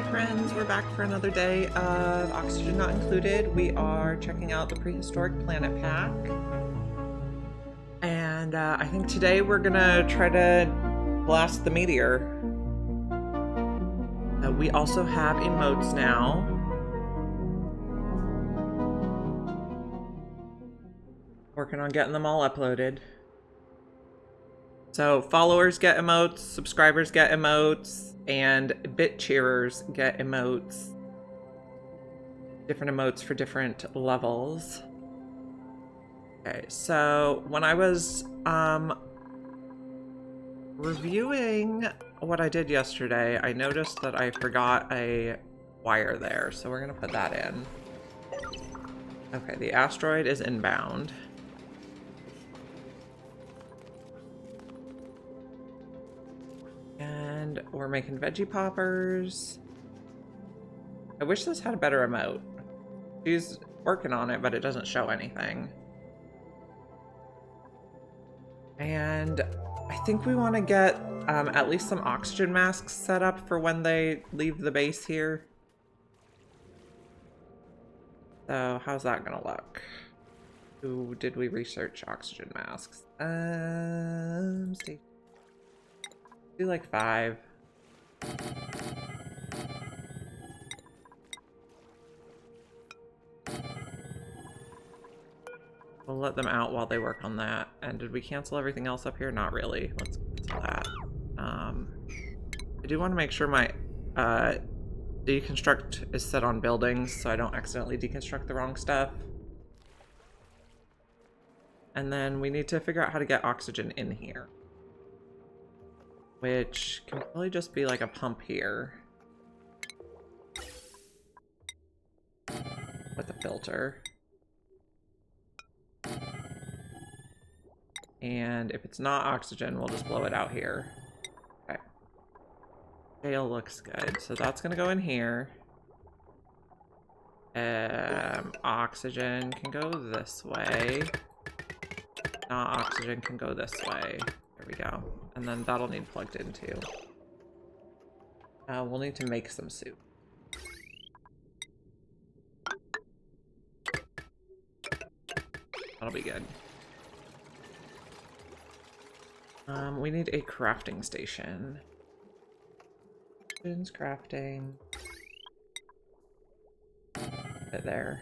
friends, we're back for another day of Oxygen Not Included. We are checking out the Prehistoric Planet Pack. And I think today we're gonna try to blast the meteor. We also have emotes now. Working on getting them all uploaded. So followers get emotes, subscribers get emotes, and bit cheerers get emotes. Different emotes for different levels. Okay, so when I was reviewing what I did yesterday, I noticed that I forgot a wire there, so we're gonna put that in. Okay, the asteroid is inbound. And we're making veggie poppers. I wish this had a better emote. She's working on it, but it doesn't show anything. And I think we want to get at least some oxygen masks set up for when they leave the base here. So how's that gonna look? Who did we research oxygen masks? Do like 5. We'll let them out while they work on that. And did we cancel everything else up here? Not really. Let's cancel that. I do want to make sure my deconstruct is set on buildings so I don't accidentally deconstruct the wrong stuff. And then we need to figure out how to get oxygen in here. Which can probably just be like a pump here. With a filter. And if it's not oxygen, we'll just blow it out here. Okay. Scale looks good. So that's gonna go in here. Oxygen can go this way. Not oxygen can go this way. There we go. And then that'll need plugged in too. We'll need to make some soup. That'll be good. We need a crafting station. Crafting. Put it there.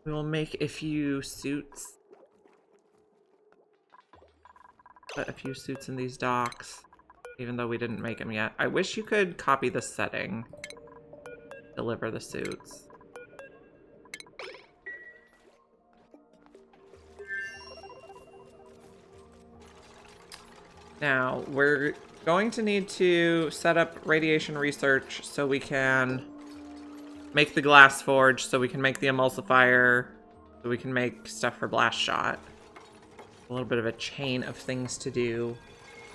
We will make a few suits. Put a few suits in these docks, even though we didn't make them yet. I wish you could copy the setting. Deliver the suits. Now, we're going to need to set up radiation research so we can make the glass forge, so we can make the emulsifier, so we can make stuff for blast shot. A little bit of a chain of things to do.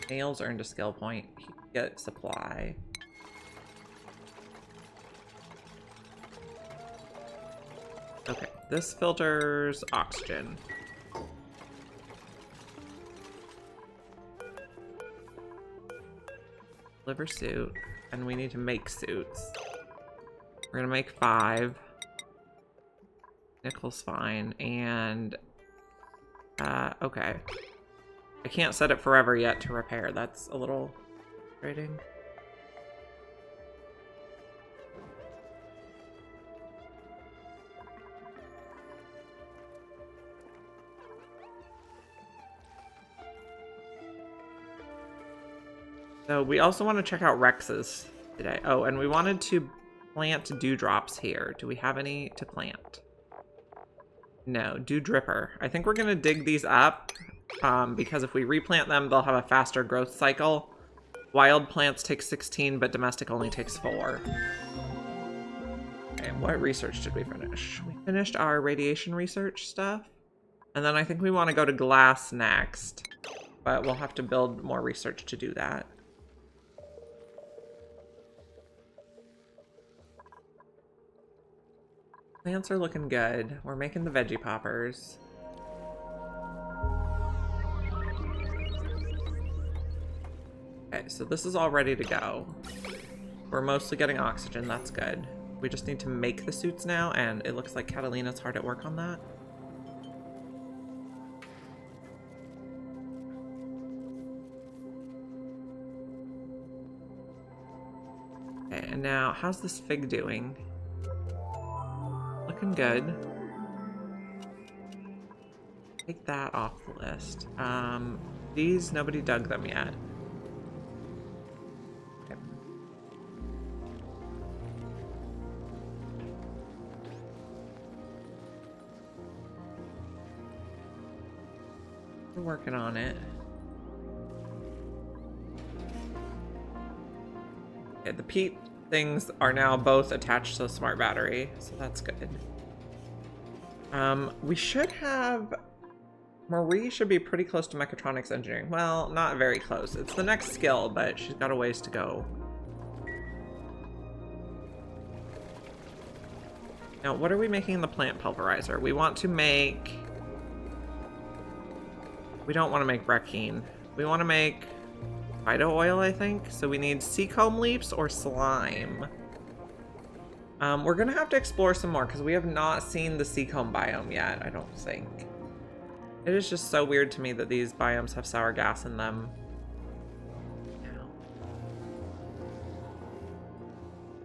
Nails earned a skill point. Get supply. Okay, this filters oxygen. Liver suit, and we need to make suits. We're gonna make 5. Nickel's fine, and okay. I can't set it forever yet to repair. That's a little frustrating. So we also want to check out Rex's today. Oh, and we wanted to plant dewdrops here. Do we have any to plant? No, dew dripper. I think we're going to dig these up because if we replant them, they'll have a faster growth cycle. Wild plants take 16, but domestic only takes 4. Okay, what research did we finish? We finished our radiation research stuff. And then I think we want to go to glass next. But we'll have to build more research to do that. Plants are looking good. We're making the veggie poppers. so this is all ready to go. We're mostly getting oxygen, that's good. We just need to make the suits now, and it looks like Catalina's hard at work on that. Okay, and now, how's this fig doing? Looking good. Take that off the list. These, nobody dug them yet. Okay. We're working on it. Okay, the peat things are now both attached to the smart battery, so that's good. We should have... Marie should be pretty close to mechatronics engineering. Well, not very close. It's the next skill, but she's got a ways to go. Now, what are we making in the plant pulverizer? We want to make... We don't want to make brecine. We want to make phyto oil, I think. So we need seacomb leaves or slime. We're going to have to explore some more because we have not seen the seacomb biome yet, I don't think. It is just so weird to me that these biomes have sour gas in them.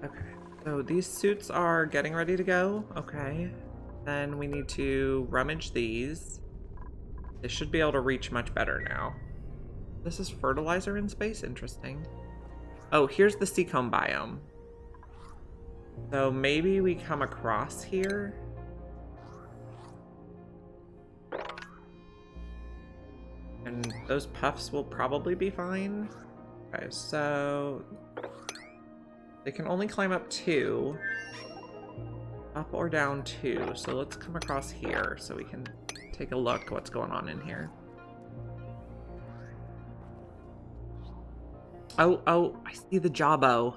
Okay, so these suits are getting ready to go. Okay, then we need to rummage these. They should be able to reach much better now. This is fertilizer in space? Interesting. Oh, here's the seacomb biome. So maybe we come across here. And those puffs will probably be fine. Okay, so they can only climb up 2. Up or down 2. So let's come across here so we can take a look what's going on in here. Oh, I see the Jabbo.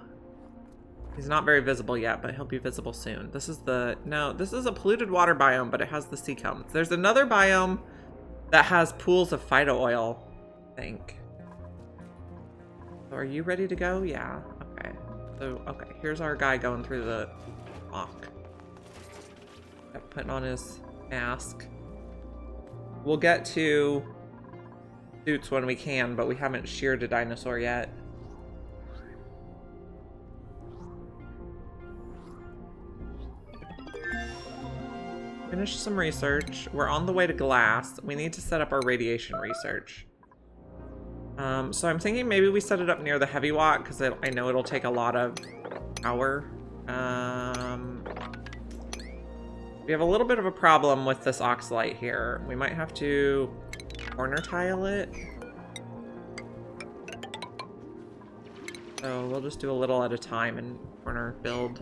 He's not very visible yet, but he'll be visible soon. This is the... No, this is a polluted water biome, but it has the seacombs. There's another biome that has pools of phyto oil, I think. So are you ready to go? Yeah, okay. So, okay, here's our guy going through the rock. Putting on his mask. We'll get to suits when we can, but we haven't sheared a dinosaur yet. Finish some research. We're on the way to glass. We need to set up our radiation research. So I'm thinking maybe we set it up near the heavy watt because I know it'll take a lot of power. We have a little bit of a problem with this oxalite here. We might have to corner tile it. So we'll just do a little at a time and corner build.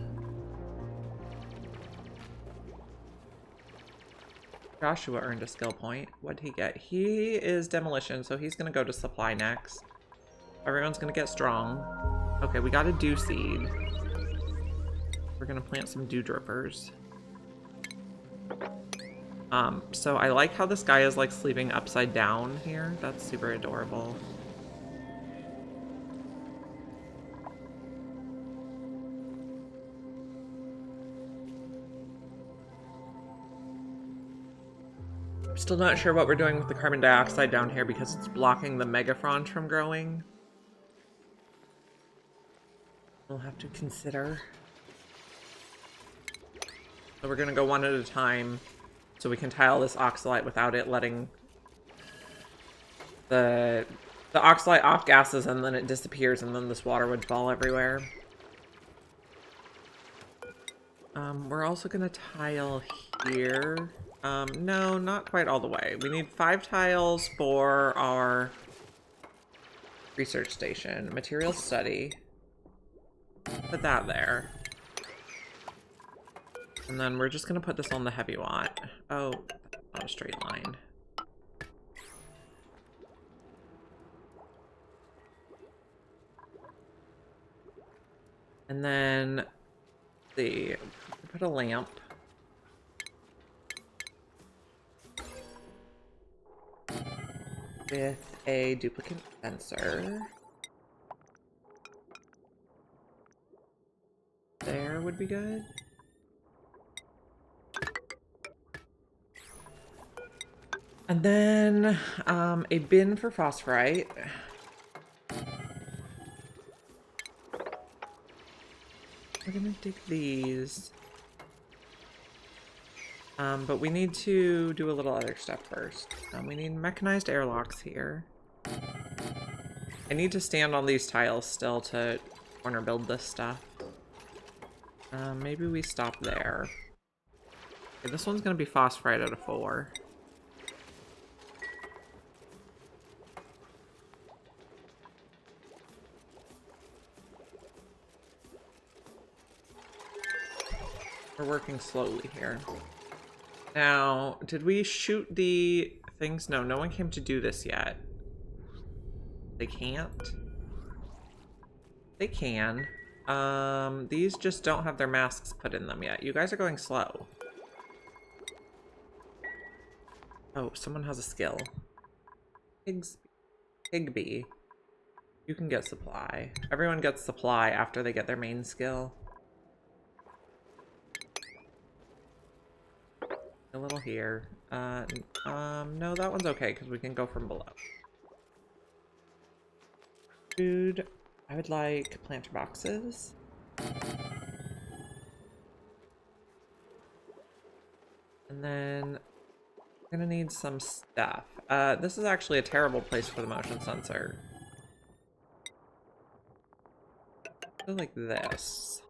Joshua earned a skill point. What'd he get? He is demolition, so he's gonna go to supply next. Everyone's gonna get strong. Okay, we got a dew seed. We're gonna plant some dew drippers. So I like how this guy is like sleeping upside down here. That's super adorable. Still not sure what we're doing with the carbon dioxide down here because it's blocking the megafronge from growing. We'll have to consider. So we're gonna go one at a time so we can tile this oxalite without it letting the oxalite off gases, and then it disappears and then this water would fall everywhere. We're also gonna tile here. No, not quite all the way. We need 5 tiles for our research station. Material study. Put that there. And then we're just gonna put this on the heavy watt. Oh, not a straight line. And then, let's see, put a lamp. With a duplicate sensor. be good. And then a bin for phosphorite. We're gonna dig these. But we need to do a little other stuff first. We need mechanized airlocks here. I need to stand on these tiles still to corner build this stuff. Maybe we stop there. Okay, this one's gonna be phosphorite out of 4. We're working slowly here. Now, did we shoot the things? No, no one came to do this yet. They can't? They can. These just don't have their masks put in them yet. You guys are going slow. Oh, someone has a skill. Higby. You can get supply. Everyone gets supply after they get their main skill. A little here. No, that one's okay because we can go from below. Food. I would like planter boxes. And then I'm gonna need some stuff. This is actually a terrible place for the motion sensor. Go like this.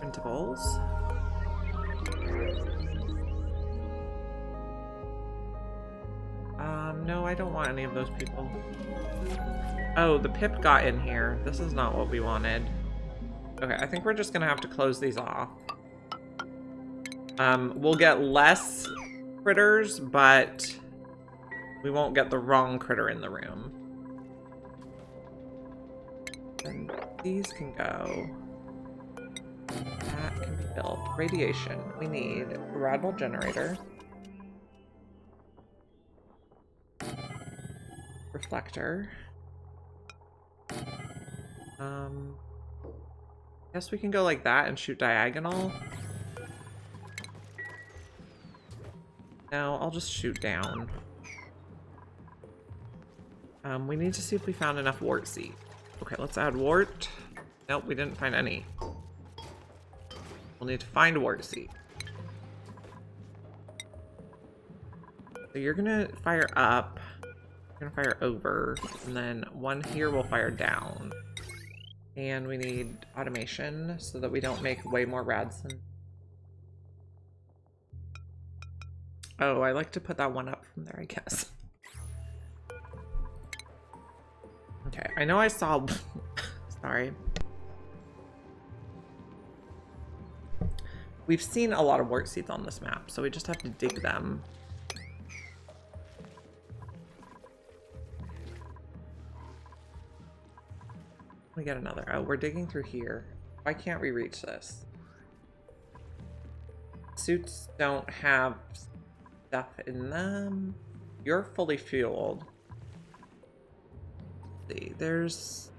Printables. No, I don't want any of those people. Oh, the pip got in here. This is not what we wanted. Okay, I think we're just gonna have to close these off. We'll get less critters, but we won't get the wrong critter in the room. And these can go. That can be built. Radiation. We need a Radbolt generator. Reflector. Guess we can go like that and shoot diagonal. No, I'll just shoot down. We need to see if we found enough wart seed. Okay, let's add wart. Nope, we didn't find any. We'll need to find wart seed. So you're gonna fire up. You're gonna fire over, and then one here will fire down. And we need automation so that we don't make way more rads than... Oh, I like to put that one up from there, I guess. Okay, I know I saw... Sorry. We've seen a lot of wart seeds on this map, so we just have to dig them. We get another. Oh, we're digging through here. Why can't we reach this? Suits don't have stuff in them. You're fully fueled. Let's see, there's...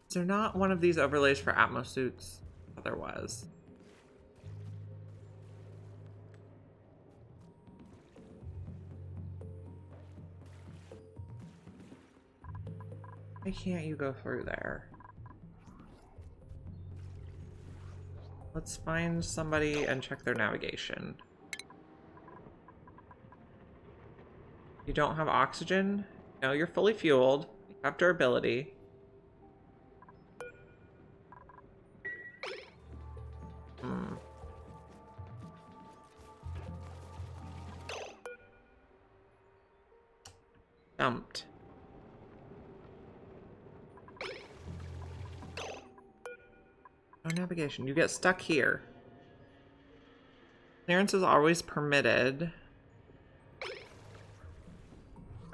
Is there not one of these overlays for Atmos suits? Oh, there was. Why can't you go through there? Let's find somebody and check their navigation. You don't have oxygen? No, you're fully fueled. You have durability. Dumped. No navigation. You get stuck here. Clearance is always permitted.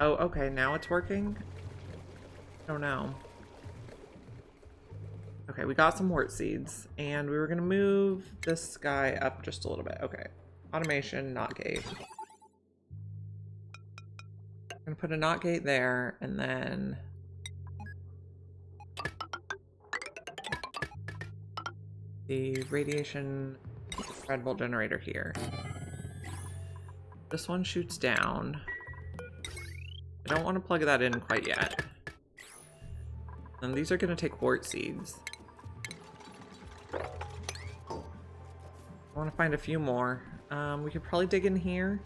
Oh, okay. Now it's working? I don't know. Okay, we got some wart seeds, and we were gonna move this guy up just a little bit. Okay, automation, knot gate. I'm gonna put a knot gate there, and then the radiation red bolt generator here. This one shoots down. I don't want to plug that in quite yet. And these are gonna take wart seeds. I want to find a few more. We could probably dig in here.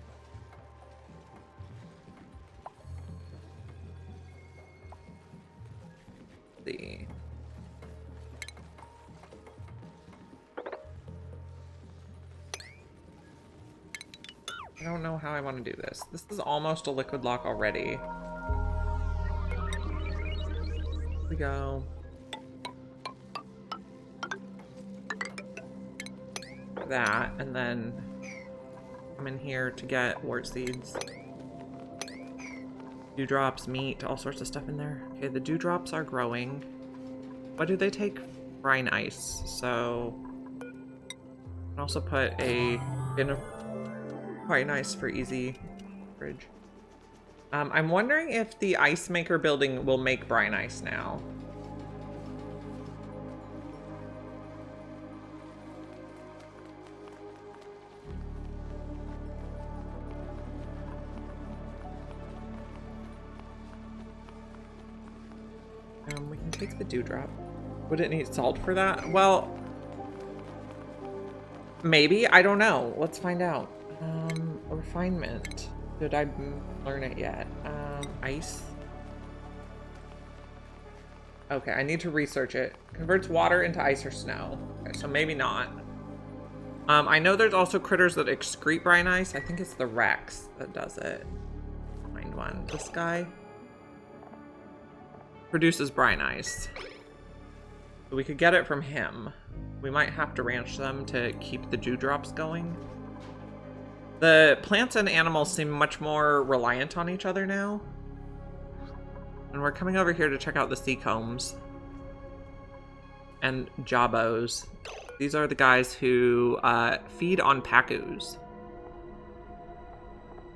Let's see. I don't know how I want to do this. This is almost a liquid lock already. Here we go. That, and then come in here to get wart seeds. Dewdrops, meat, all sorts of stuff in there. Okay, the dewdrops are growing. What do they take? Brine ice. So I can also put a bin of brine ice for easy fridge. I'm wondering if the ice maker building will make brine ice now. We can take the dewdrop. Would it need salt for that? Well, maybe. I don't know. Let's find out. Refinement. Did I learn it yet? Ice. Okay, I need to research it. Converts water into ice or snow. Okay, so maybe not. I know there's also critters that excrete brine ice. I think it's the Rex that does it. Find one. This guy produces brine ice. So we could get it from him. We might have to ranch them to keep the dewdrops going. The plants and animals seem much more reliant on each other now. And we're coming over here to check out the sea combs. And jabos. These are the guys who feed on pacus.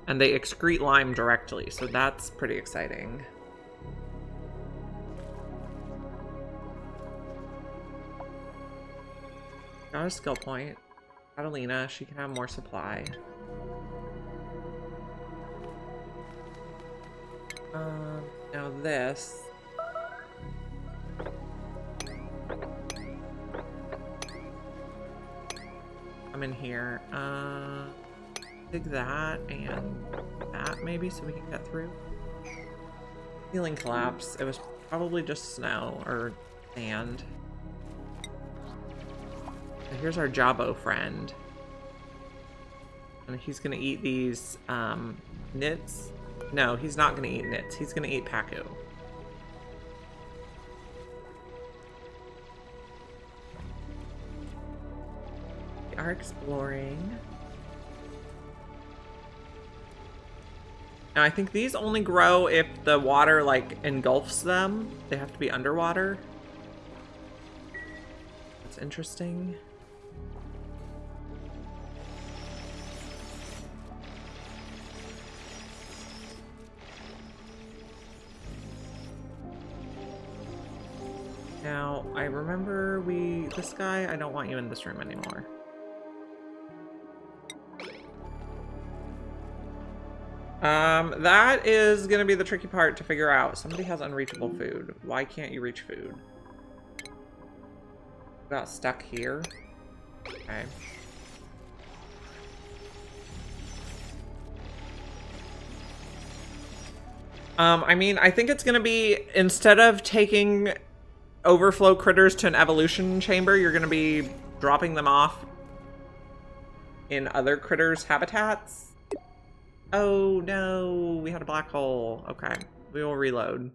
And they excrete lime directly, so that's pretty exciting. Got a skill point. Catalina, she can have more supply. Now this. I'm in here. Dig that and that maybe so we can get through. Ceiling collapse. It was probably just snow or sand. So here's our Jabbo friend. And he's gonna eat these nits. No, he's not gonna eat nits. He's gonna eat pacu. We are exploring. Now I think these only grow if the water like engulfs them. They have to be underwater. That's interesting. Now, I remember this guy, I don't want you in this room anymore. That is gonna be the tricky part to figure out. Somebody has unreachable food. Why can't you reach food? Got stuck here. Okay. I mean, I think it's gonna be, instead of taking overflow critters to an evolution chamber, you're gonna be dropping them off in other critters' habitats. Oh no, we had a black hole. Okay, we will reload.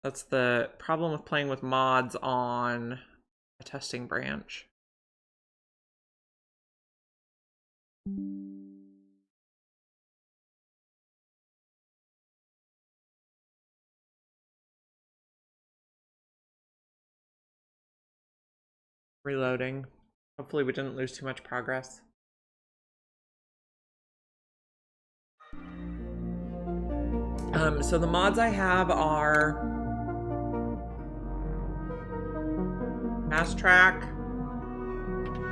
That's the problem with playing with mods on a testing branch. Reloading. Hopefully we didn't lose too much progress. So the mods I have are fast track,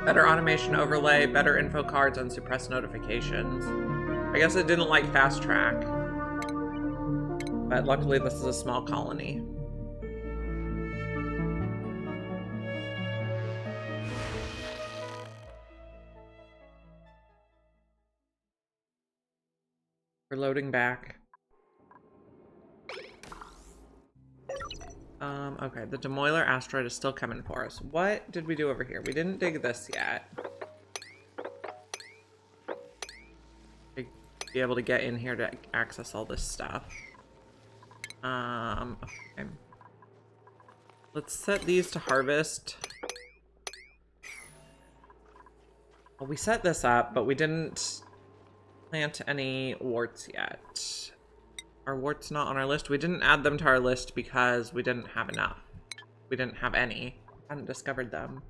better automation overlay, better info cards, and suppress notifications. I guess it didn't like fast track, but luckily this is a small colony. We're loading back. Okay, the Demoiler asteroid is still coming for us. What did we do over here? We didn't dig this yet. To be able to get in here to access all this stuff. Okay. Let's set these to harvest. Well, we set this up, but we didn't plant any warts yet. Are warts not on our list? We didn't add them to our list because we didn't have enough. We didn't have any. Hadn't discovered them.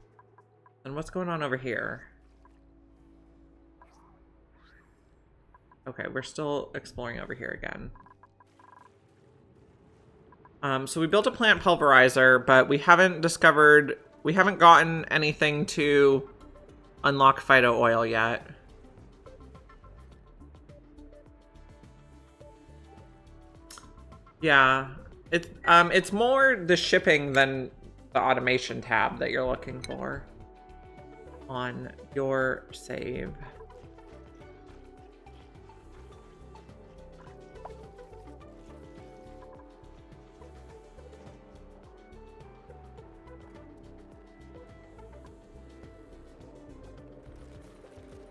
And what's going on over here? Okay, we're still exploring over here again. So we built a plant pulverizer, but we haven't gotten anything to unlock phyto oil yet. Yeah, it's more the shipping than the automation tab that you're looking for on your save.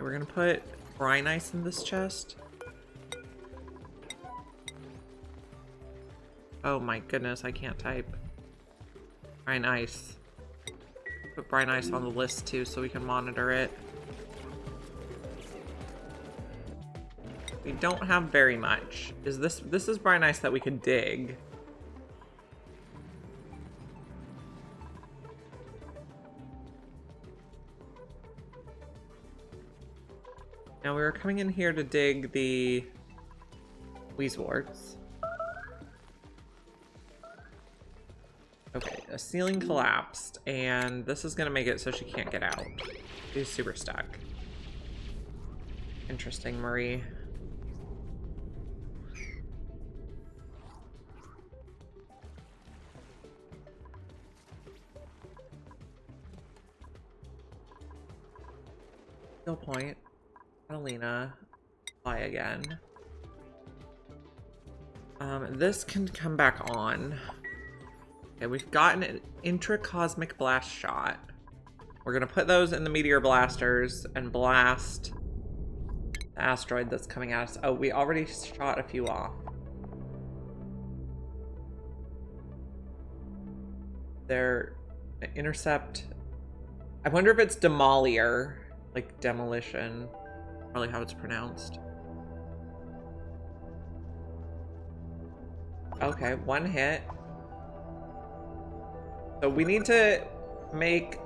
We're gonna put brine ice in this chest. Oh my goodness, I can't type. Brine ice. Put brine ice on the list too so we can monitor it. We don't have very much. This is brine ice that we could dig. Now we were coming in here to dig the Wheezeworts. Okay, a ceiling collapsed, and this is gonna make it so she can't get out. She's super stuck. Interesting, Marie. Still point. Catalina. Fly again. This can come back on. Okay, we've gotten an intracosmic blast shot. We're gonna put those in the meteor blasters and blast the asteroid that's coming at us. Oh, we already shot a few off. They're intercept. I wonder if it's demolier, like demolition, probably how it's pronounced. Okay, one hit. So we need to make...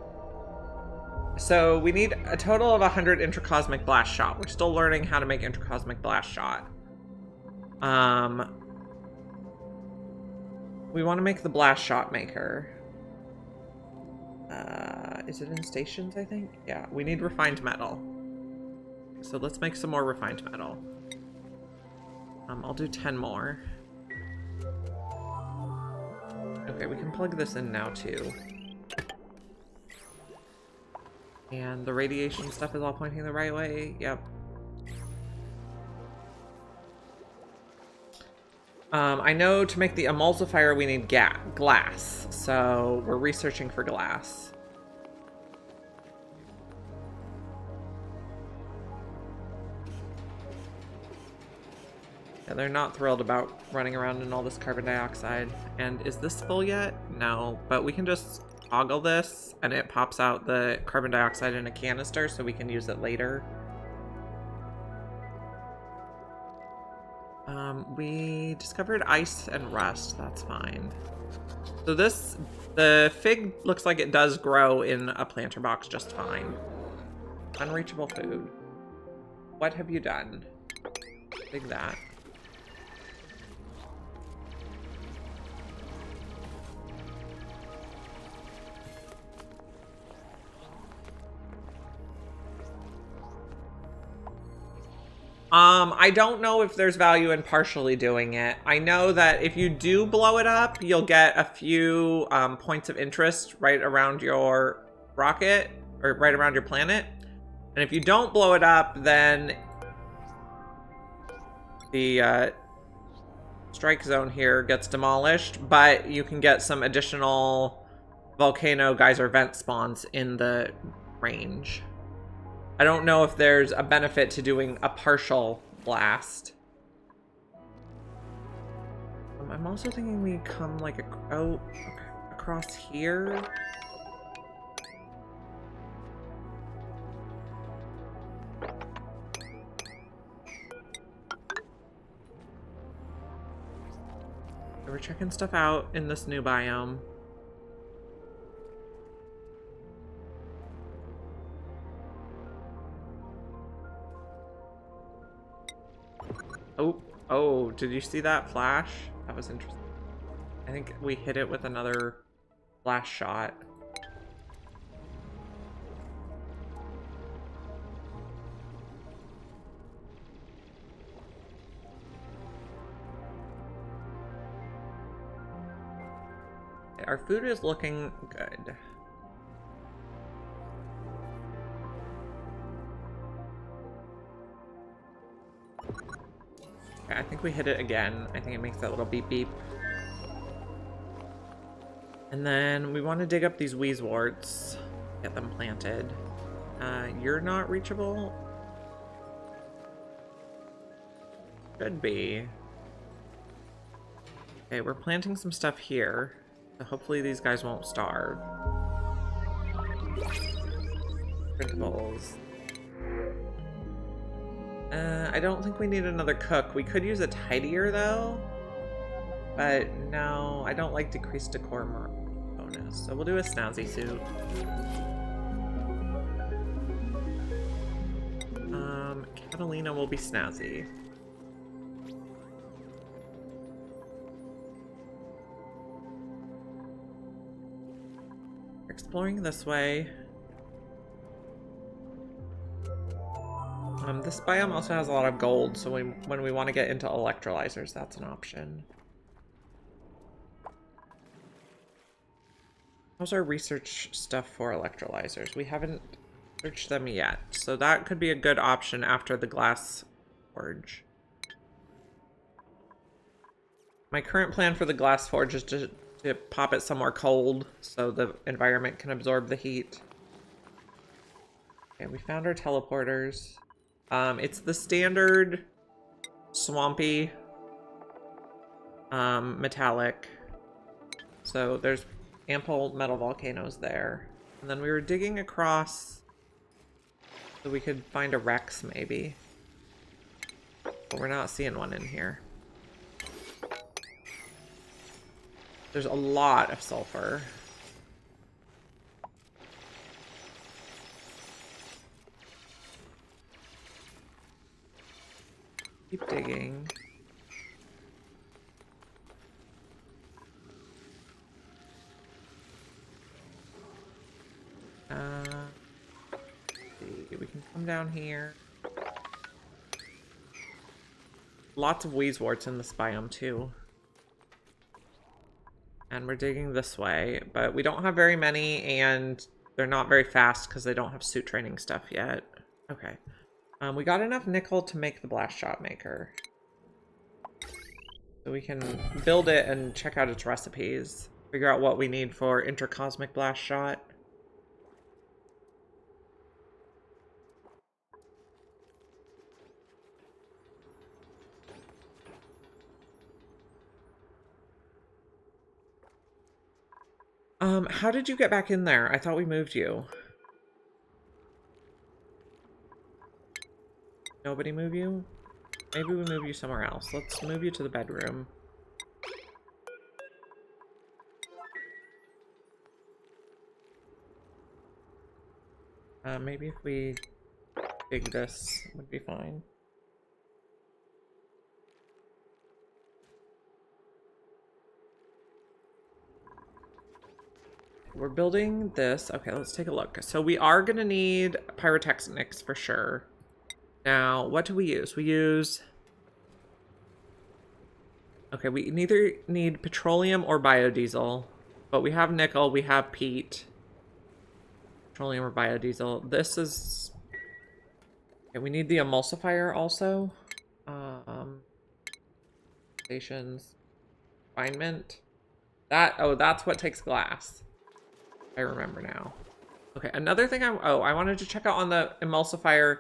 So we need a total of 100 intracosmic blast shot. We're still learning how to make intracosmic blast shot. We want to make the blast shot maker. Is it in stations, I think? Yeah, we need refined metal. So let's make some more refined metal. I'll do 10 more. Okay, we can plug this in now too. And the radiation stuff is all pointing the right way. Yep. I know to make the emulsifier we need glass, so we're researching for glass. Yeah, they're not thrilled about running around in all this carbon dioxide. And is this full yet? No, but we can just toggle this and it pops out the carbon dioxide in a canister so we can use it later. We discovered ice and rust. That's fine. So this The fig looks like it does grow in a planter box just fine. Unreachable food. What have you done? Dig that. I don't know if there's value in partially doing it. I know that if you do blow it up, you'll get a few points of interest right around your rocket, or right around your planet. And if you don't blow it up, then the strike zone here gets demolished, but you can get some additional volcano geyser vent spawns in the range. I don't know if there's a benefit to doing a partial blast. I'm also thinking we come like across here. We're checking stuff out in this new biome. Oh, did you see that flash? That was interesting. I think we hit it with another flash shot. Okay, our food is looking good. I think we hit it again. I think it makes that little beep beep. And then we want to dig up these wheezeworts, get them planted. You're not reachable? Should be. Okay, we're planting some stuff here. So hopefully these guys won't starve. Printables. I don't think we need another cook. We could use a tidier though. But no, I don't like decreased decor bonus. So we'll do a snazzy suit. Catalina will be snazzy. Exploring this way. This biome also has a lot of gold, so when we want to get into electrolyzers, that's an option. How's our research stuff for electrolyzers? We haven't searched them yet, so that could be a good option after the glass forge. My current plan for the glass forge is to pop it somewhere cold so the environment can absorb the heat. Okay, we found our teleporters. It's the standard swampy metallic. So there's ample metal volcanoes there. And then we were digging across so we could find a Rex maybe. But we're not seeing one in here. There's a lot of sulfur. Keep digging. See, we can come down here. Lots of wheezeworts in this biome too. And we're digging this way, but we don't have very many, and they're not very fast because they don't have suit training stuff yet. Okay. We got enough nickel to make the blast shot maker. So we can build it and check out its recipes. Figure out what we need for intercosmic blast shot. How did you get back in there? I thought we moved you. Nobody move you? Maybe we move you somewhere else. Let's move you to the bedroom. Maybe if we dig this would be fine. We're building this. Okay, let's take a look. So we are gonna need pyrotechnics for sure. Now, what do we use? We use... Okay, we neither need petroleum or biodiesel, but we have nickel, we have peat. Petroleum or biodiesel. This is... Okay, we need the emulsifier also. Stations. Refinement. Oh, that's what takes glass. I remember now. Okay, another thing I wanted to check out on the emulsifier.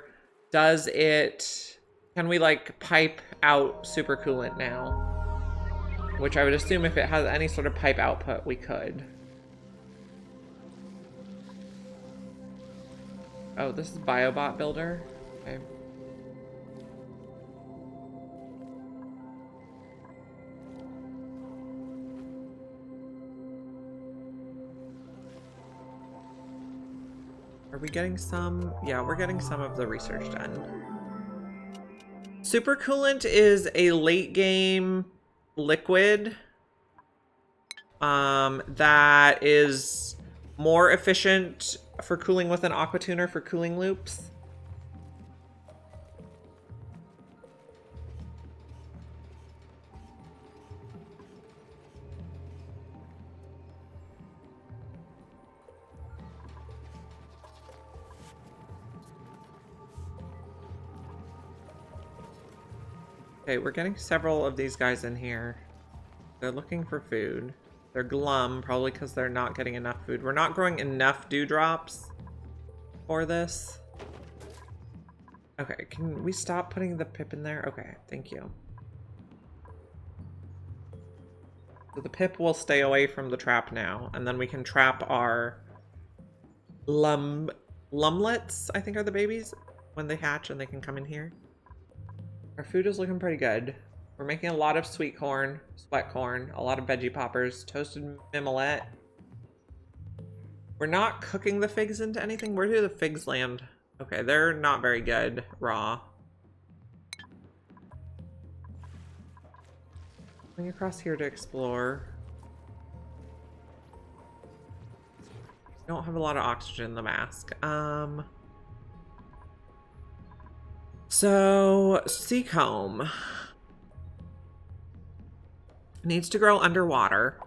Can we like pipe out supercoolant now? Which I would assume if it has any sort of pipe output, we could. Oh, this is Biobot Builder. Okay. Are we getting some? Yeah, we're getting some of the research done. Supercoolant is a late game liquid that is more efficient for cooling with an aqua tuner for cooling loops. Okay, we're getting several of these guys in here. They're looking for food. They're glum, probably because they're not getting enough food. We're not growing enough dewdrops for this. Okay, can we stop putting the pip in there? Okay, thank you. So the pip will stay away from the trap now, and then we can trap our lumlets, I think are the babies, when they hatch and they can come in here. Our food is looking pretty good. We're making a lot of sweet corn, sweat corn, a lot of veggie poppers, toasted mimolette. We're not cooking the figs into anything. Where do the figs land? Okay, they're not very good raw. Going across here to explore. Don't have a lot of oxygen in the mask. So, seacomb needs to grow underwater.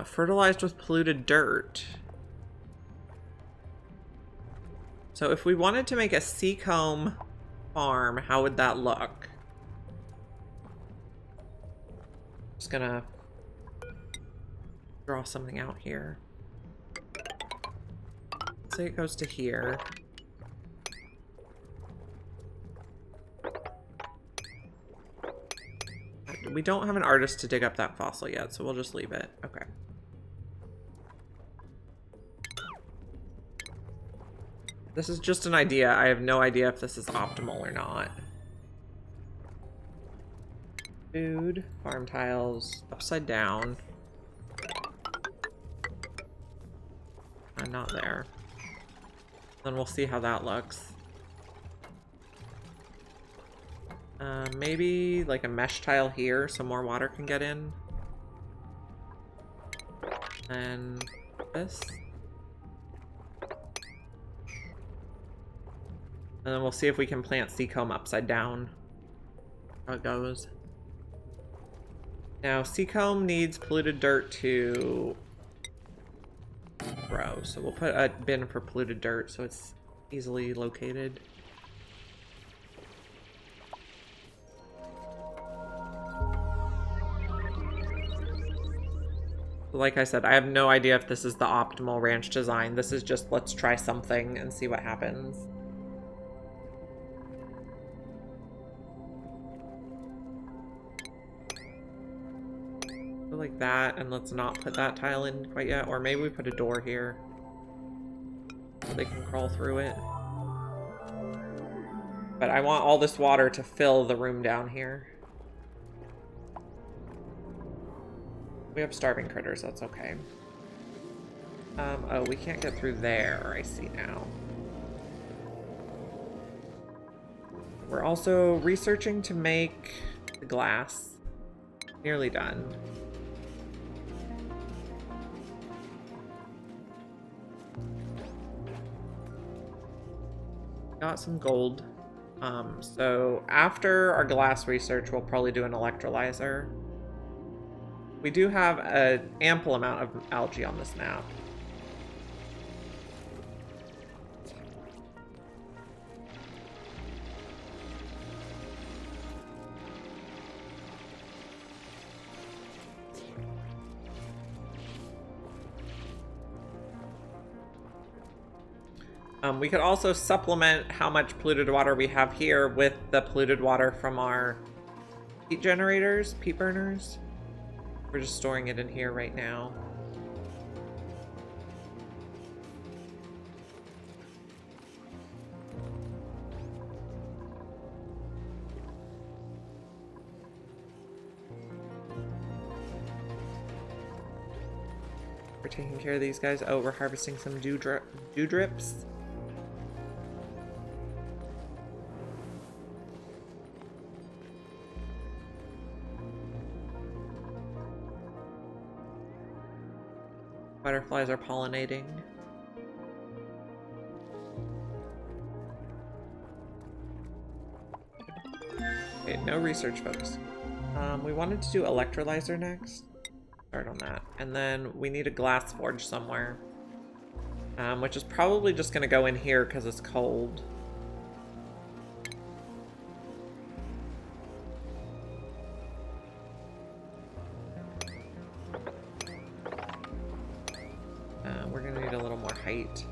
Fertilized with polluted dirt. So if we wanted to make a seacomb farm, how would that look? Just gonna draw something out here. Say it goes to here. We don't have an artist to dig up that fossil yet, so we'll just leave it. Okay. This is just an idea. I have no idea if this is optimal or not. Food, farm tiles, upside down. Not there. Then we'll see how that looks. Maybe like a mesh tile here so more water can get in. And this. And then we'll see if we can plant seacomb upside down. How it goes. Now, seacomb needs polluted dirt to grow. So we'll put a bin for polluted dirt so it's easily located. Like I said, I have no idea if this is the optimal ranch design. This is just, let's try something and see what happens. Like that, and let's not put that tile in quite yet. Or maybe we put a door here so they can crawl through it. But I want all this water to fill the room down here. We have starving critters, that's okay. Oh, we can't get through there, I see now. We're also researching to make the glass. Nearly done. Got some gold. So after our glass research, we'll probably do an electrolyzer. We do have an ample amount of algae on this map. We could also supplement how much polluted water we have here with the polluted water from our heat generators, peat burners. We're just storing it in here right now. We're taking care of these guys. Oh, we're harvesting some dew drips. Butterflies are pollinating. Okay, no research focus. We wanted to do electrolyzer next. Start on that. And then we need a glass forge somewhere. Which is probably just going to go in here because it's cold. We're going to need a little more height.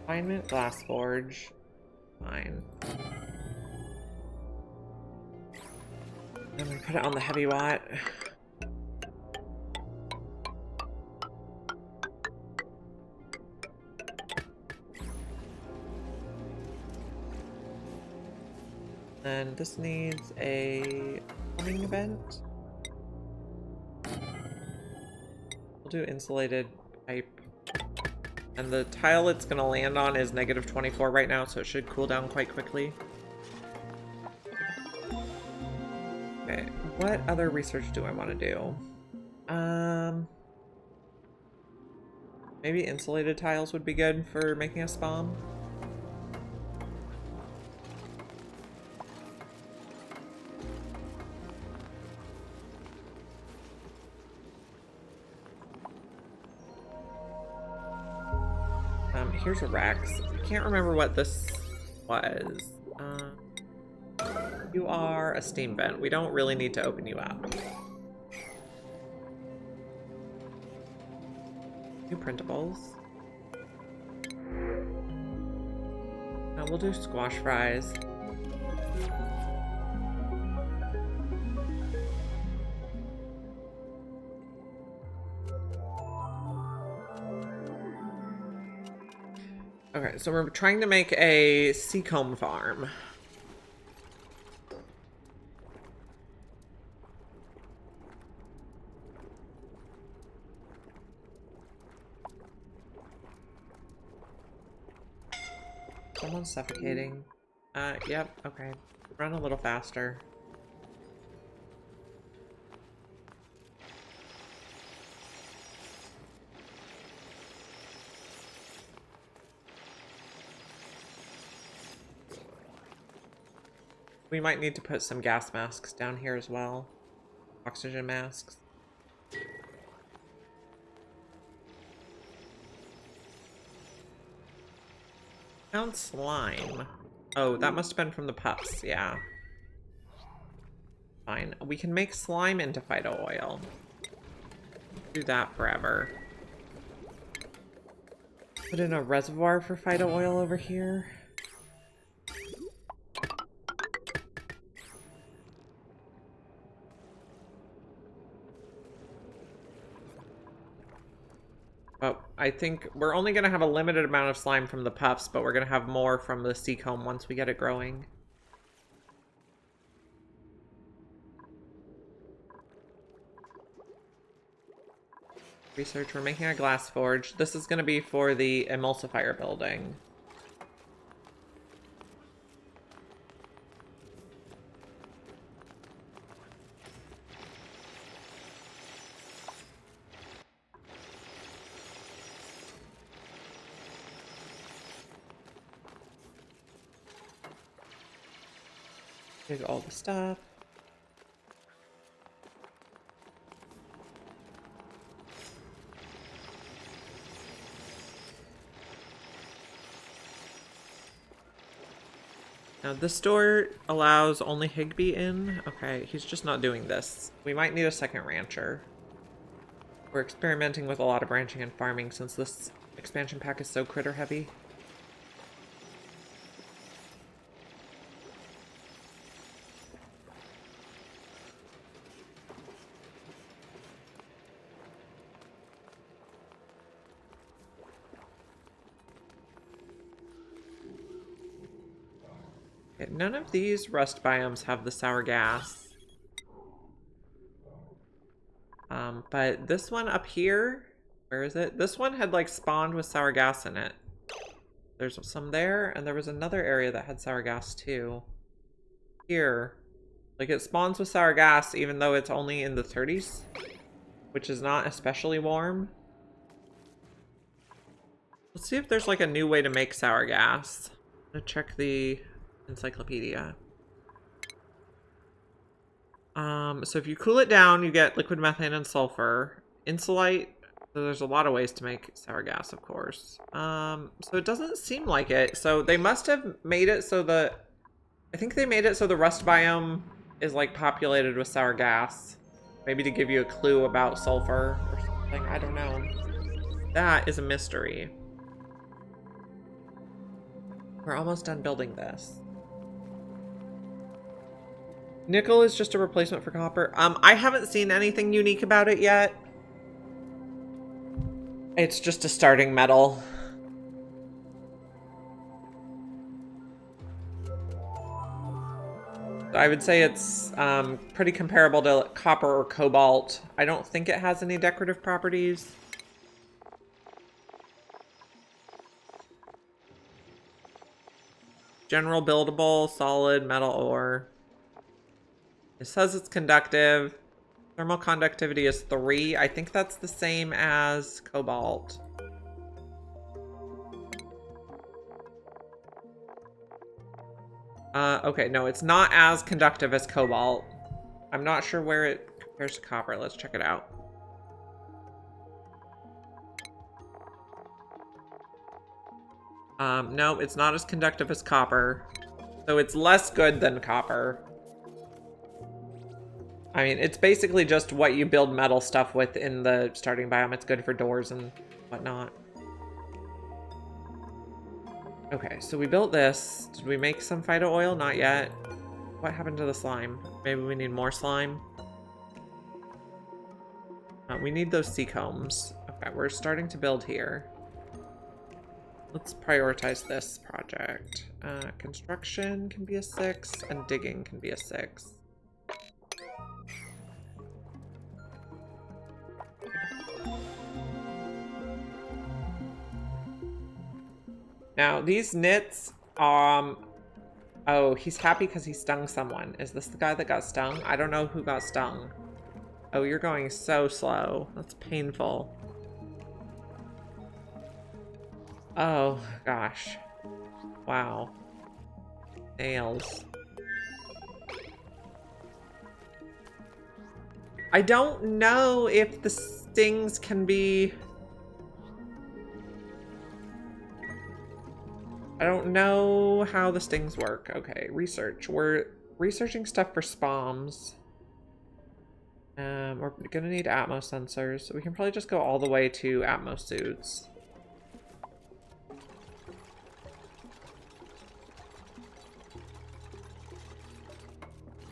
Refinement, glass forge. Fine. I'm going to put it on the heavy watt. And this needs a plumbing vent. We'll do insulated pipe. And the tile it's going to land on is -24 right now, so it should cool down quite quickly. Okay, what other research do I want to do? Maybe insulated tiles would be good for making a spawn. Here's a Rex. I can't remember what this was. You are a steam vent. We don't really need to open you up. New printables. We'll do squash fries. Okay, so we're trying to make a seacomb farm. Someone's suffocating. Yep, okay. Run a little faster. We might need to put some gas masks down here as well. Oxygen masks. Found slime. Oh, that must have been from the pups, yeah. Fine. We can make slime into phyto oil. Do that forever. Put in a reservoir for phyto oil over here. Oh, I think we're only going to have a limited amount of slime from the puffs, but we're going to have more from the seacomb once we get it growing. Research, we're making a glass forge. This is going to be for the emulsifier building. Here's all the stuff. Now this door allows only Higby in. Okay, he's just not doing this. We might need a second rancher. We're experimenting with a lot of branching and farming since this expansion pack is so critter heavy. Okay, none of these rust biomes have the sour gas. But this one up here, where is it? This one had like spawned with sour gas in it. There's some there, and there was another area that had sour gas too. Here. Like it spawns with sour gas even though it's only in the 30s, which is not especially warm. Let's see if there's like a new way to make sour gas. I'm gonna check the encyclopedia. So if you cool it down, you get liquid methane and sulfur. Insulate, so there's a lot of ways to make sour gas, of course. So it doesn't seem like it. So they must have made it so I think they made it so the rust biome is like populated with sour gas. Maybe to give you a clue about sulfur or something, I don't know. That is a mystery. We're almost done building this. Nickel is just a replacement for copper. I haven't seen anything unique about it yet. It's just a starting metal. I would say it's pretty comparable to copper or cobalt. I don't think it has any decorative properties. General buildable, solid metal ore. It says it's conductive. Thermal conductivity is 3. I think that's the same as cobalt. Okay, no, it's not as conductive as cobalt. I'm not sure where it compares to copper. Let's check it out. No, it's not as conductive as copper. So it's less good than copper. I mean, it's basically just what you build metal stuff with in the starting biome. It's good for doors and whatnot. Okay, so we built this. Did we make some phyto oil? Not yet. What happened to the slime? Maybe we need more slime? We need those sea combs. Okay, we're starting to build here. Let's prioritize this project. Construction can be a 6, and digging can be a 6. Now, these knits, oh, he's happy because he stung someone. Is this the guy that got stung? I don't know who got stung. Oh, you're going so slow. That's painful. Oh, gosh. Wow. Nails. I don't know if the stings can be... I don't know how the stings work. Okay, research. We're researching stuff for spawns. We're gonna need Atmos sensors, so we can probably just go all the way to Atmos suits.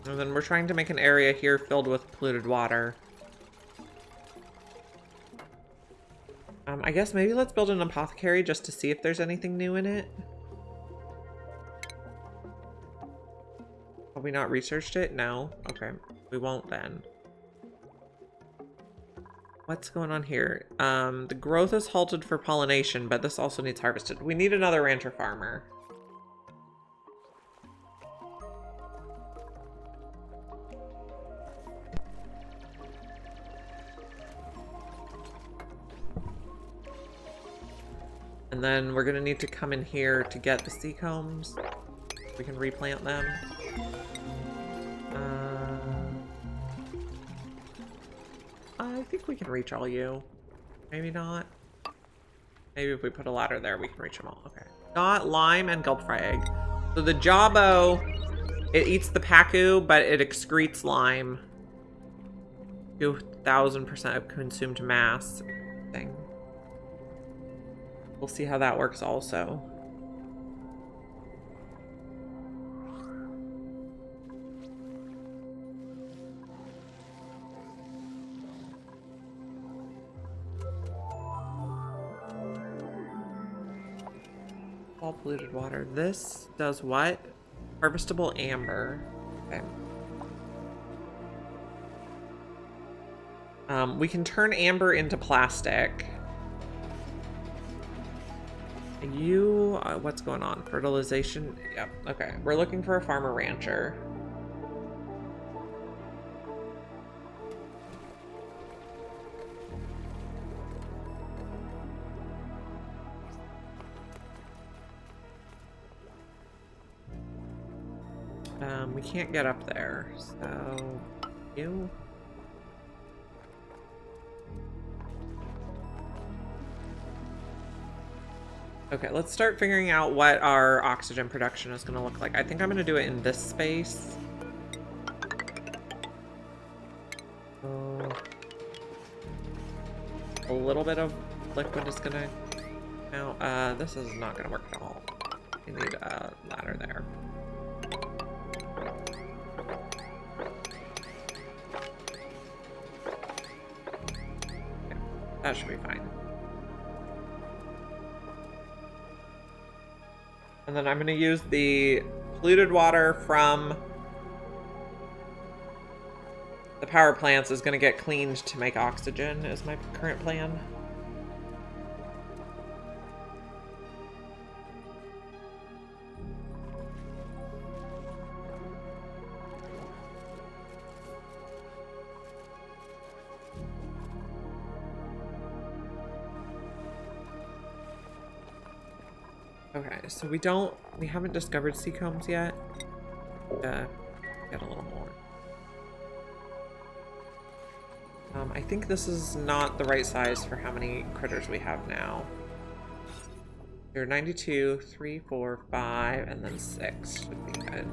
And then we're trying to make an area here filled with polluted water. I guess maybe let's build an apothecary just to see if there's anything new in it. Have we not researched it? No? Okay. We won't then. What's going on here? The growth is halted for pollination, but this also needs harvested. We need another rancher farmer. And then we're gonna need to come in here to get the sea combs. We can replant them. I think we can reach all you. Maybe not. Maybe if we put a ladder there, we can reach them all. Okay. Got lime and gulpfry egg. So the jawbo, it eats the pacu, but it excretes lime. 2,000% of consumed mass thing. We'll see how that works also. All polluted water. This does what? Harvestable amber. Okay. We can turn amber into plastic. You, what's going on? Fertilization? Yep, okay. We're looking for a farmer rancher. We can't get up there, so you. Okay, let's start figuring out what our oxygen production is going to look like. I think I'm going to do it in this space. A little bit of liquid is going to count. This is not going to work at all. We need a ladder there. Okay, that should be fine. And then I'm going to use the polluted water from the power plants is going to get cleaned to make oxygen is my current plan. Okay, so we haven't discovered sea combs yet. Get a little more. I think this is not the right size for how many critters we have now. There are 92, 3, 4, 5, and then 6 should be good.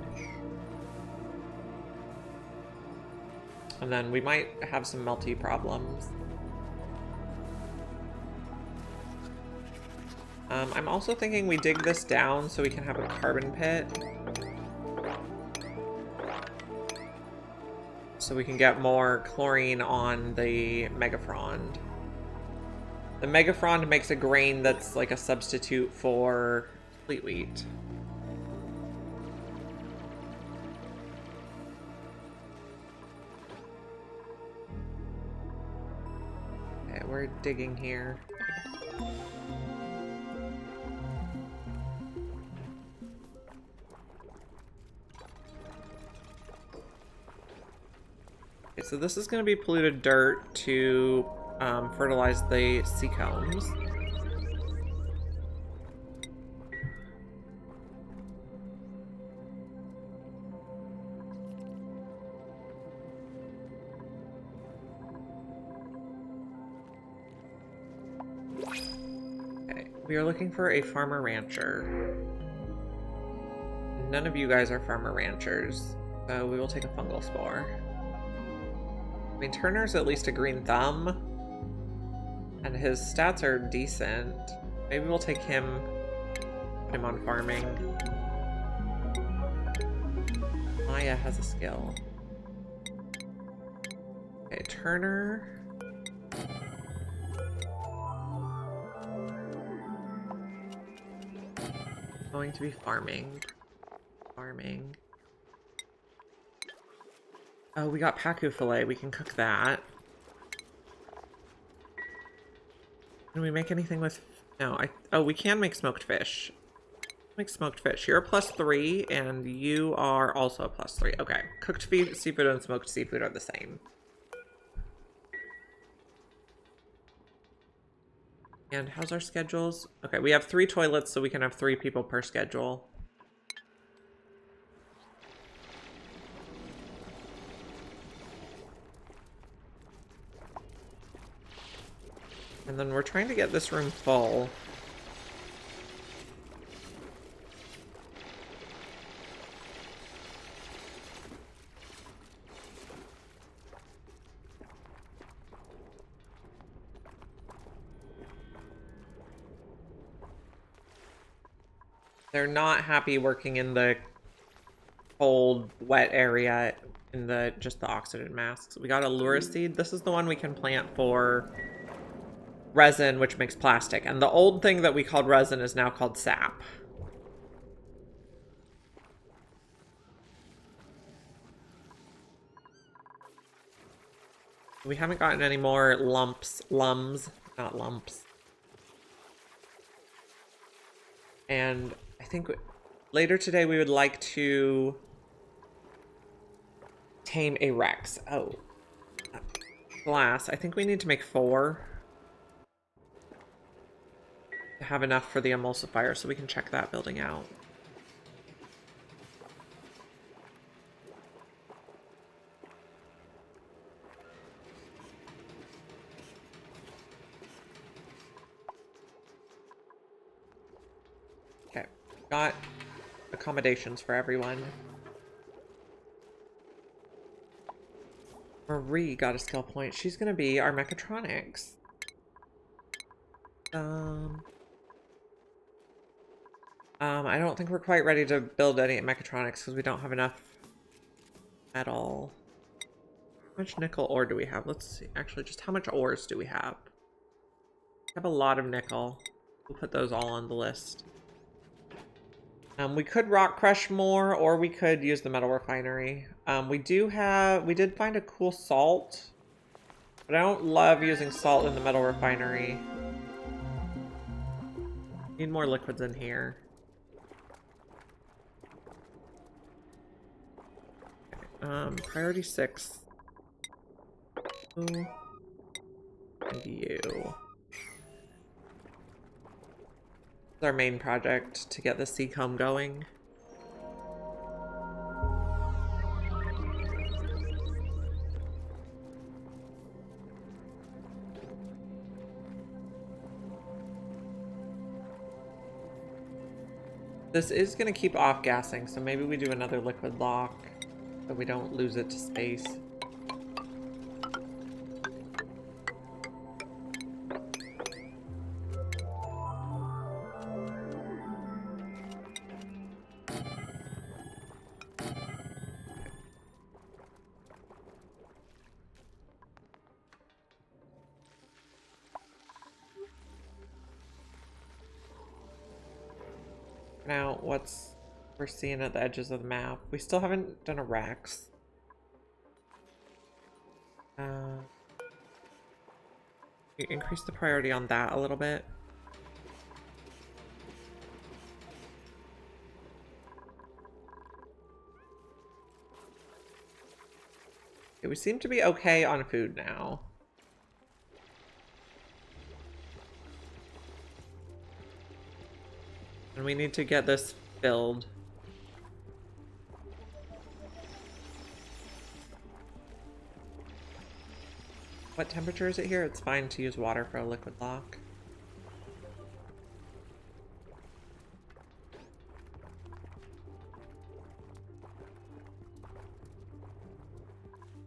And then we might have some melty problems. I'm also thinking we dig this down so we can have a carbon pit. So we can get more chlorine on the megafrond. The megafrond makes a grain that's like a substitute for fleet wheat. Okay, we're digging here. So this is going to be polluted dirt to fertilize the sea combs. Okay, we are looking for a farmer rancher. None of you guys are farmer ranchers, so we will take a fungal spore. I mean, Turner's at least a green thumb, and his stats are decent. Maybe we'll take him, put him on farming. Maya has a skill. Okay, Turner. Going to be farming. Farming. Oh, we got pacu fillet. We can cook that. Can we make anything with... No, oh, we can make smoked fish. Make smoked fish. You're a +3, and you are also a +3. Okay. Cooked seafood and smoked seafood are the same. And how's our schedules? Okay, we have 3 toilets, so we can have 3 people per schedule. And then we're trying to get this room full. They're not happy working in the cold, wet area in the just the oxygen masks. We got a lure seed. This is the one we can plant for resin, which makes plastic. And the old thing that we called resin is now called sap. We haven't gotten any more lums, not lumps. And I think later today we would like to tame a Rex. Oh, glass. I think we need to make 4 to have enough for the emulsifier, so we can check that building out. Okay, got accommodations for everyone. Marie got a skill point. She's gonna be our mechatronics. I don't think we're quite ready to build any mechatronics because we don't have enough at all. How much nickel ore do we have? Let's see. Actually, just how much ores do we have? We have a lot of nickel. We'll put those all on the list. We could rock crush more, or we could use the metal refinery. We did find a cool salt, but I don't love using salt in the metal refinery. Need more liquids in here. Priority 6. Ooh. And you. This is our main project to get the seacomb going. This is going to keep off-gassing, so maybe we do another liquid lock so we don't lose it to space. Now, what's we're seeing at the edges of the map? We still haven't done a Rex. You increase the priority on that a little bit. Okay, we seem to be okay on food now. And we need to get this filled. What temperature is it here? It's fine to use water for a liquid lock.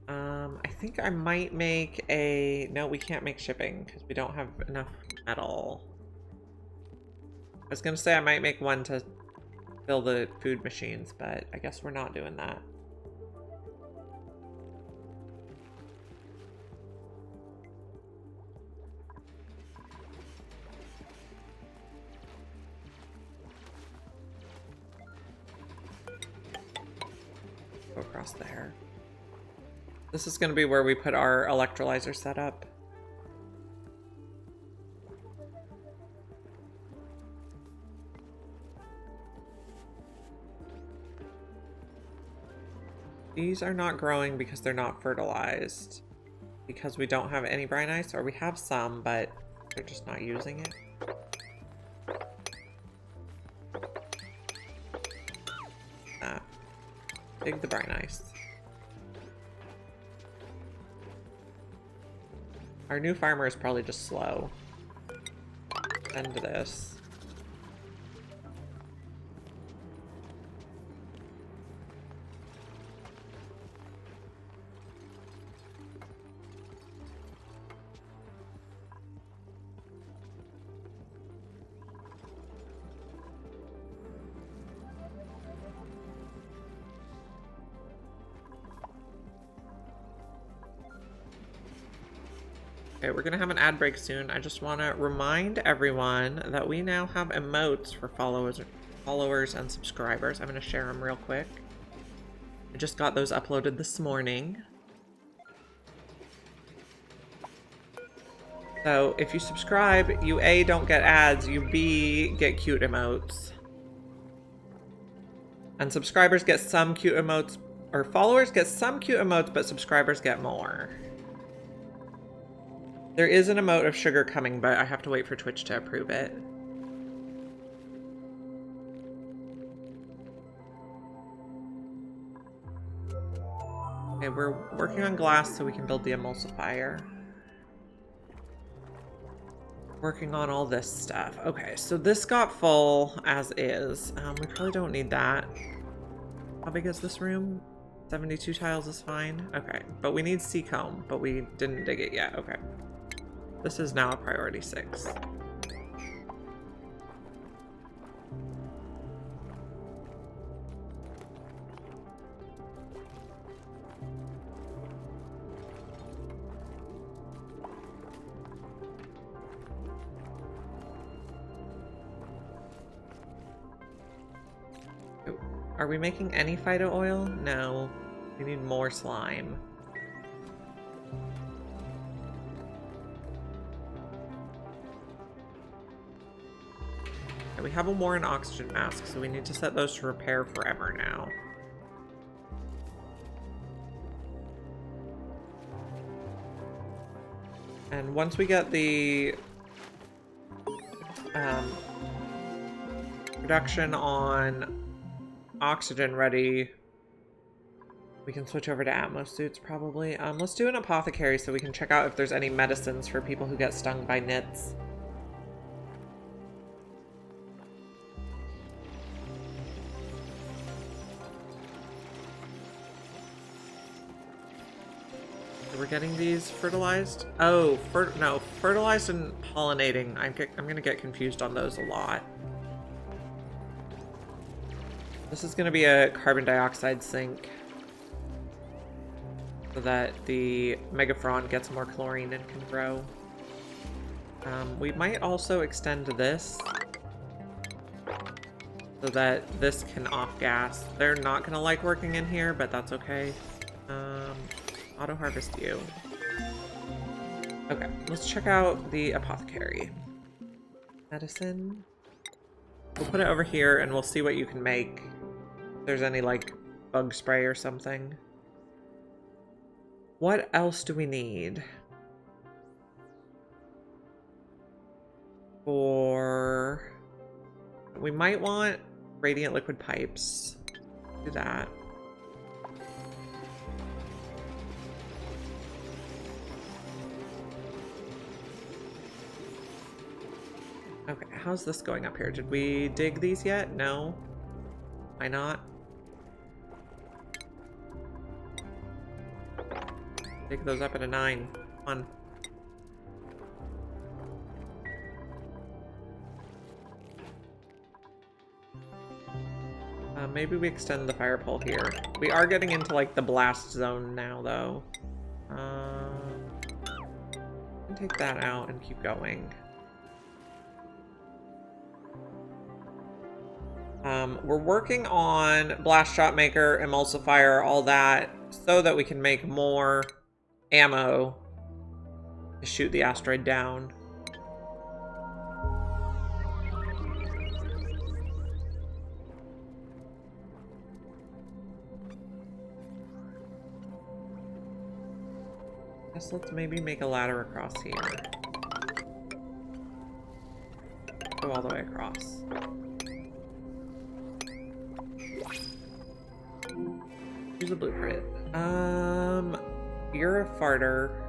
I think I might make a... No, we can't make shipping because we don't have enough metal. I was gonna say I might make one to fill the food machines, but I guess we're not doing that. Go across there. This is gonna be where we put our electrolyzer setup. These are not growing because they're not fertilized. Because we don't have any brine ice, or we have some, but they're just not using it. Dig the brine ice. Our new farmer is probably just slow. End this. Okay, we're gonna have an ad break soon. I just want to remind everyone that we now have emotes for followers and subscribers. I'm gonna share them real quick. I just got those uploaded this morning. So if you subscribe, you A, don't get ads, you B, get cute emotes. And subscribers get some cute emotes, or followers get some cute emotes, but subscribers get more. There is an emote of sugar coming, but I have to wait for Twitch to approve it. Okay, we're working on glass so we can build the emulsifier. Working on all this stuff. Okay, so this got full as is. We probably don't need that. How big is this room? 72 tiles is fine. Okay, but we need sea comb, but we didn't dig it yet. Okay. This is now a priority 6. Are we making any phyto oil? No. We need more slime. We have a war and oxygen mask, so we need to set those to repair forever now. And once we get the production on oxygen ready, we can switch over to Atmos suits probably. Let's do an apothecary so we can check out if there's any medicines for people who get stung by nits. We're getting these fertilized. Oh, no, fertilized and pollinating. I'm gonna get confused on those a lot. This is gonna be a carbon dioxide sink, so that the Megaphron gets more chlorine and can grow. We might also extend this so that this can off gas. They're not gonna like working in here, but that's okay. Auto harvest you. Okay, let's check out the apothecary. Medicine. We'll put it over here and we'll see what you can make. If there's any like bug spray or something. What else do we need? We might want radiant liquid pipes. Do that. Okay, how's this going up here? Did we dig these yet? No. Why not? Dig those up at a 9. Come on. Maybe we extend the fire pole here. We are getting into like the blast zone now though. Take that out and keep going. We're working on blast shot maker, emulsifier, all that, so that we can make more ammo to shoot the asteroid down. Guess let's maybe make a ladder across here. Go all the way across. Here's a blueprint. You're a farter.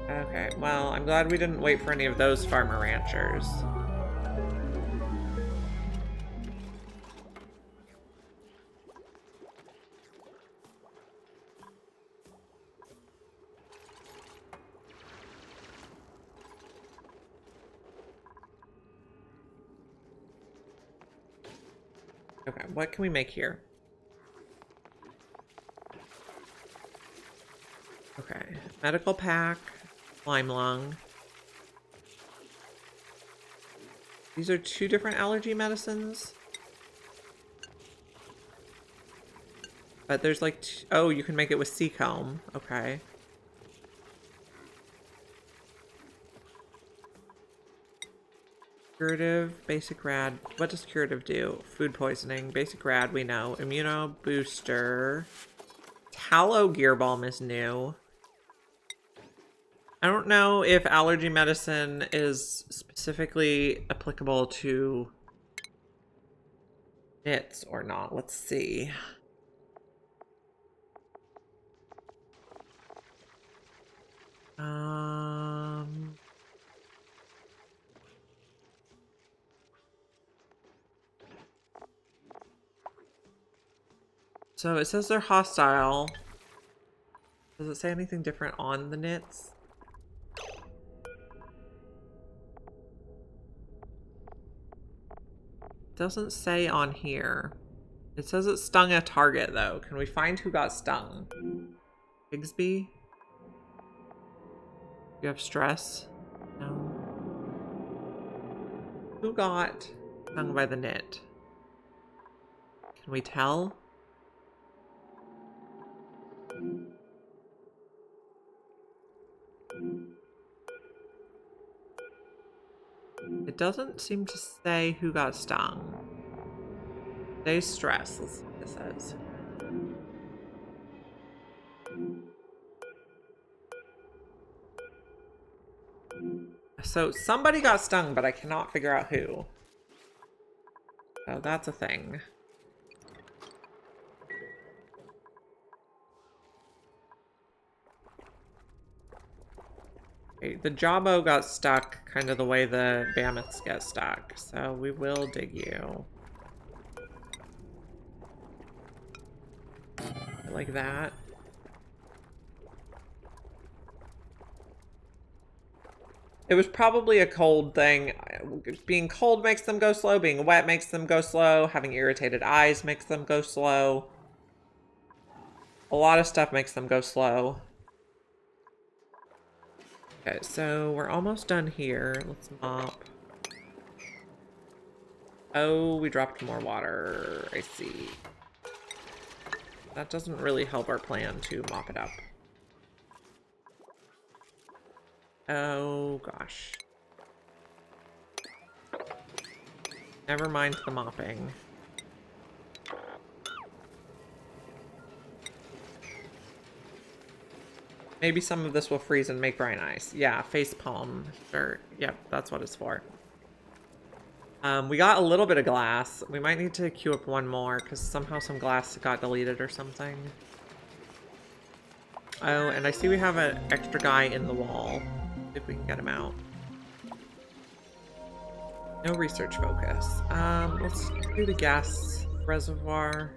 Okay, well, I'm glad we didn't wait for any of those farmer ranchers. Okay, what can we make here? Okay, medical pack, slime lung. These are 2 different allergy medicines. But there's like, oh, you can make it with sea comb. Okay. Curative, basic rad. What does curative do? Food poisoning, basic rad, we know. Immuno booster. Tallow gear balm is new. I don't know if allergy medicine is specifically applicable to knits or not. Let's see. So it says they're hostile. Does it say anything different on the knits? Doesn't say on here. It says it stung a target though. Can we find who got stung? Bigsby? You have stress? No. Who got stung by the knit? Can we tell? It doesn't seem to say who got stung. They stress, let's see what it says. So somebody got stung, but I cannot figure out who. Oh, that's a thing. Okay, the Jawbo got stuck kind of the way the Mammoths get stuck, so we will dig you. Like that. It was probably a cold thing. Being cold makes them go slow. Being wet makes them go slow. Having irritated eyes makes them go slow. A lot of stuff makes them go slow. Okay, so we're almost done here. Let's mop. Oh, we dropped more water. I see. That doesn't really help our plan to mop it up. Oh, gosh. Never mind the mopping. Maybe some of this will freeze and make brine ice. Yeah, face palm. Sure. Yep, that's what it's for. We got a little bit of glass. We might need to queue up one more because somehow some glass got deleted or something. Oh, and I see we have an extra guy in the wall. See if we can get him out. No research focus. Let's do the gas reservoir.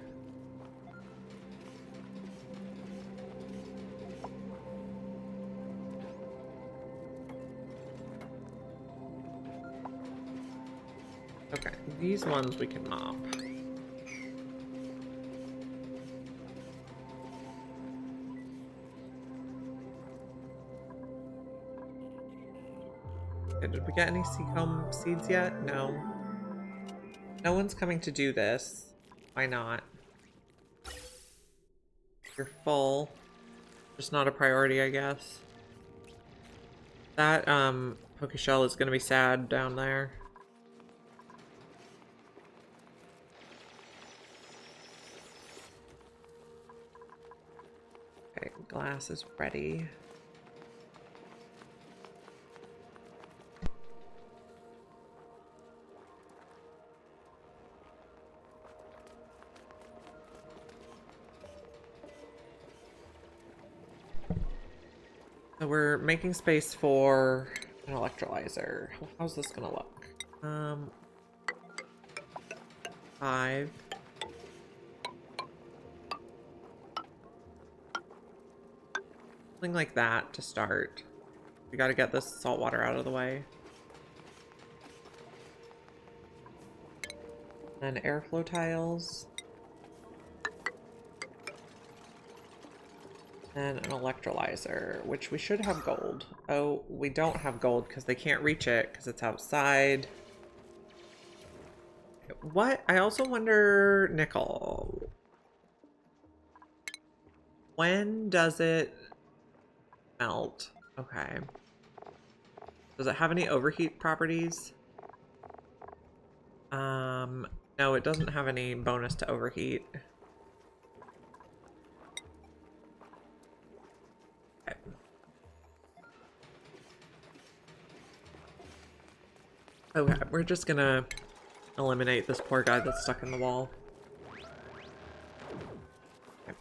Okay, these ones we can mop. Okay, did we get any seacomb seeds yet? No. No one's coming to do this. Why not? You're full. Just not a priority, I guess. That, Pokeshell is gonna be sad down there. Okay, Glass is ready. So we're making space for an electrolyzer. How's this gonna look? 5. Something like that to start. We gotta get this salt water out of the way. And airflow tiles. And an electrolyzer, which we should have gold. Oh, we don't have gold because they can't reach it because it's outside. What? I also wonder, nickel. When does it melt? Okay. Does it have any overheat properties? No, it doesn't have any bonus to overheat. Okay. Okay, we're just gonna eliminate this poor guy that's stuck in the wall. Okay.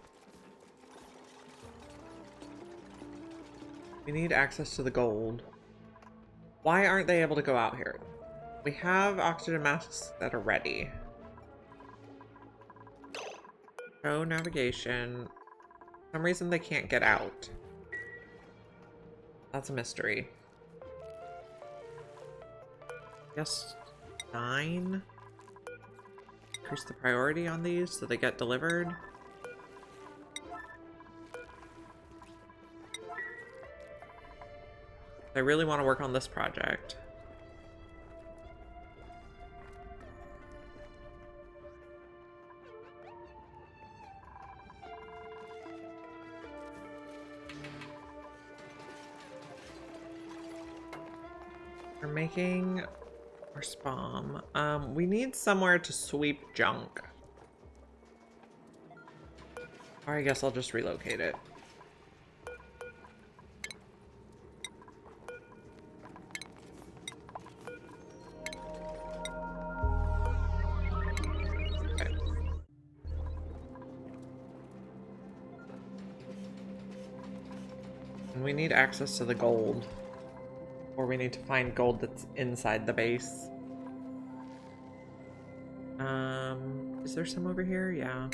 We need access to the gold. Why aren't they able to go out here? We have oxygen masks that are ready. Show navigation. For some reason they can't get out. That's a mystery. Guess 9. Increase the priority on these so they get delivered. I really want to work on this project. We're making our spam. We need somewhere to sweep junk. Or I guess I'll just relocate it. Okay. And we need access to the gold. Or we need to find gold that's inside the base. Is there some over here? Yeah.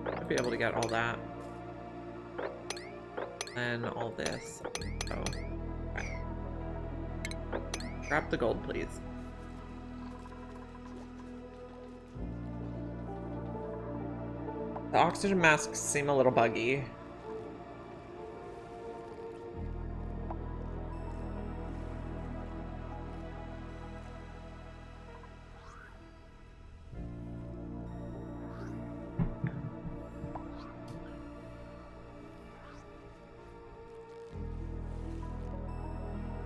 I'll be able to get all that. And all this. Oh. Okay. Grab the gold, please. The oxygen masks seem a little buggy.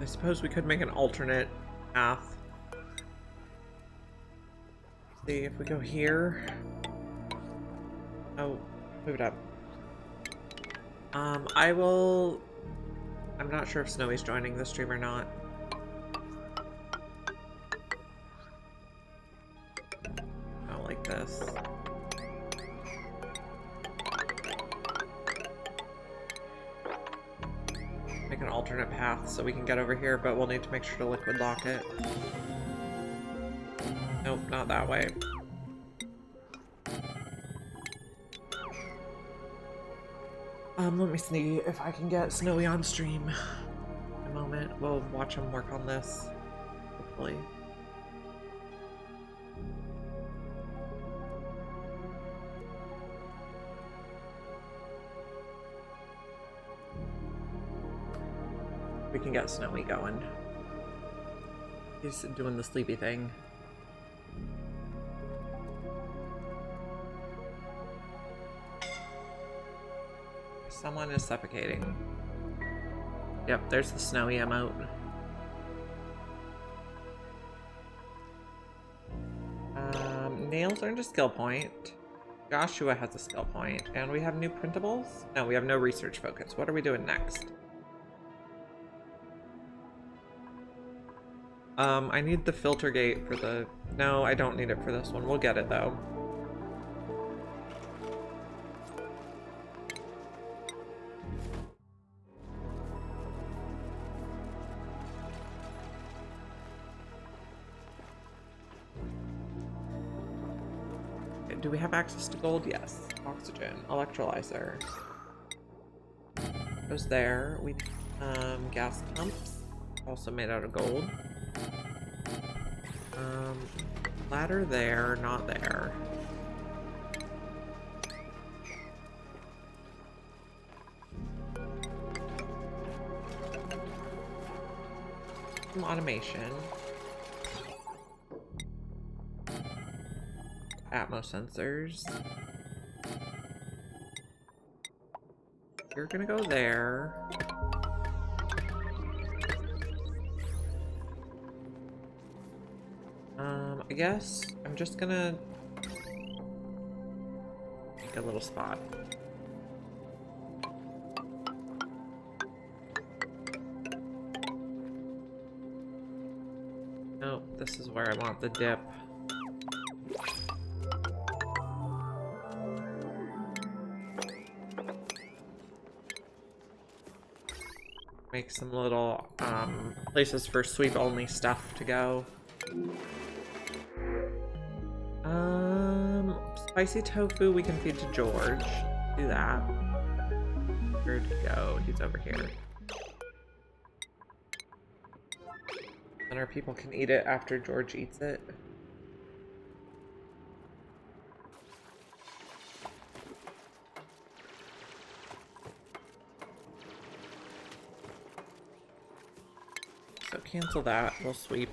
I suppose we could make an alternate path. See if we go here. Oh, move it up. I'm not sure if Snowy's joining the stream or not. Oh, like this. Make an alternate path so we can get over here, but we'll need to make sure to liquid lock it. Nope, not that way. Let me see if I can get Snowy on stream. In a moment, we'll watch him work on this. Hopefully. We can get Snowy going. He's doing the sleepy thing. Someone is suffocating. Yep, there's the snowy emote. Nails earned a skill point. Joshua has a skill point. And we have new printables? No, we have no research focus. What are we doing next? I need the filter gate for the... No, I don't need it for this one. We'll get it, though. Do we have access to gold? Yes. Oxygen. Electrolyzer. Goes there. We gas pumps. Also made out of gold. Ladder there, not there. Some automation. Atmos sensors. You're gonna go there. I guess I'm just gonna make a little spot. Nope, this is where I want the dip. Make some little places for sweep only stuff to go. Spicy tofu we can feed to George. Do that. Where'd he go? He's over here. And our people can eat it after George eats it. So cancel that. We'll sweep.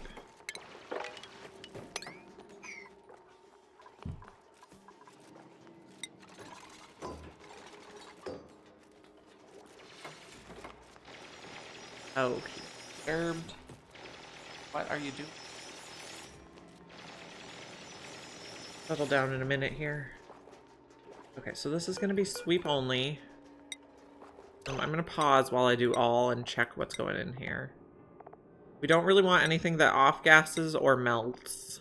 Oh, disturbed. What are you doing? Settle down in a minute here. Okay, so this is going to be sweep only. I'm going to pause while I do all and check what's going in here. We don't really want anything that off gases or melts.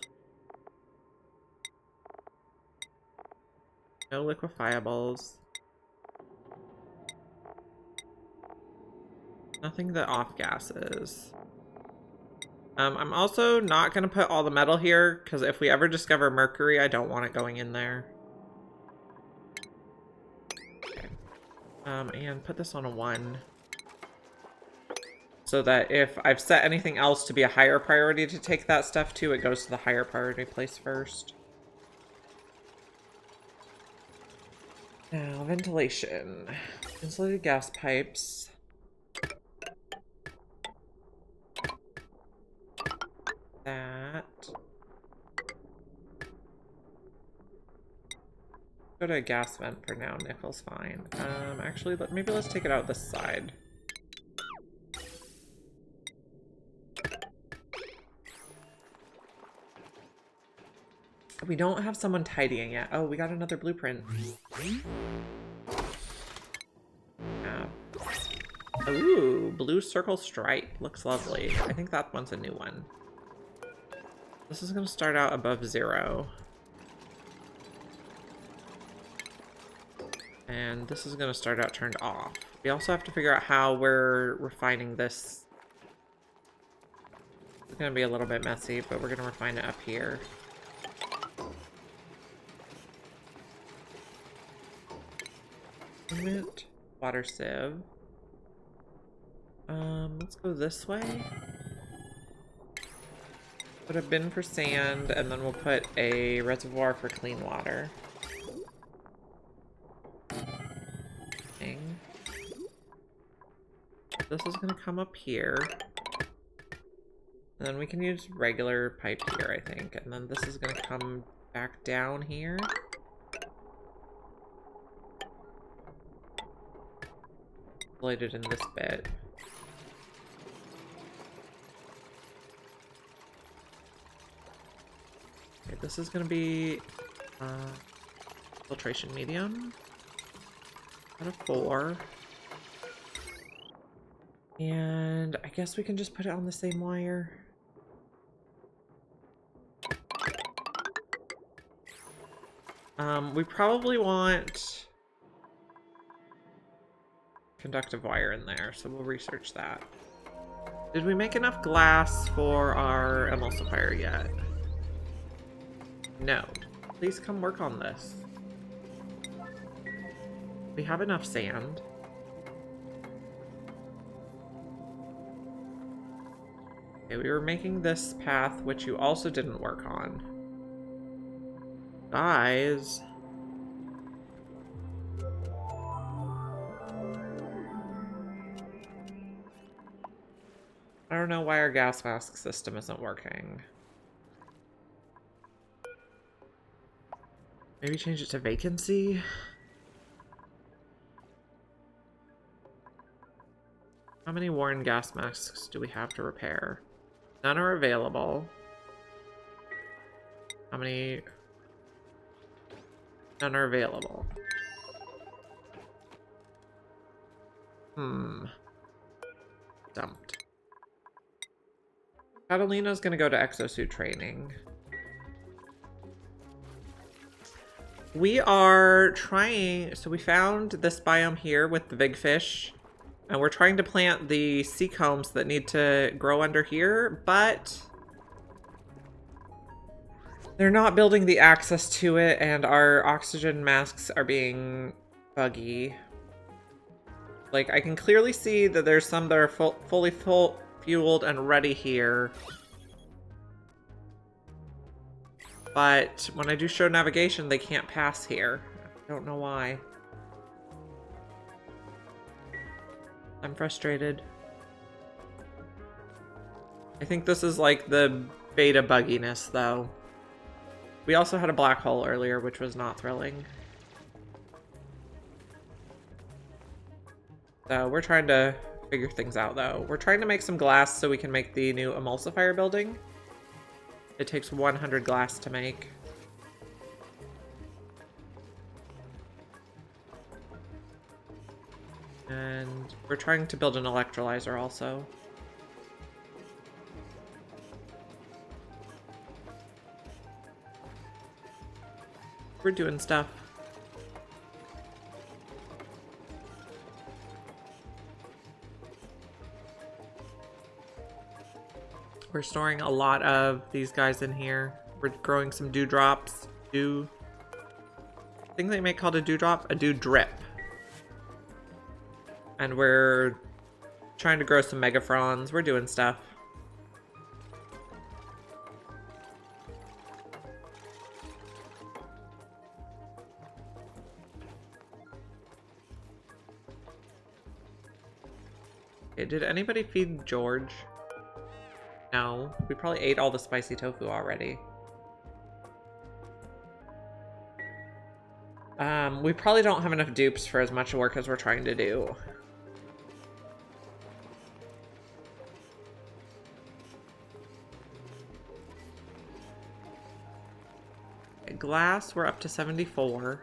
No liquefiables. Nothing that off gases. I'm also not going to put all the metal here, because if we ever discover mercury, I don't want it going in there. Okay. And put this on a 1. So that if I've set anything else to be a higher priority to take that stuff to, it goes to the higher priority place first. Now, ventilation. Insulated gas pipes. That. Go to a gas vent for now. Nickel's fine. Actually, maybe let's take it out this side. We don't have someone tidying yet. Oh, we got another blueprint. Ooh, blue circle stripe. Looks lovely. I think that one's a new one. This is going to start out above 0. And this is going to start out turned off. We also have to figure out how we're refining this. It's going to be a little bit messy, but we're going to refine it up here. Water sieve. Let's go this way. Put a bin for sand, and then we'll put a reservoir for clean water. This is gonna come up here. And then we can use regular pipe here, I think. And then this is gonna come back down here. Lighted in this bit. Okay, this is gonna be filtration medium out of 4. And I guess we can just put it on the same wire. We probably want conductive wire in there, so we'll research that. Did we make enough glass for our emulsifier yet? No. Please come work on this. We have enough sand. Okay, we were making this path, which you also didn't work on. Guys. I don't know why our gas mask system isn't working. Maybe change it to vacancy? How many worn gas masks do we have to repair? None are available. How many? None are available. Dumped. Catalina's gonna go to exosuit training. We are trying, so we found this biome here with the big fish, and we're trying to plant the sea combs that need to grow under here, but they're not building the access to it, and our oxygen masks are being buggy. Like, I can clearly see that there's some that are fully fueled and ready here. But when I do show navigation, they can't pass here. I don't know why. I'm frustrated. I think this is like the beta bugginess, though. We also had a black hole earlier, which was not thrilling. So we're trying to figure things out, though. We're trying to make some glass so we can make the new emulsifier building. It takes 100 glass to make. And we're trying to build an electrolyzer also. We're doing stuff. We're storing a lot of these guys in here. We're growing some dewdrops. I think they may call it a dewdrop, a dew drip. And we're trying to grow some megafrons. We're doing stuff. Okay, did anybody feed George? No, we probably ate all the spicy tofu already. We probably don't have enough dupes for as much work as we're trying to do. Okay, glass, we're up to 74.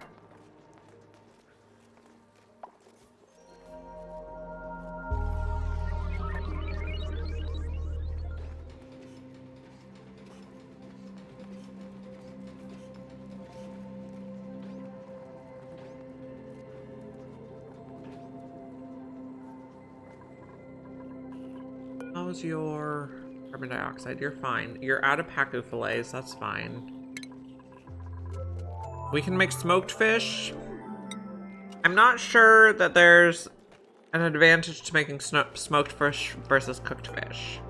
How's your carbon dioxide? You're fine. You're out of pacu fillets. That's fine. We can make smoked fish. I'm not sure that there's an advantage to making smoked fish versus cooked fish.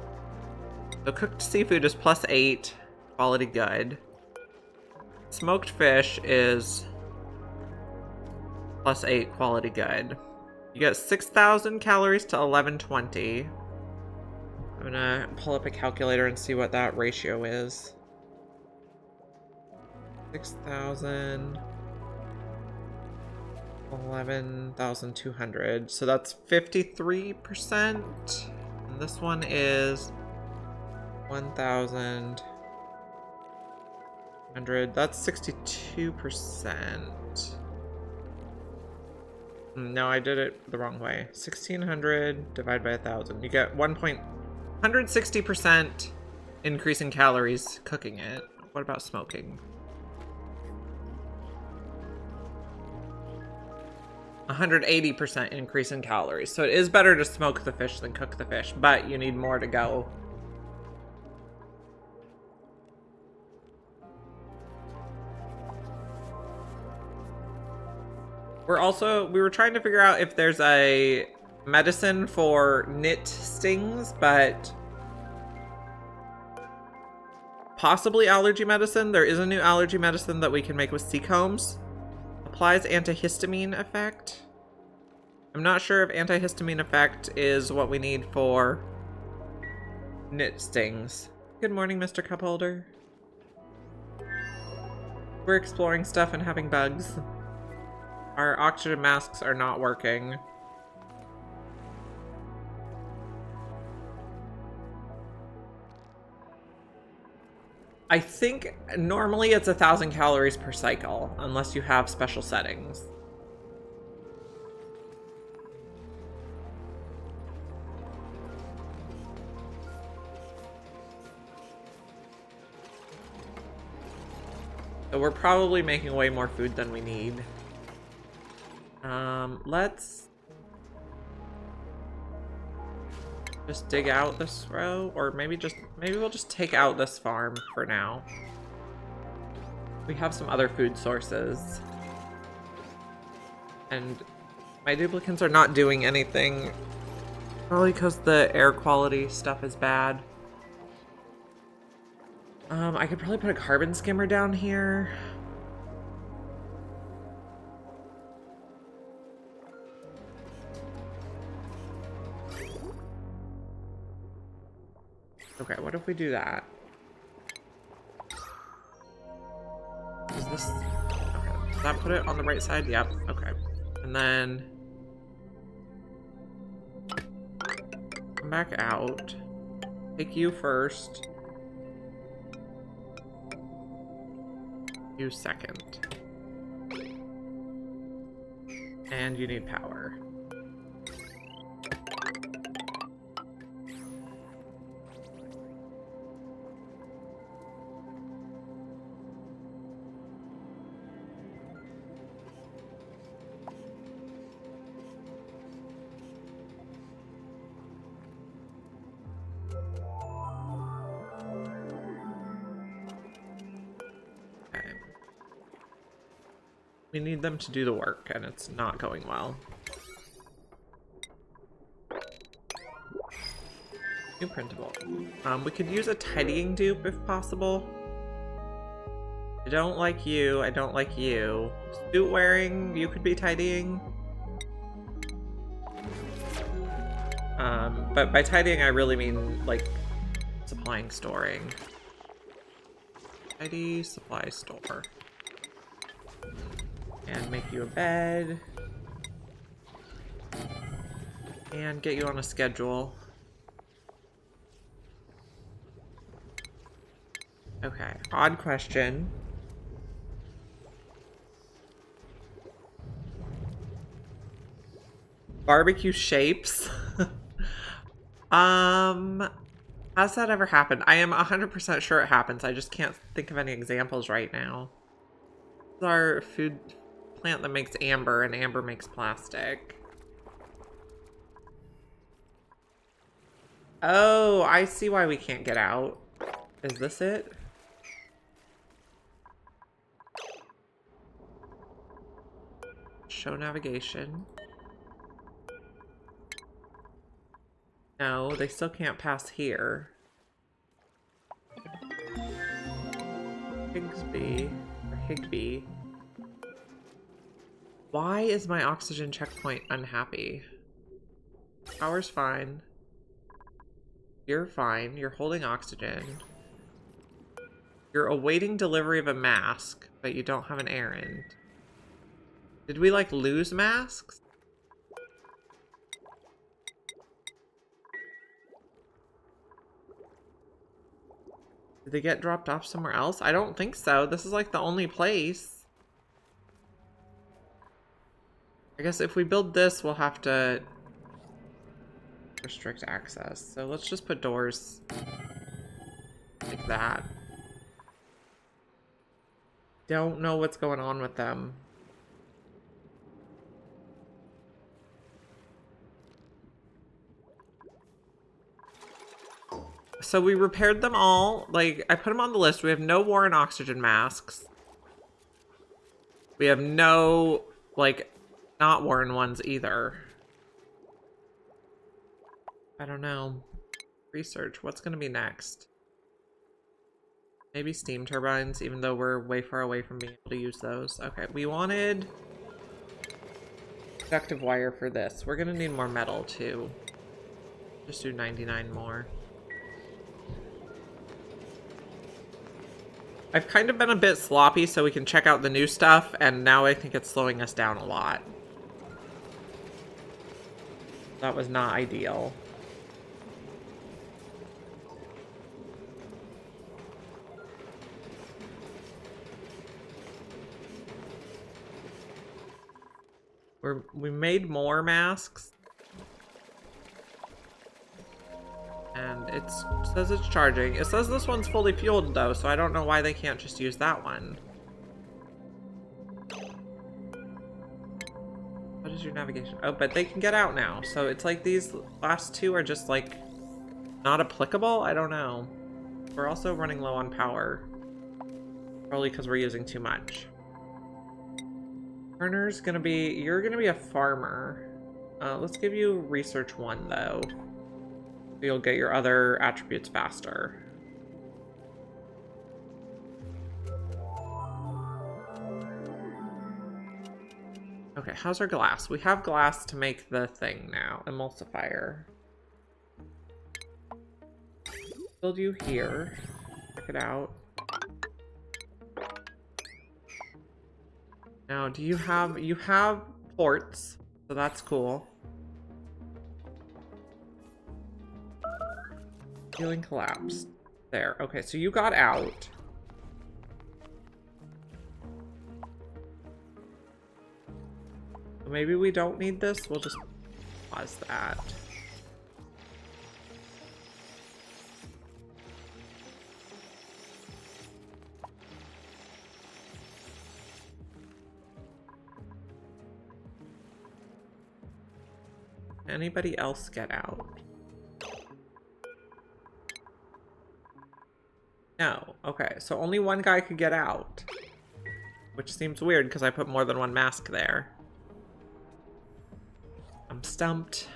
So cooked seafood is +8, quality good. Smoked fish is +8, quality good. You get 6,000 calories to 1120. I'm gonna pull up a calculator and see what that ratio is. 6,000, 11,200. So that's 53%. And this one is 1,000, 100. That's 62%. No, I did it the wrong way. 1,600 divided by 1,000. You get 160% increase in calories cooking it. What about smoking? 180% increase in calories. So it is better to smoke the fish than cook the fish, but you need more to go. We were trying to figure out if there's a medicine for nit stings, but possibly allergy medicine. There is a new allergy medicine that we can make with sea combs. Applies antihistamine effect. I'm not sure if antihistamine effect is what we need for nit stings. Good morning, Mr. Cupholder. We're exploring stuff and having bugs. Our oxygen masks are not working. I think normally it's 1,000 calories per cycle, unless you have special settings. So we're probably making way more food than we need. Let's just dig out this row, or maybe we'll just take out this farm for now. We have some other food sources. And my duplicants are not doing anything. Probably because the air quality stuff is bad. I could probably put a carbon skimmer down here. Okay, what if we do that? Is this... Okay, does that put it on the right side? Yep, okay. And then... come back out. Take you first. You second. And you need power. We need them to do the work, and it's not going well. New printable. We could use a tidying dupe if possible. I don't like you. I don't like you. Suit wearing, you could be tidying. But by tidying, I really mean, like, supplying, storing. Tidy, supply, store. And make you a bed. And get you on a schedule. Okay, odd question. Barbecue shapes? Has that ever happened? I am 100% sure it happens. I just can't think of any examples right now. This is our food plant that makes amber, and amber makes plastic. Oh, I see why we can't get out. Is this it? Show navigation. No, they still can't pass here. Higbee. Why is my oxygen checkpoint unhappy? Power's fine. You're fine. You're holding oxygen. You're awaiting delivery of a mask, but you don't have an errand. Did we, like, lose masks? Did they get dropped off somewhere else? I don't think so. This is like the only place. I guess if we build this, we'll have to restrict access. So let's just put doors like that. Don't know what's going on with them. So we repaired them all. Like, I put them on the list. We have no war and oxygen masks. We have no, like, not worn ones either. I don't know. Research. What's going to be next? Maybe steam turbines, even though we're way far away from being able to use those. Okay, we wanted conductive wire for this. We're going to need more metal, too. Just do 99 more. I've kind of been a bit sloppy so we can check out the new stuff, and now I think it's slowing us down a lot. That was not ideal. We made more masks. And it says it's charging. It says this one's fully fueled though, so I don't know why they can't just use that one. What is your navigation? Oh, but they can get out now. So it's like these last two are just like not applicable? I don't know. We're also running low on power. Probably because we're using too much. Turner's gonna be, you're gonna be a farmer. Let's give you research 1 though. You'll get your other attributes faster. Okay, how's our glass? We have glass to make the thing now. Emulsifier. Build you here. Check it out. Now, do you have ports, so that's cool. Healing collapsed. There. Okay, so you got out. Maybe we don't need this. We'll just pause that. Anybody else get out? No. Okay, so only one guy could get out. Which seems weird because I put more than one mask there. I'm stumped.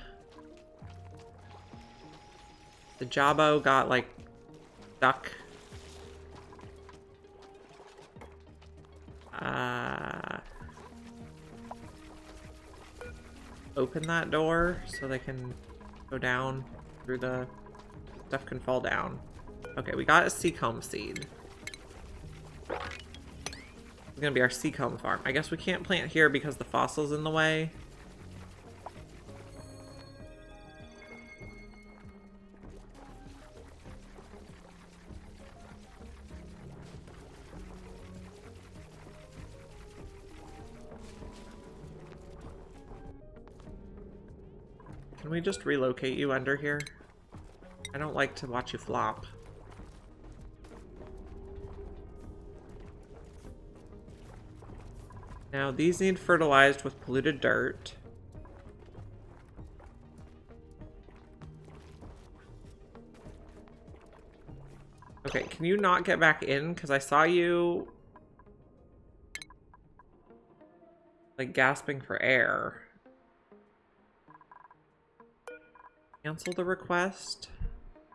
The Jabbo got, like, stuck. Open that door so they can go down through the... Stuff can fall down. Okay, we got a seacomb seed. It's gonna be our seacomb farm. I guess we can't plant here because the fossil's in the way. Can we just relocate you under here? I don't like to watch you flop. Now, these need fertilized with polluted dirt. Okay, can you not get back in? Because I saw you... like, gasping for air. Cancel the request.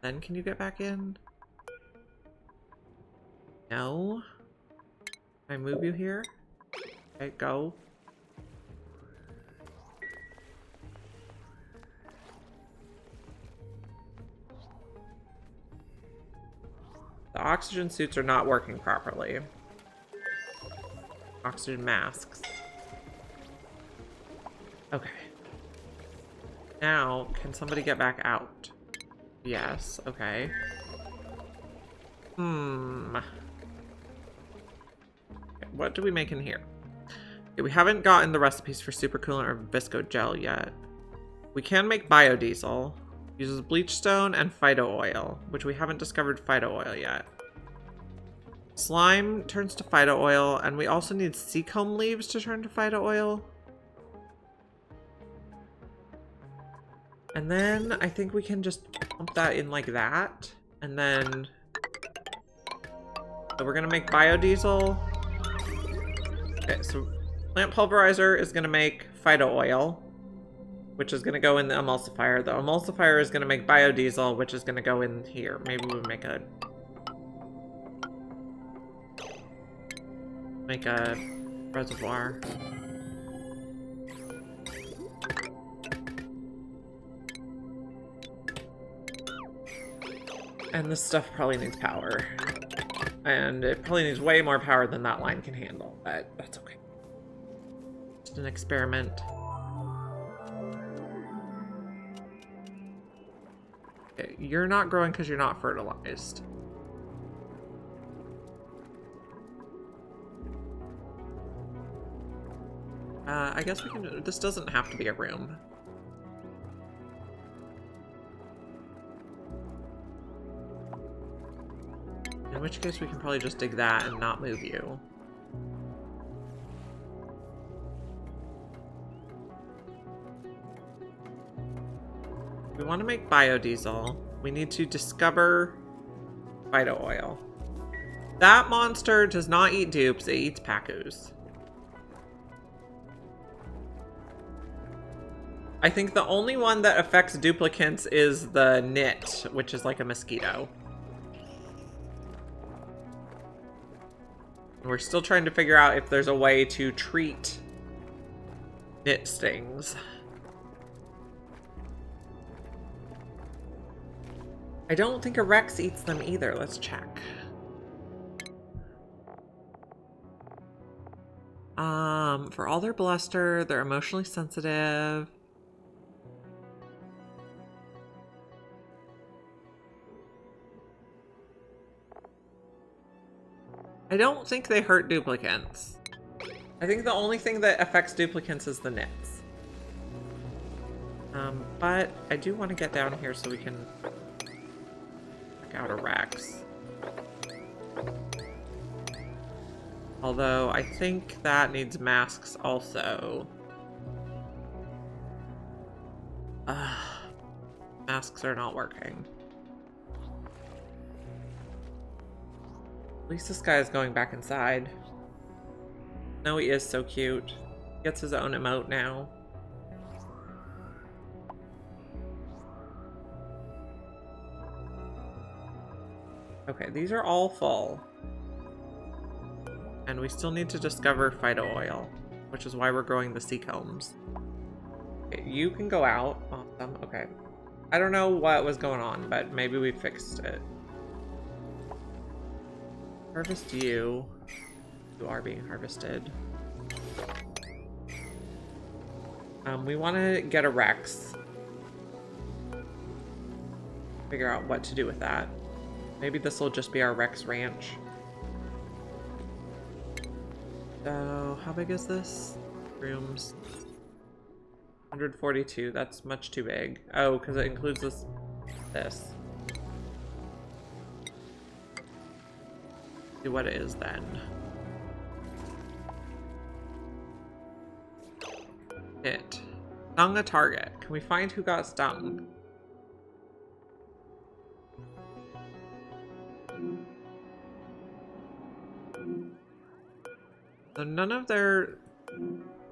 Then can you get back in? No? Can I move you here? Okay, go. The oxygen suits are not working properly. Oxygen masks. Okay. Now, can somebody get back out? Yes, okay. Okay, what do we make in here? Okay, we haven't gotten the recipes for supercoolant or visco gel yet. We can make biodiesel. Uses bleach stone and phyto oil, which we haven't discovered phyto oil yet. Slime turns to phyto oil, and we also need seacomb leaves to turn to phyto oil. And then I think we can just pump that in like that. And then... So we're gonna make biodiesel. Okay, so plant pulverizer is gonna make phyto oil, which is gonna go in the emulsifier. The emulsifier is gonna make biodiesel, which is gonna go in here. Maybe we'll make a reservoir. And this stuff probably needs power. And it probably needs way more power than that line can handle, but that's okay. Just an experiment. Okay, you're not growing because you're not fertilized. I guess we can, this doesn't have to be a room. In which case we can probably just dig that and not move you. We want to make biodiesel. We need to discover phyto oil. That monster does not eat dupes, it eats pacus. I think the only one that affects duplicants is the knit, which is like a mosquito. We're still trying to figure out if there's a way to treat knit stings. I don't think a Rex eats them either. Let's check. For all their bluster, they're emotionally sensitive. I don't think they hurt duplicants. I think the only thing that affects duplicants is the knits. But I do want to get down here so we can check out a Rex. Although I think that needs masks also. Masks are not working. At least this guy is going back inside. No, he is so cute. He gets his own emote now. Okay, these are all full. And we still need to discover phyto oil, which is why we're growing the sea combs. Okay, you can go out. Awesome, okay. I don't know what was going on, but maybe we fixed it. Harvest you. You are being harvested. We want to get a Rex. Figure out what to do with that. Maybe this will just be our Rex ranch. So, how big is this? Rooms. 142. That's much too big. Oh, because it includes this. See what it is then. It. Stung a target. Can we find who got stung? So none of their...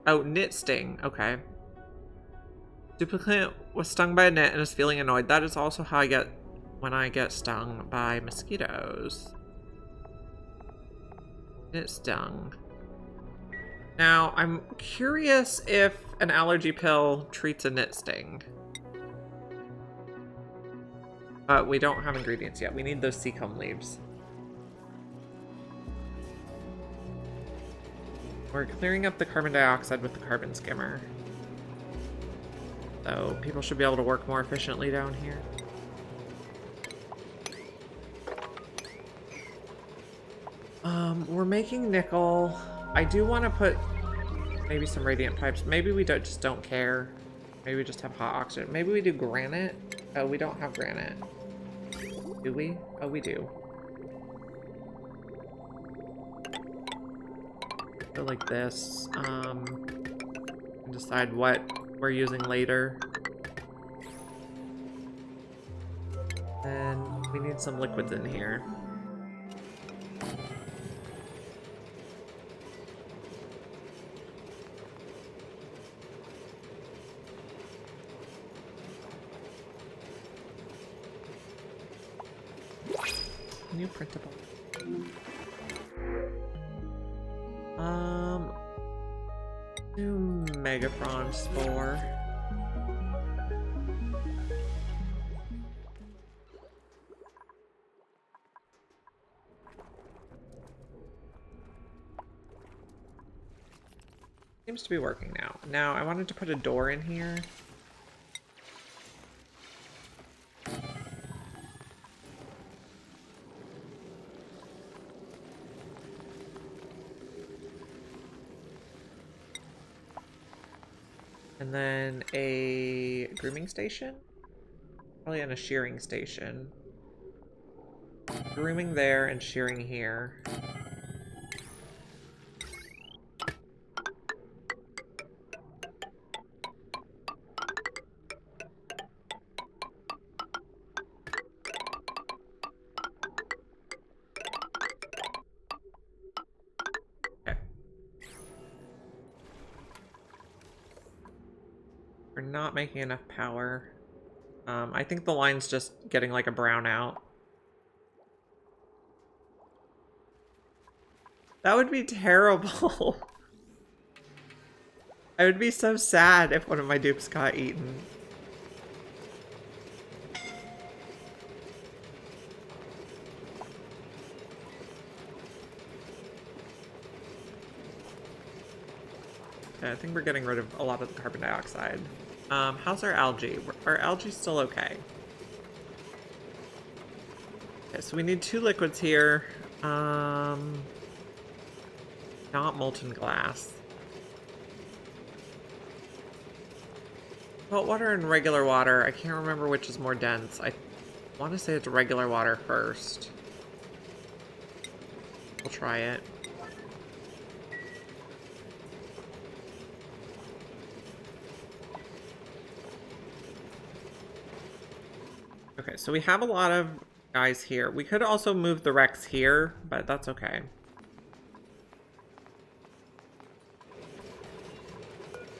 Oh, knit sting. Okay. Duplicant was stung by a knit and is feeling annoyed. That is also how I get when I get stung by mosquitoes. Knit stung. Now, I'm curious if an allergy pill treats a knit sting. But we don't have ingredients yet. We need those seacomb leaves. We're clearing up the carbon dioxide with the carbon skimmer. So people should be able to work more efficiently down here. We're making nickel. I do want to put maybe some radiant pipes. Maybe we just don't care. Maybe we just have hot oxygen. Maybe we do granite. Oh, we don't have granite. Do we? Oh, we do. Go like this. And decide what we're using later. And we need some liquids in here. New printable. New Megaphron spore. Seems to be working now. Now, I wanted to put a door in here. And then a grooming station? Probably on a shearing station. Grooming there and shearing here. We're not making enough power. I think the line's just getting like a brownout. That would be terrible. I would be so sad if one of my dupes got eaten. Okay, I think we're getting rid of a lot of the carbon dioxide. How's our algae? Our algae's still okay. Okay, so we need 2 liquids here. Not molten glass. Salt water and regular water. I can't remember which is more dense. I want to say it's regular water first. We'll try it. Okay, so we have a lot of guys here. We could also move the Rex here, but that's okay.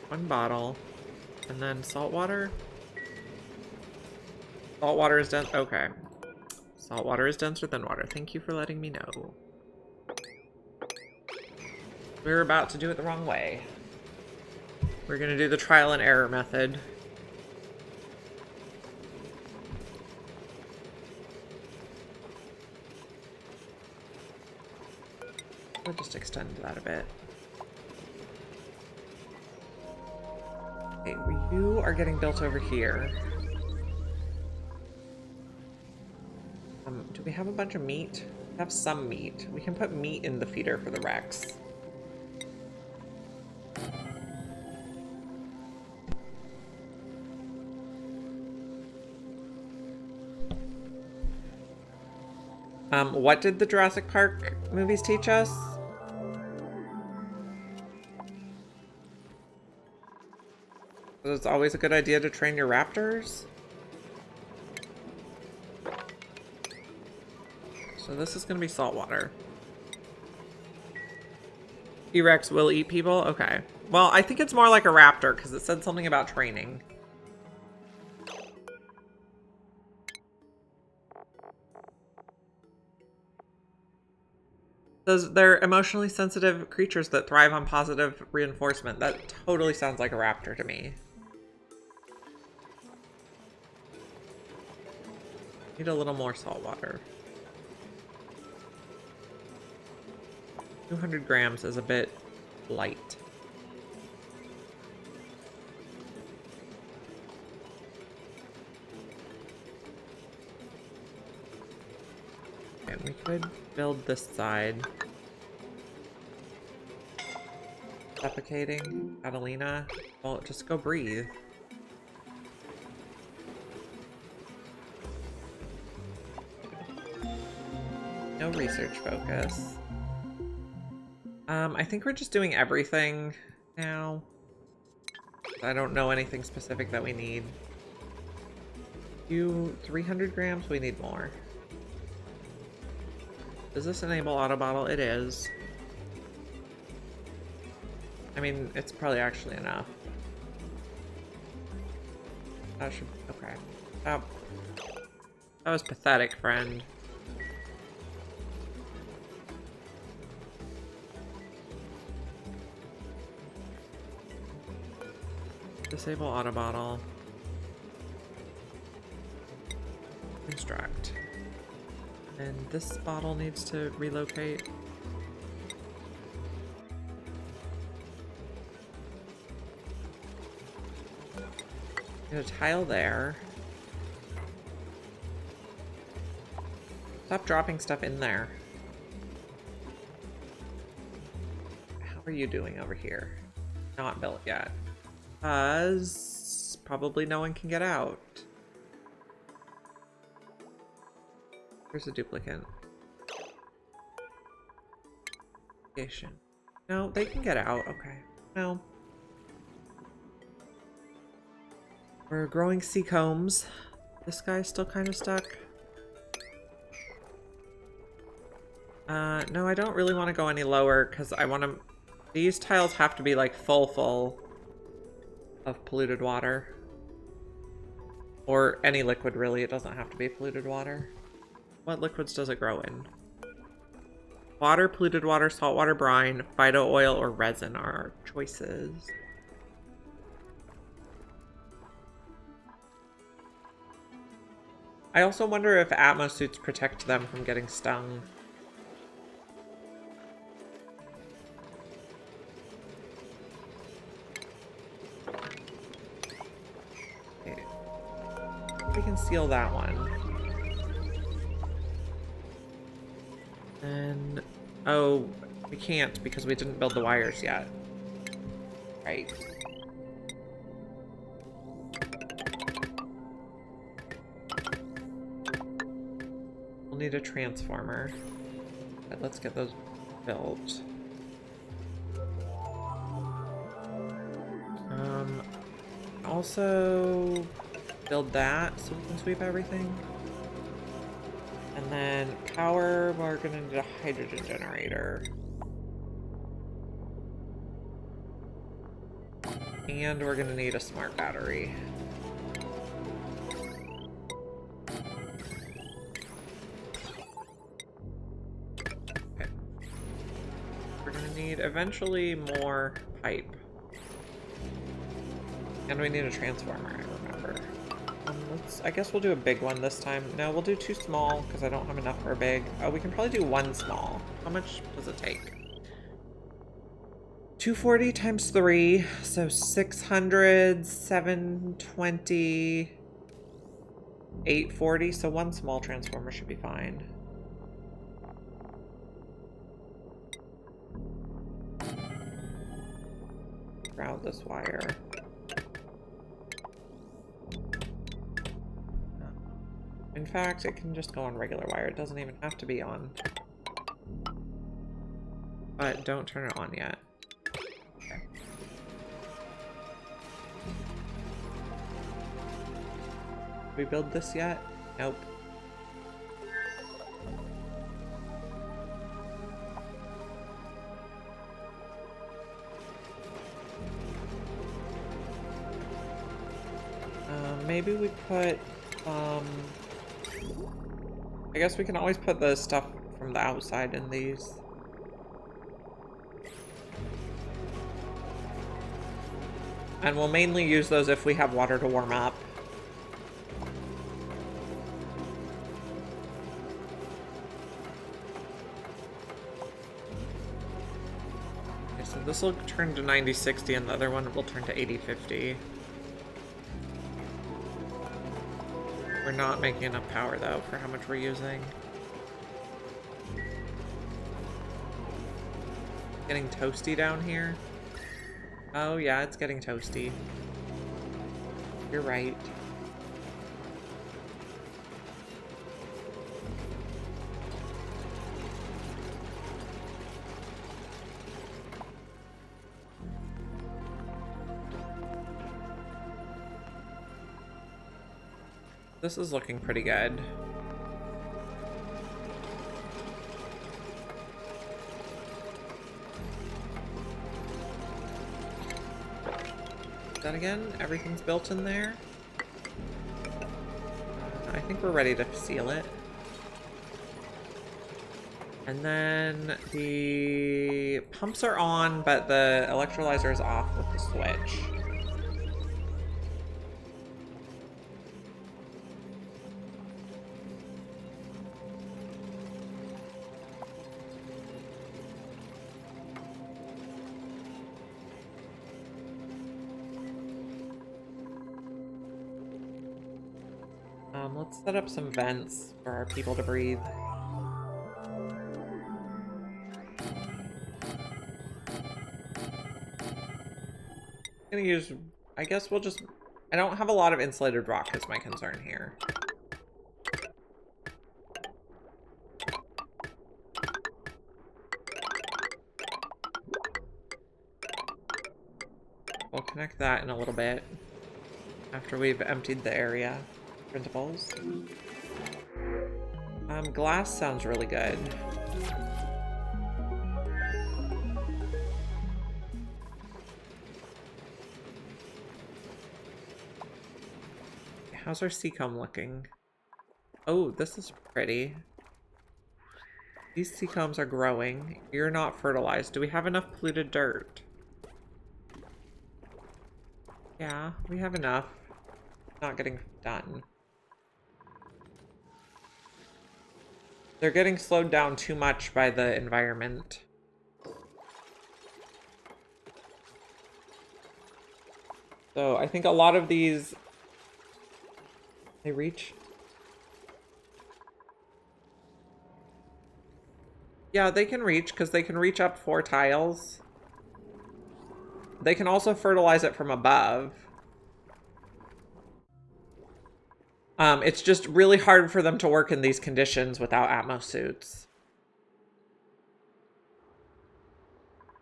One bottle. And then salt water. Salt water is dense. Okay. Salt water is denser than water. Thank you for letting me know. We're about to do it the wrong way. We're gonna do the trial and error method. We'll just extend that a bit. Okay, you are getting built over here. Do we have a bunch of meat? We have some meat. We can put meat in the feeder for the Rex. What did the Jurassic Park movies teach us? It's always a good idea to train your raptors. So this is going to be saltwater. T-Rex will eat people? Okay. Well, I think it's more like a raptor because it said something about training. They're emotionally sensitive creatures that thrive on positive reinforcement. That totally sounds like a raptor to me. Need a little more salt water. 200 grams is a bit light. And we could build this side. Suffocating. Catalina. Well, just go breathe. No research focus. I think we're just doing everything now. I don't know anything specific that we need. 300 grams? We need more. Does this enable auto bottle? It is. I mean, it's probably actually enough. That should... okay. That was pathetic, friend. Disable auto bottle. Construct. And this bottle needs to relocate. Get a tile there. Stop dropping stuff in there. How are you doing over here? Not built yet. Because probably no one can get out. Here's a duplicate. No, they can get out. Okay. No. We're growing sea combs. This guy's still kind of stuck. No, I don't really want to go any lower because I want to... These tiles have to be like full of polluted water. Or any liquid, really. It doesn't have to be polluted water. What liquids does it grow in? Water, polluted water, saltwater brine, phyto oil, or resin are our choices. I also wonder if Atmo suits protect them from getting stung. Okay. We can seal that one. And... oh, we can't because we didn't build the wires yet. Right. We'll need a transformer. But let's get those built. Also build that so we can sweep everything. And then power, we're gonna need a hydrogen generator. And we're gonna need a smart battery. Okay. We're gonna need eventually more pipe. And we need a transformer, I remember. I guess we'll do a big one this time. No, we'll do 2 small because I don't have enough for a big. Oh, we can probably do 1 small. How much does it take? 240 times 3, so 600, 720, 840. So 1 small transformer should be fine. Route this wire. In fact, it can just go on regular wire. It doesn't even have to be on. But don't turn it on yet. Okay. Did we build this yet? Nope. Maybe we put, I guess we can always put the stuff from the outside in these. And we'll mainly use those if we have water to warm up. Okay, so this will turn to 90-60 and the other one will turn to 80-50. We're not making enough power, though, for how much we're using. Getting toasty down here. Oh yeah, it's getting toasty. You're right. This is looking pretty good. That again, everything's built in there. I think we're ready to seal it. And then the pumps are on, but the electrolyzer is off with the switch. Let's set up some vents for our people to breathe. I'm gonna use, I guess we'll just, I don't have a lot of insulated rock is my concern here. We'll connect that in a little bit after we've emptied the area. Printables. Glass sounds really good. How's our seacomb looking? Oh, this is pretty. These seacombs are growing. You're not fertilized. Do we have enough polluted dirt? Yeah, we have enough. Not getting done. They're getting slowed down too much by the environment. So I think a lot of these... They reach? Yeah, they can reach, because they can reach up 4 tiles. They can also fertilize it from above. It's just really hard for them to work in these conditions without Atmos suits.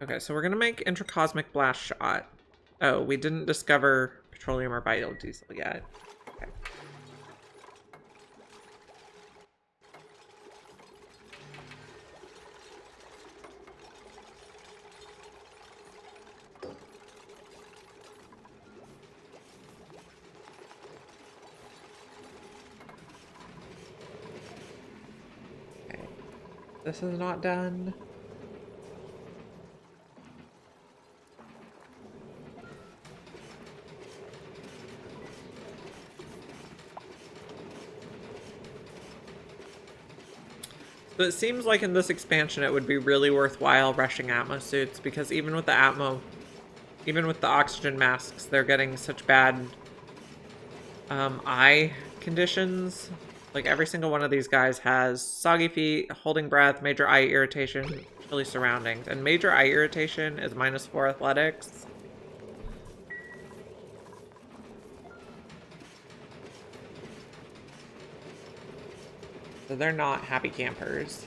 Okay, so we're gonna make intracosmic blast shot. Oh, we didn't discover petroleum or biodiesel yet. Okay. This is not done. So it seems like in this expansion it would be really worthwhile rushing Atmos suits, because even with the oxygen masks, they're getting such bad eye conditions. Like every single one of these guys has soggy feet, holding breath, major eye irritation, chilly surroundings. And major eye irritation is -4 athletics. So they're not happy campers.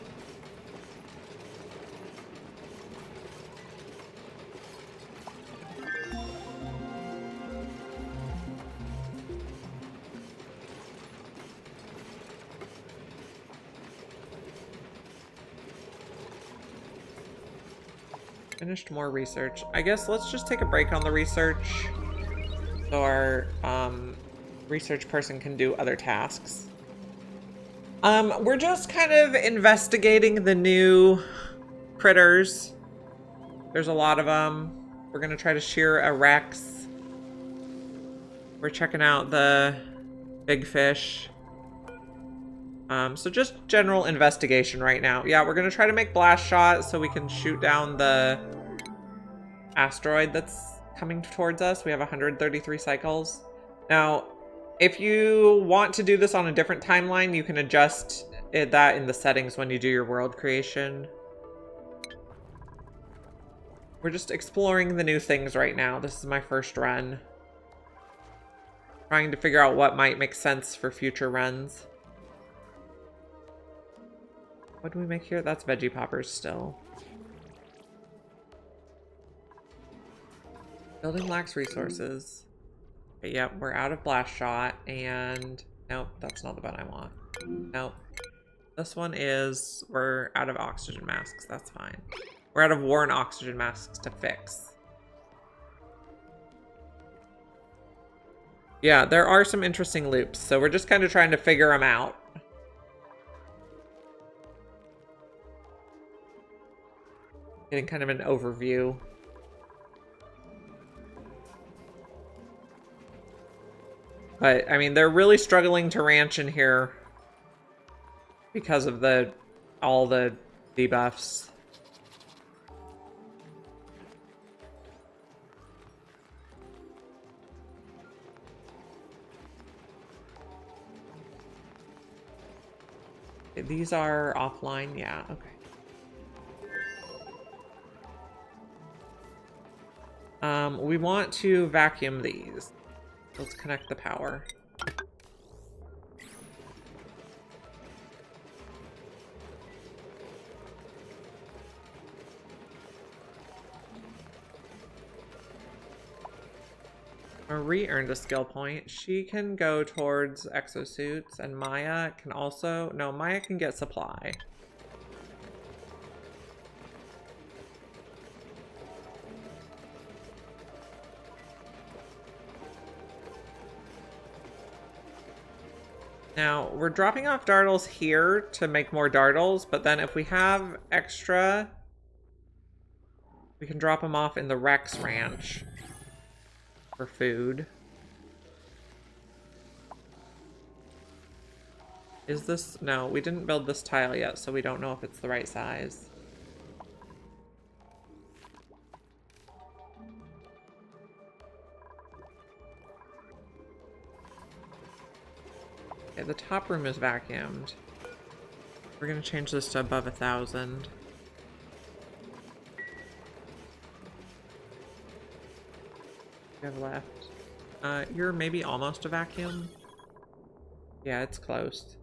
Finished more research. I guess let's just take a break on the research so our research person can do other tasks. We're just kind of investigating the new critters. There's a lot of them. We're gonna try to shear a Rex. We're checking out the big fish. So just general investigation right now. Yeah, we're gonna try to make blast shots so we can shoot down the asteroid that's coming towards us. We have 133 cycles. Now, if you want to do this on a different timeline, you can adjust that in the settings when you do your world creation. We're just exploring the new things right now. This is my first run. Trying to figure out what might make sense for future runs. What do we make here? That's veggie poppers still. Building lacks resources. Okay, yep, we're out of blast shot, and nope, that's not the button I want. Nope. This one is, we're out of oxygen masks, that's fine. We're out of worn oxygen masks to fix. Yeah, there are some interesting loops, so we're just kind of trying to figure them out. Getting kind of an overview. But, I mean, they're really struggling to ranch in here because of all the debuffs. These are offline? Yeah, okay. We want to vacuum these. Let's connect the power. Marie earned a skill point. She can go towards exosuits, and Maya can also... No, Maya can get supply. Now, we're dropping off dartles here to make more dartles, but then if we have extra, we can drop them off in the Rex Ranch for food. Is this... No, we didn't build this tile yet, so we don't know if it's the right size. Okay, the top room is vacuumed. We're gonna change this to above 1,000. We have left. You're maybe almost a vacuum. Yeah, it's close.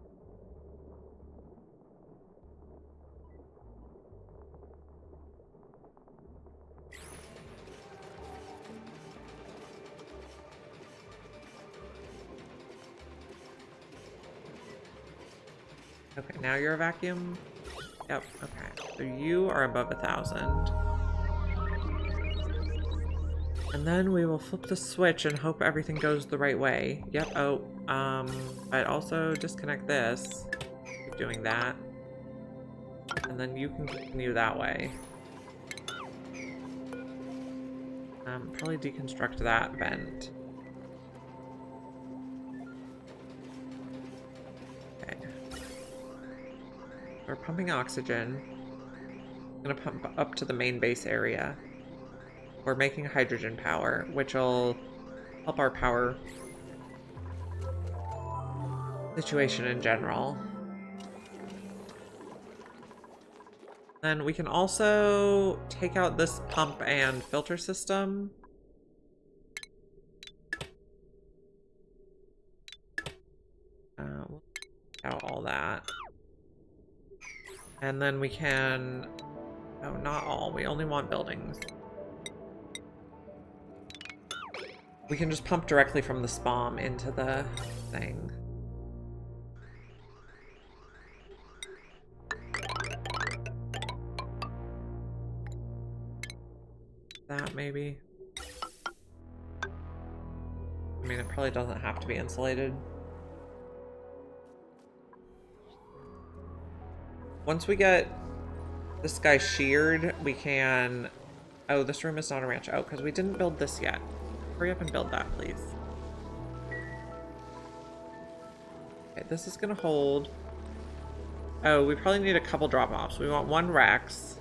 Okay, now you're a vacuum? Yep, okay. So you are above 1,000. And then we will flip the switch and hope everything goes the right way. Yep, oh, but also disconnect this. Keep doing that. And then you can continue that way. Probably deconstruct that vent. Okay. We're pumping oxygen. I'm gonna pump up to the main base area. We're making hydrogen power, which will help our power situation in general. Then we can also take out this pump and filter system. We'll take out all that. And then we can... Oh, not all. We only want buildings. We can just pump directly from the SPOM into the thing. That maybe. I mean, it probably doesn't have to be insulated. Once we get this guy sheared, we can... Oh, this room is not a ranch. Oh, because we didn't build this yet. Hurry up and build that, please. Okay, this is gonna hold. Oh, we probably need a couple drop-offs. We want one Rex.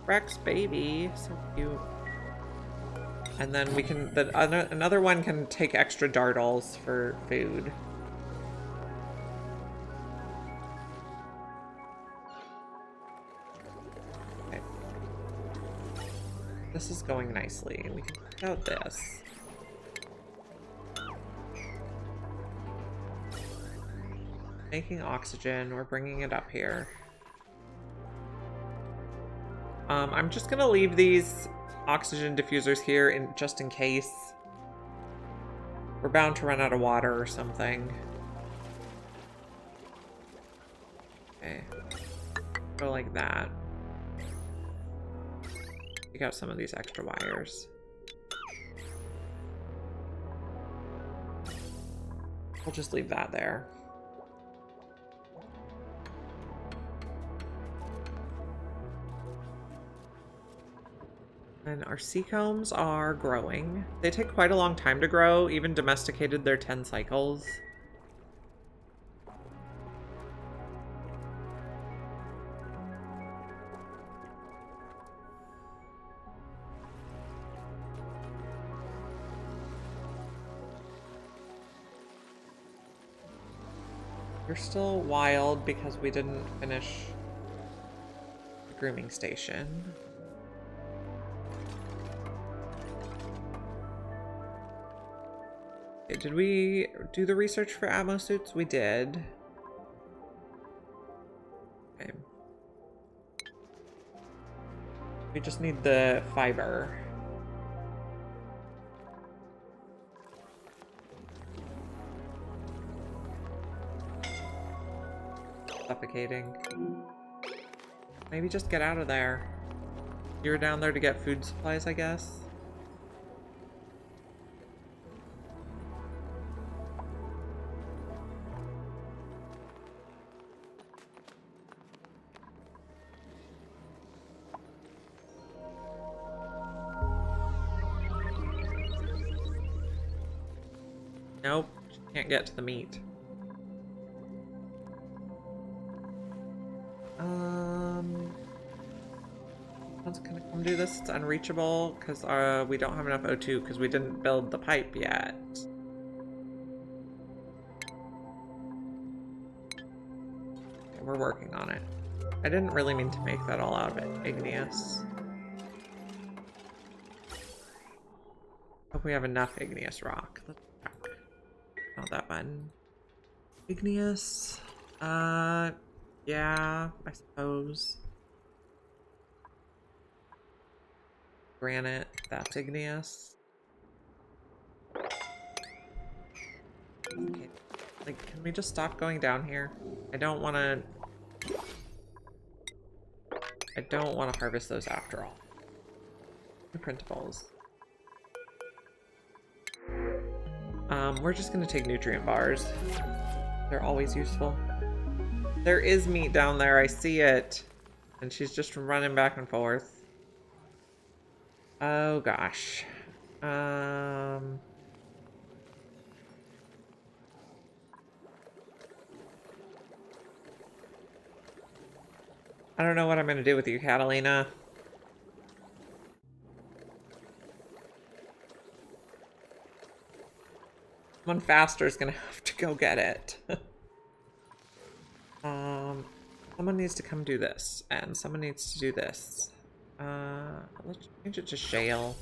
Rex, baby. So cute. And then we can... another one can take extra dartles for food. Okay, This is going nicely. We can check out this. Making oxygen. We're bringing it up here. I'm just gonna leave these oxygen diffusers here just in case. We're bound to run out of water or something. Okay. Go like that. Take out some of these extra wires. We'll just leave that there. And our sea combs are growing. They take quite a long time to grow, even domesticated, they're 10 cycles. We're still wild because we didn't finish the grooming station. Okay, did we do the research for Atmo suits? We did. Okay. We just need the fiber. Suffocating. Maybe just get out of there. You were down there to get food supplies, I guess? Nope, can't get to the meat. Someone's gonna come do this. It's unreachable because we don't have enough O2 because we didn't build the pipe yet. Okay, we're working on it. I didn't really mean to make that all out of it, igneous. Hope we have enough igneous rock. Let's check. Not that button. Igneous. Yeah, I suppose. Granite, that's igneous. Okay. Like, can we just stop going down here? I don't want to harvest those after all. Printables. We're just gonna take nutrient bars. They're always useful. There is meat down there, I see it. And she's just running back and forth. Oh gosh. I don't know what I'm gonna do with you, Catalina. Someone faster is gonna have to go get it. Someone needs to come do this, and someone needs to do this. Let's change it to shale.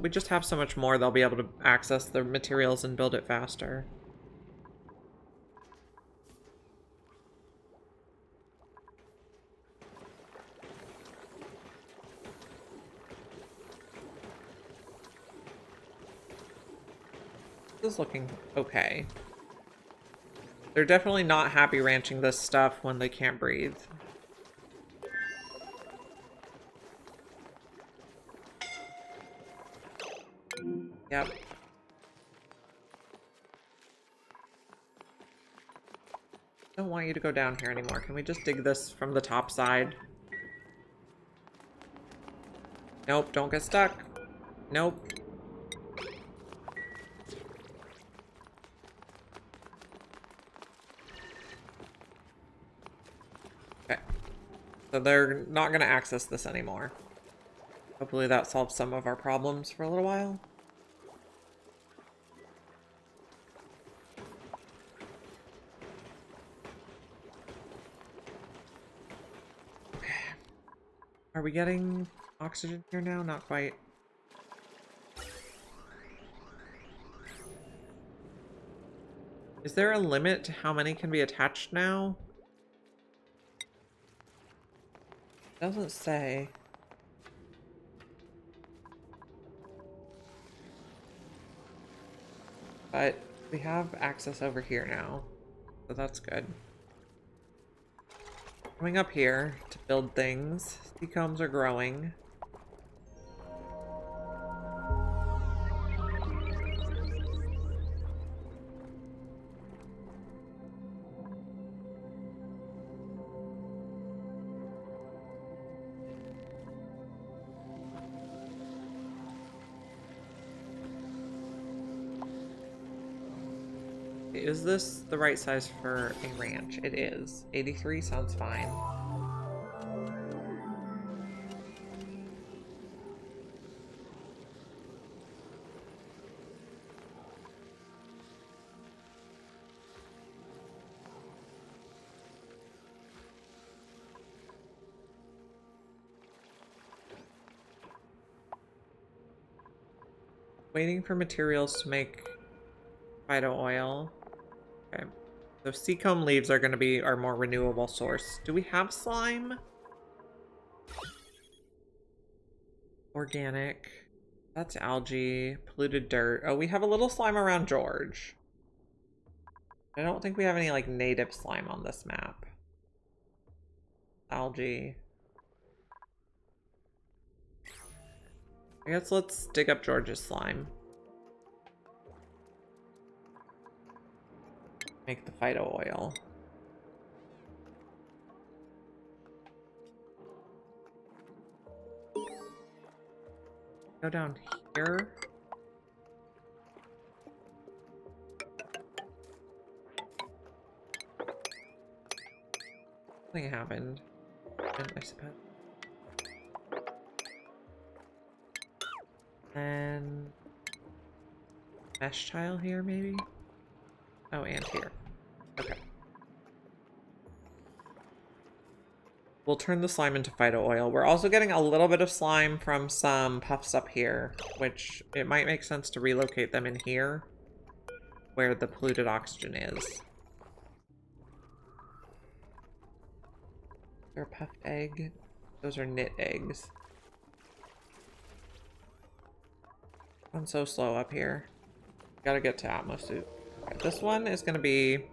We just have so much more, they'll be able to access the materials and build it faster. This is looking okay. They're definitely not happy ranching this stuff when they can't breathe. Yep. Don't want you to go down here anymore. Can we just dig this from the top side? Nope, don't get stuck. Nope. Okay. So they're not going to access this anymore. Hopefully that solves some of our problems for a little while. Are we getting oxygen here now? Not quite. Is there a limit to how many can be attached now? Doesn't say. But we have access over here now, so that's good. Coming up here to build things. Sea combs are growing. Is this the right size for a ranch? It is. 83 sounds fine. Waiting for materials to make phyto oil. Okay. So seacomb leaves are going to be our more renewable source. Do we have slime? Organic. That's algae. Polluted dirt. Oh, we have a little slime around George. I don't think we have any, like, native slime on this map. Algae. I guess let's dig up George's slime. Make the phyto oil. Go down here. Something happened, I suppose. And mesh tile here, maybe? Oh, and here. Okay. We'll turn the slime into phyto oil. We're also getting a little bit of slime from some puffs up here, which it might make sense to relocate them in here, where the polluted oxygen is. Is there a puffed egg? Those are knit eggs. I'm so slow up here. Gotta get to Atmosuit. Okay, this one is gonna be...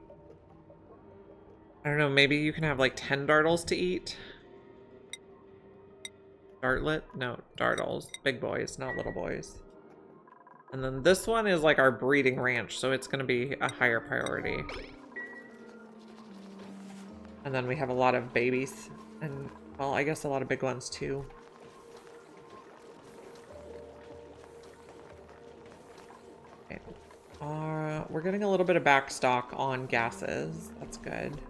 I don't know, maybe you can have like 10 dartles to eat. Dartlet? No, dartles. Big boys, not little boys. And then this one is like our breeding ranch, so it's gonna be a higher priority. And then we have a lot of babies. And, well, I guess a lot of big ones too. Okay. We're getting a little bit of backstock on gases. That's good.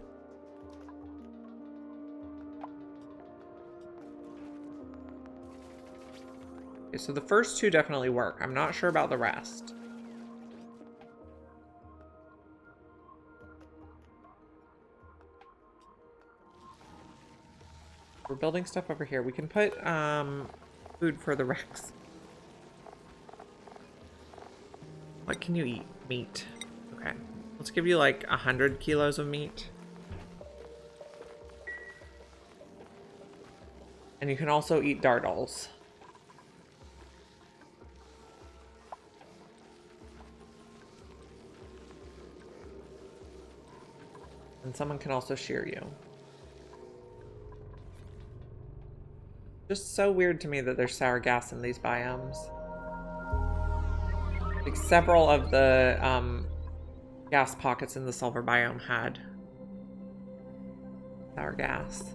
Okay, so the first two definitely work. I'm not sure about the rest. We're building stuff over here. We can put food for the Rex. What can you eat? Meat. Okay. Let's give you like 100 kilos of meat. And you can also eat dartles. And someone can also shear you. Just so weird to me that there's sour gas in these biomes. Like several of the gas pockets in the sulfur biome had sour gas.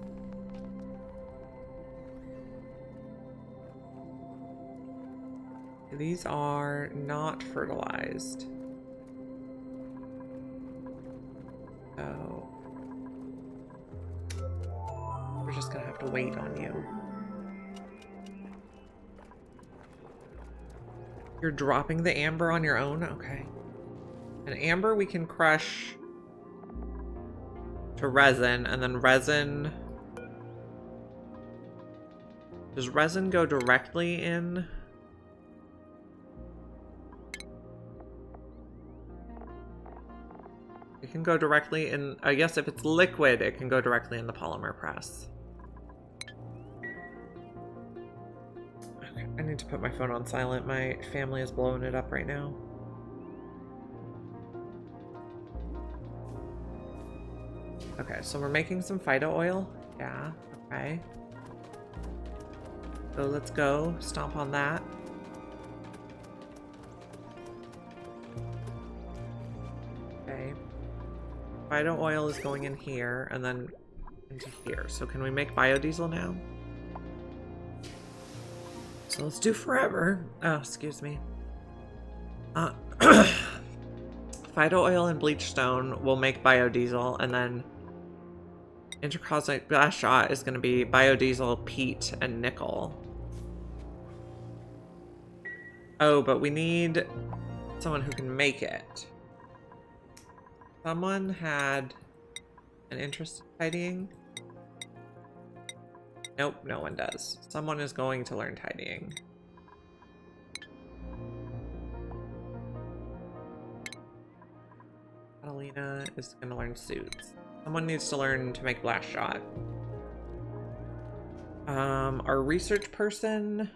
These are not fertilized. So we're just gonna have to wait on you. You're dropping the amber on your own? Okay. And amber we can crush to resin, and then resin Does resin go directly in? It can go directly in, I guess if it's liquid, it can go directly in the polymer press. Okay, I need to put my phone on silent. My family is blowing it up right now. Okay, so we're making some Phyto oil. Yeah, okay. So let's go stomp on that. Okay. Phyto oil is going in here and then into here. So can we make biodiesel now? So let's do forever. Oh, excuse me. Phyto oil and bleach stone will make biodiesel, and then intercosmic blast shot is going to be biodiesel, peat, and nickel. Oh, but we need someone who can make it. Someone had an interest in tidying. Nope, no one does. Someone is going to learn tidying. Catalina is going to learn suits. Someone needs to learn to make blast shot. Our research person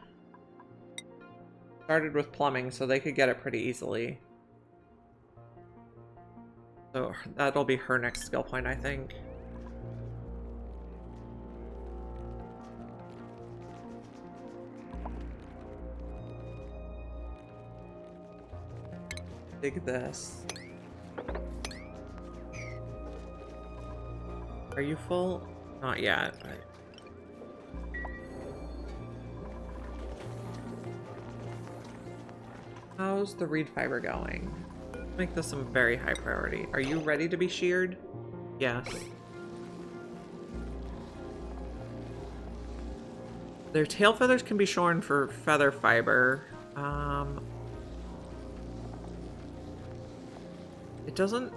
started with plumbing, so they could get it pretty easily. So that'll be her next skill point, I think. Dig this. Are you full? Not yet. How's the reed fiber going? Make this some very high priority. Are you ready to be sheared? Yes. Their tail feathers can be shorn for feather fiber. It doesn't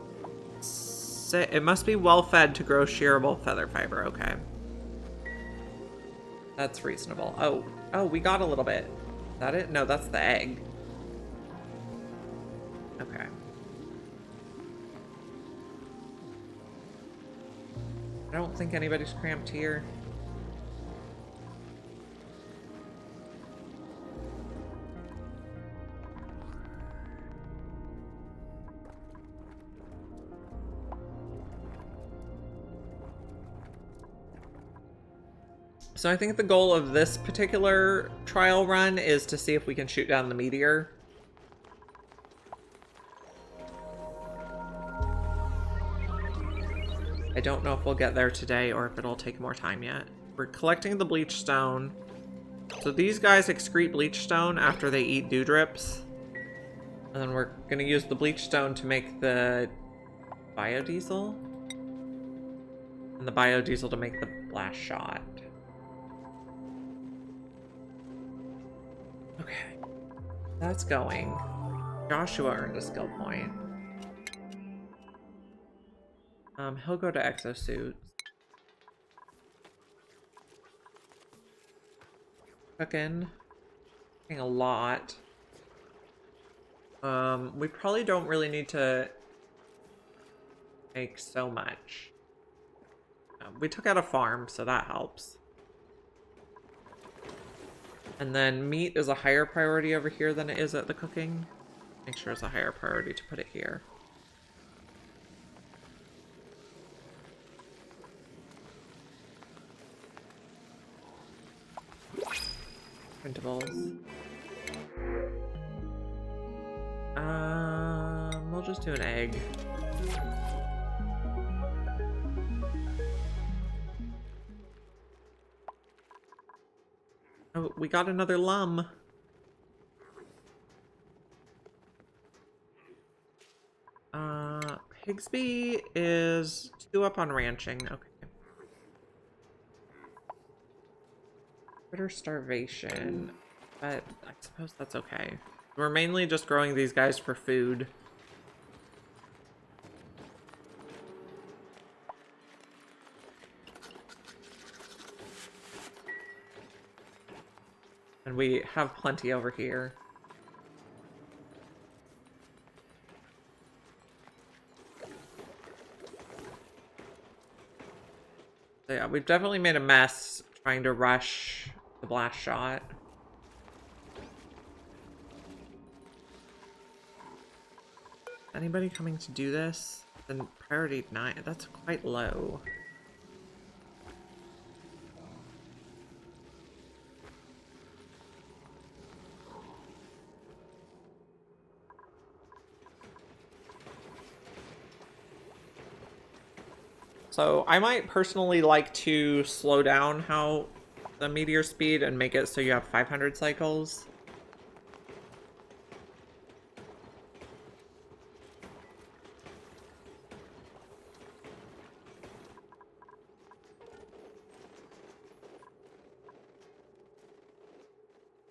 say. It must be well fed to grow shearable feather fiber. Okay. That's reasonable. Oh, we got a little bit. Is that it? No, that's the egg. Okay. I don't think anybody's cramped here. So I think the goal of this particular trial run is to see if we can shoot down the meteor. I don't know if we'll get there today or if it'll take more time yet. We're collecting the bleach stone. So these guys excrete bleach stone after they eat dewdrips. And then we're going to use the bleach stone to make the biodiesel. And the biodiesel to make the blast shot. Okay. That's going. Joshua earned a skill point. He'll go to exosuits. Cooking a lot. We probably don't really need to make so much. We took out a farm, so that helps. And then meat is a higher priority over here than it is at the cooking. Make sure it's a higher priority to put it here. Printables. We'll just do an egg. Oh, we got another lum. Pigsby is 2 up on ranching. Okay. Critter starvation. But I suppose that's okay. We're mainly just growing these guys for food. And we have plenty over here. So yeah, we've definitely made a mess trying to rush the blast shot. Anybody coming to do this? Then priority 9, that's quite low. So I might personally like to slow down how the meteor speed and make it so you have 500 cycles.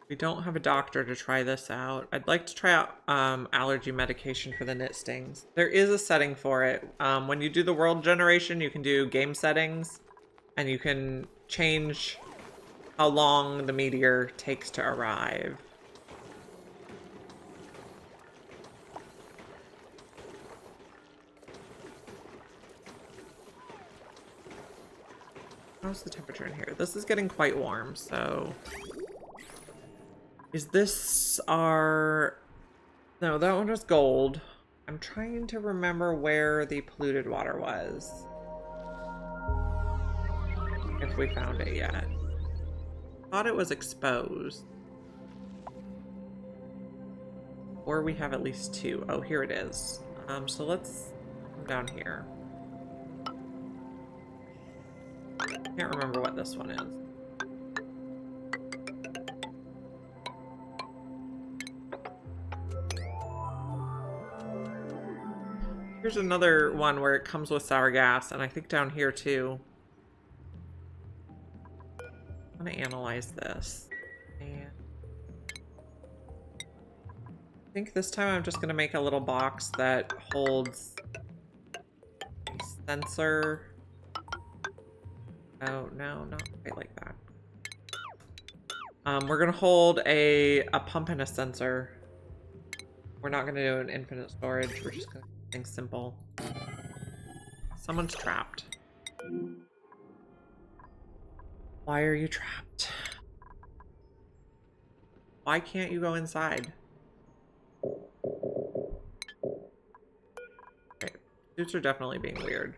We don't have a doctor to try this out. I'd like to try out allergy medication for the nit stings. There is a setting for it. When you do the world generation, you can do game settings, and you can change how long the meteor takes to arrive. How's the temperature in here? This is getting quite warm, so... Is this our... No, that one was gold. I'm trying to remember where the polluted water was. If we found it yet. Thought it was exposed. Or we have at least 2. Oh, here it is. So let's come down here. Can't remember what this one is. Here's another one where it comes with sour gas, and I think down here too. I'm gonna analyze this. And I think this time I'm just gonna make a little box that holds a sensor. Oh, no, not quite like that. We're gonna hold a pump and a sensor. We're not gonna do an infinite storage. We're just gonna do things simple. Someone's trapped. Why are you trapped? Why can't you go inside? Okay, suits are definitely being weird.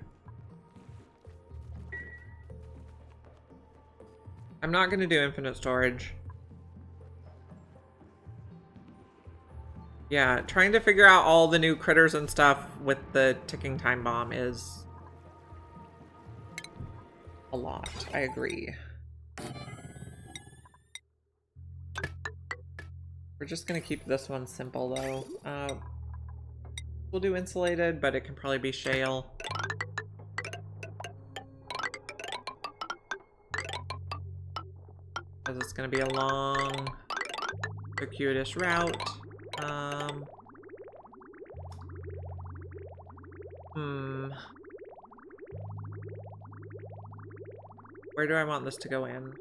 I'm not gonna do infinite storage. Yeah, trying to figure out all the new critters and stuff with the ticking time bomb is a lot. I agree. We're just gonna keep this one simple though. We'll do insulated, but it can probably be shale. Because it's gonna be a long, circuitous route. Where do I want this to go in?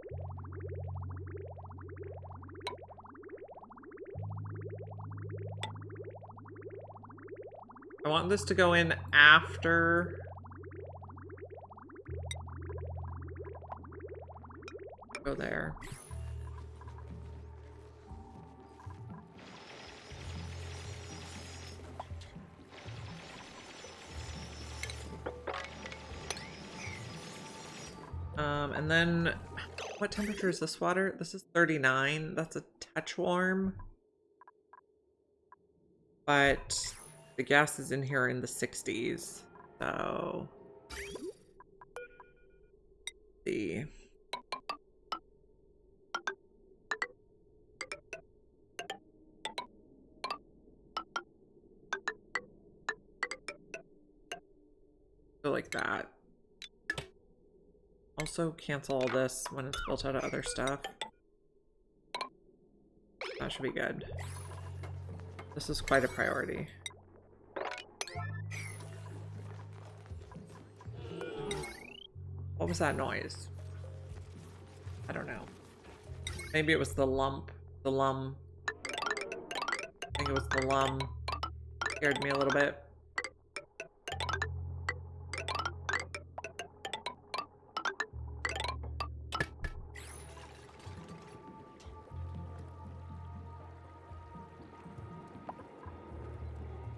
I want this to go in after... Go there. And then, what temperature is this water? This is 39. That's a touch warm. But the gas is in here in the 60s. So, let's see. Go like that. Also cancel all this when it's built out of other stuff. That should be good. This is quite a priority. What was that noise? I don't know. Maybe it was the lump. The lum. I think it was the lum. Scared me a little bit.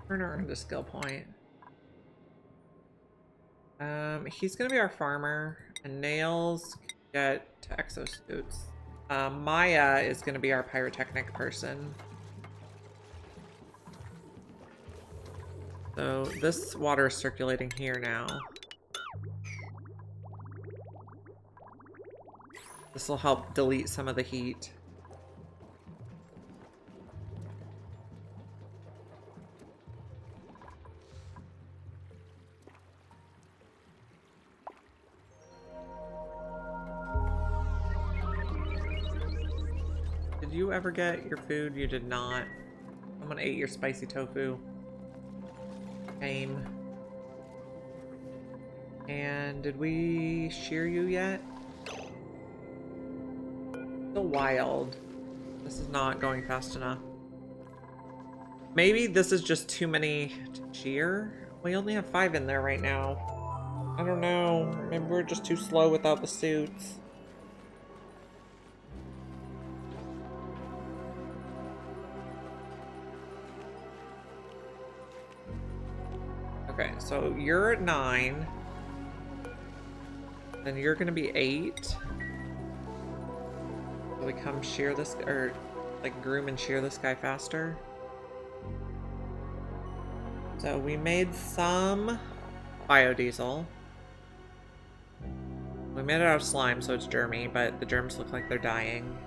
Turner earned a skill point. He's gonna be our farmer, and Nails get to exosuits. Maya is gonna be our pyrotechnic person. So this water is circulating here now. This will help delete some of the heat. Did you ever get your food? You did not. Someone ate your spicy tofu. Shame. And did we shear you yet? Still wild. This is not going fast enough. Maybe this is just too many to shear? We only have 5 in there right now. I don't know. Maybe we're just too slow without the suits. Okay, so you're at 9. Then you're gonna be 8. So we come shear this, or like groom and shear this guy faster. So we made some biodiesel. We made it out of slime, so it's germy, but the germs look like they're dying.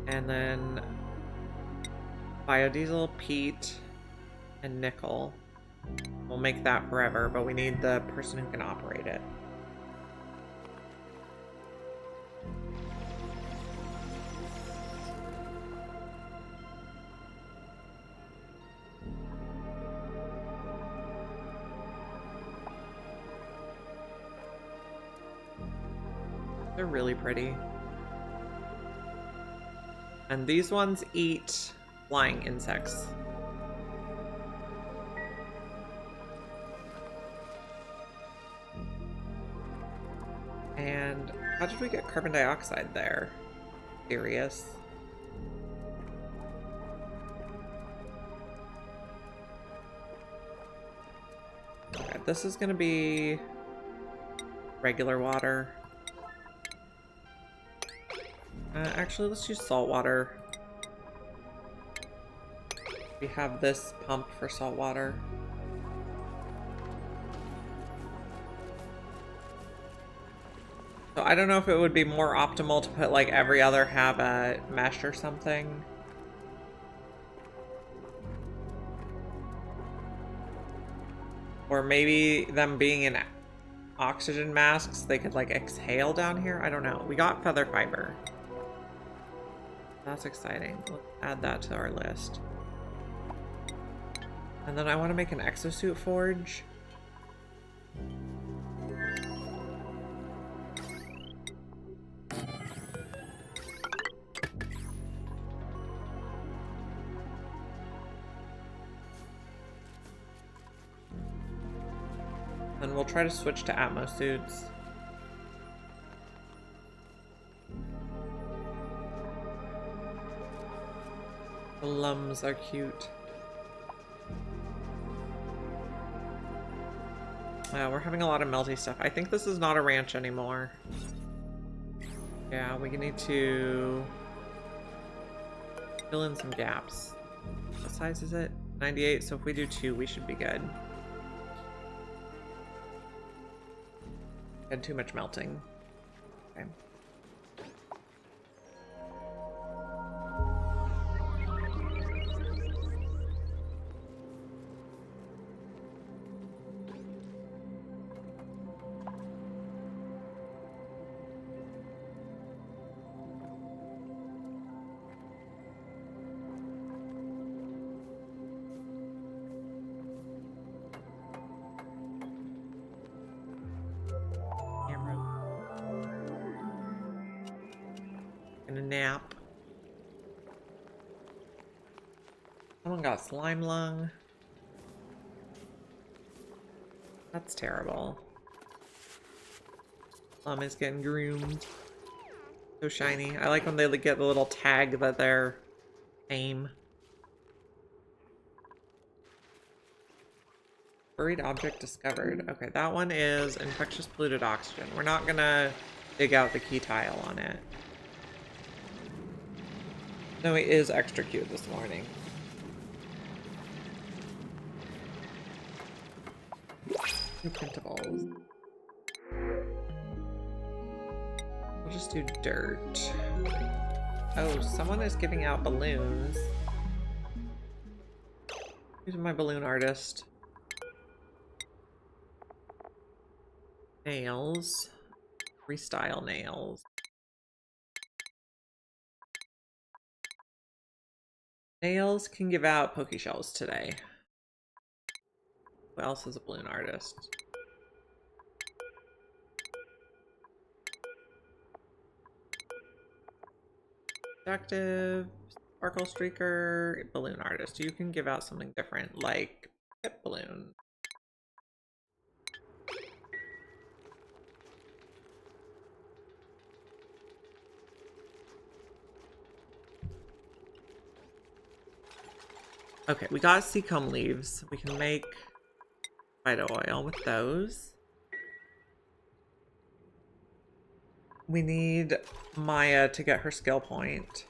And then biodiesel, peat, and nickel. We'll make that forever, but we need the person who can operate it. They're really pretty. And these ones eat flying insects. And how did we get carbon dioxide there? Serious. Okay, this is gonna be regular water. Actually, let's use salt water. We have this pump for salt water. So I don't know if it would be more optimal to put like every other habit mesh or something. Or maybe them being in oxygen masks, they could like exhale down here. I don't know. We got feather fiber. That's exciting. Let's add that to our list. And then I want to make an exosuit forge. And we'll try to switch to Atmos suits. The lums are cute. Wow, we're having a lot of melty stuff. I think this is not a ranch anymore. Yeah, we need to fill in some gaps. What size is it? 98, so if we do 2, we should be good. Had too much melting. Okay. nap. Someone got slime lung. That's terrible. Plum is getting groomed. So shiny. I like when they get the little tag that they're tame. Buried object discovered. Okay, that one is infectious polluted oxygen. We're not gonna dig out the key tile on it. No, he is extra cute this morning. Two printables. We'll just do dirt. Oh, someone is giving out balloons. Who's my balloon artist? Nails. Freestyle nails. Nails can give out Poke Shells today. Who else is a balloon artist? Productive, Sparkle Streaker, balloon artist. You can give out something different, like Pip Balloon. Okay, we got seacomb leaves. We can make phyto oil with those. We need Maya to get her skill point.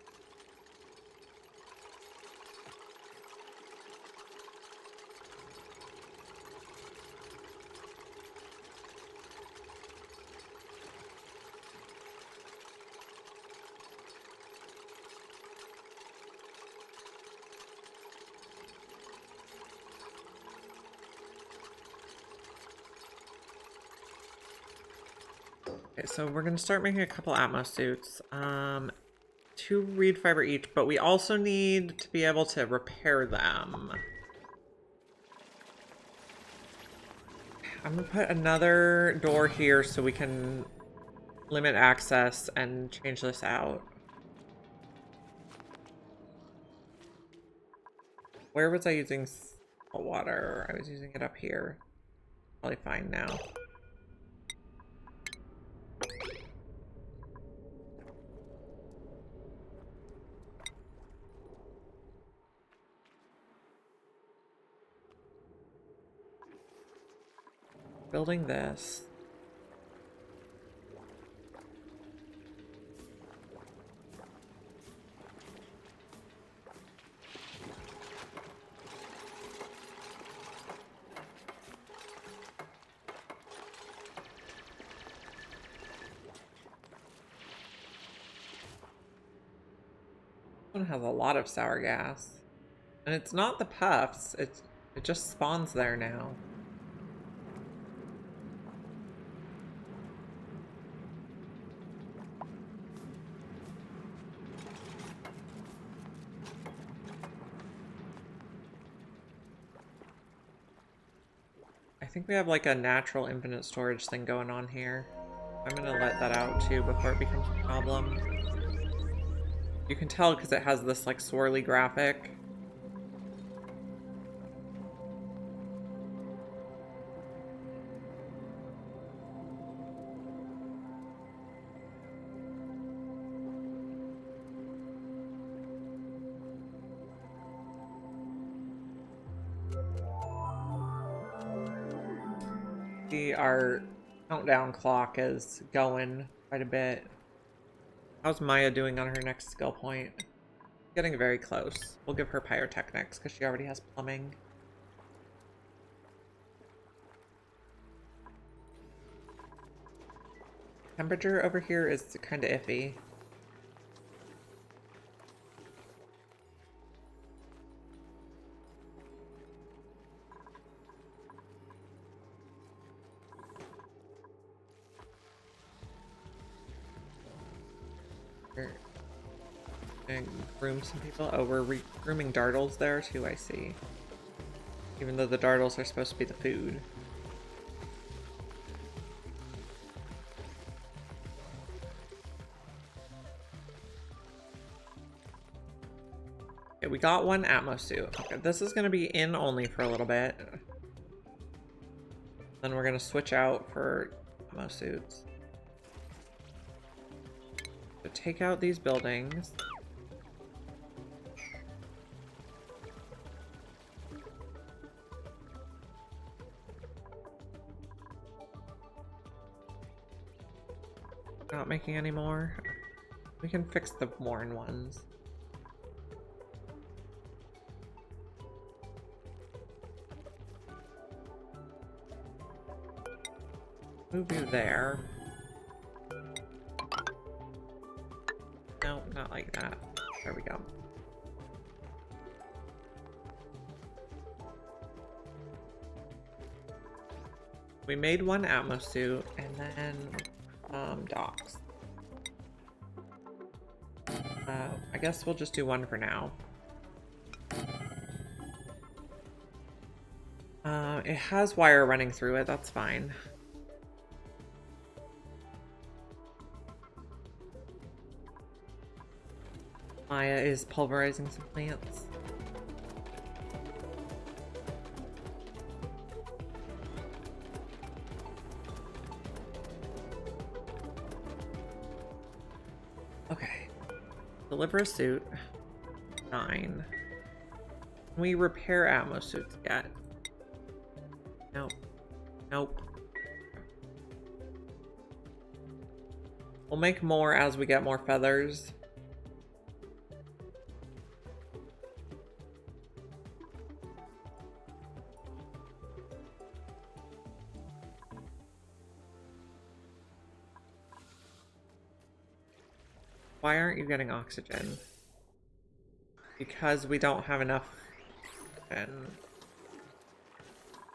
Okay, so we're gonna start making a couple Atmos suits. 2 reed fiber each, but we also need to be able to repair them. I'm gonna put another door here so we can limit access and change this out. Where was I using salt water? I was using it up here. Probably fine now. Building this. This one has a lot of sour gas. And it's not the puffs, it just spawns there now. I think we have like a natural infinite storage thing going on here. I'm gonna let that out too before it becomes a problem. You can tell because it has this like swirly graphic. Our countdown clock is going quite a bit. How's Maya doing on her next skill point? Getting very close. We'll give her pyrotechnics because she already has plumbing. Temperature over here is kind of iffy. And groom some people. Oh, we're grooming dartles there too, I see. Even though the dartles are supposed to be the food. we got one Atmos suit. Okay, this is going to be in only for a little bit. Then we're going to switch out for Atmos suits. So take out these buildings. Not making any more. We can fix the worn ones. Move you there. No, not like that. There we go. We made one Atmos suit and then docks. I guess we'll just do one for now. It has wire running through it, that's fine. Maya is pulverizing some plants. Okay. Deliver a suit. 9. Can we repair Atmos suits yet? Nope. Nope. We'll make more as we get more feathers. Why aren't you getting oxygen? Because we don't have enough. And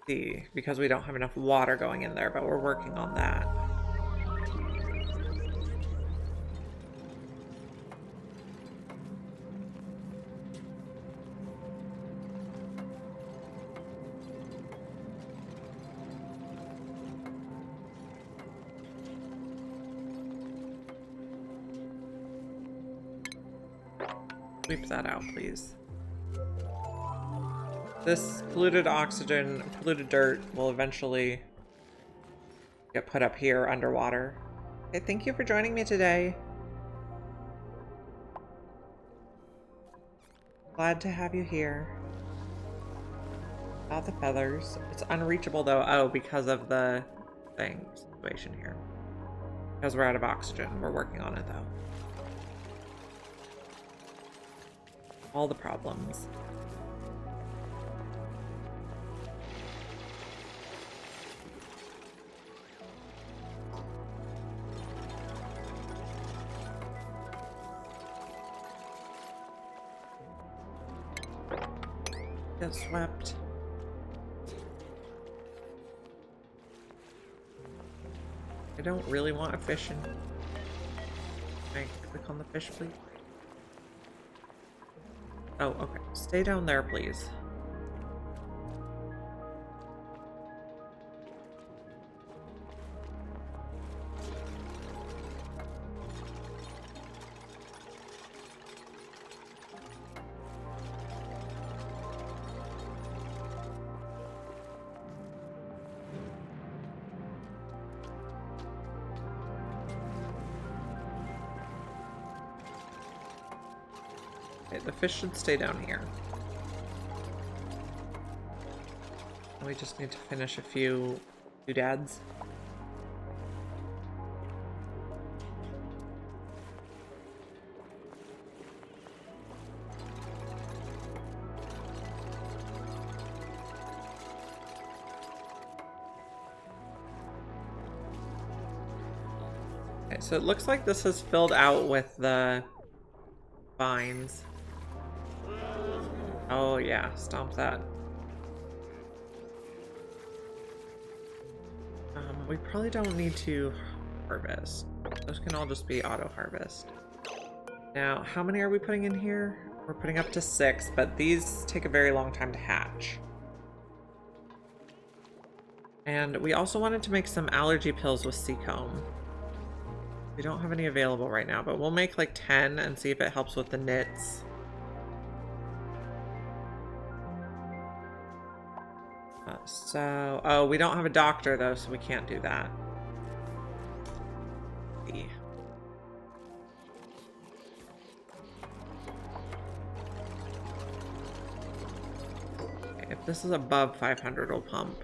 see, because we don't have enough water going in there, but we're working on that. Sweep that out, please. This polluted oxygen, polluted dirt will eventually get put up here underwater. Okay, thank you for joining me today. Glad to have you here. About the feathers. It's unreachable though. Oh, because of the thing situation here. Because we're out of oxygen. We're working on it though. All the problems. Get swept. I don't really want a fish in. Can I click on the fish, please? Oh, okay. Stay down there, please. The fish should stay down here. We just need to finish a few doodads. Okay, so it looks like this is filled out with the vines. Oh yeah, stomp that. We probably don't need to harvest. Those can all just be auto harvest. Now, how many are we putting in here? We're putting up to 6, but these take a very long time to hatch. And we also wanted to make some allergy pills with seacomb. We don't have any available right now, but we'll make like 10 and see if it helps with the nits. Oh, we don't have a doctor though, so we can't do that. If this is above 500, we'll pump.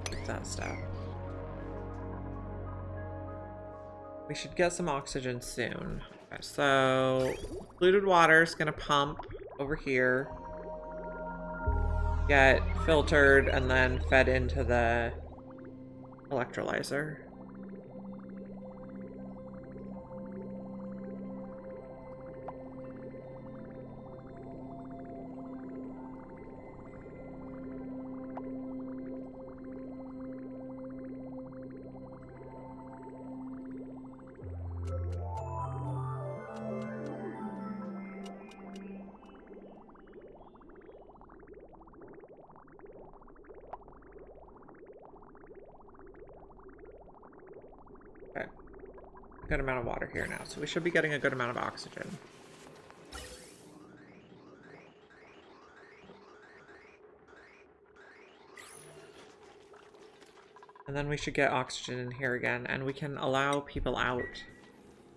Keep that stuff. We should get some oxygen soon. Okay, so polluted water is gonna pump over here, get filtered, and then fed into the electrolyzer. Good amount of water here now, so we should be getting a good amount of oxygen. And then we should get oxygen in here again, and we can allow people out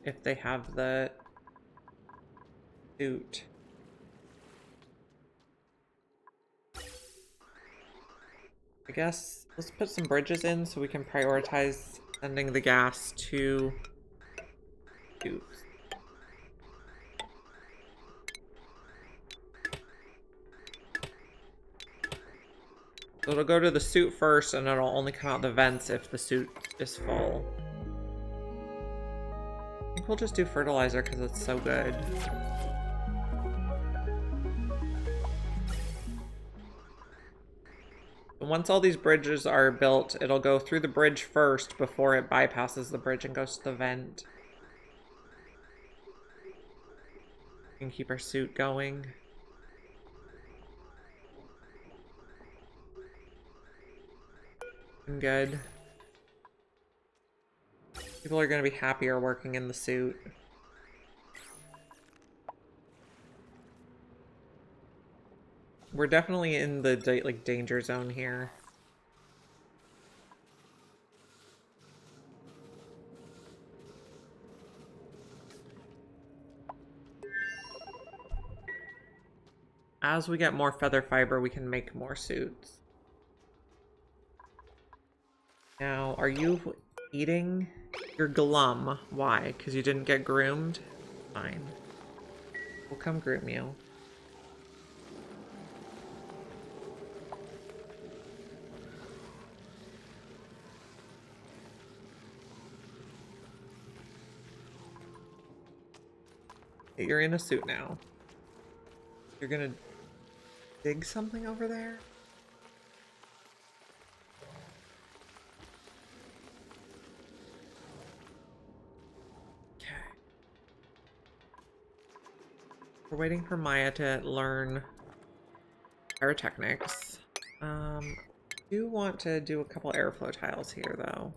if they have the suit. I guess let's put some bridges in so we can prioritize sending the gas to suits. So it'll go to the suit first, and it'll only come out the vents if the suit is full. I think we'll just do fertilizer because it's so good. And once all these bridges are built, it'll go through the bridge first before it bypasses the bridge and goes to the vent. We can keep our suit going. Good. People are going to be happier working in the suit. We're definitely in the danger zone here. As we get more feather fiber, we can make more suits. Now, are you eating? You're glum. Why? Because you didn't get groomed? Fine. We'll come groom you. You're in a suit now. You're gonna dig something over there? Okay. We're waiting for Maya to learn pyrotechnics. I do want to do a couple airflow tiles here, though.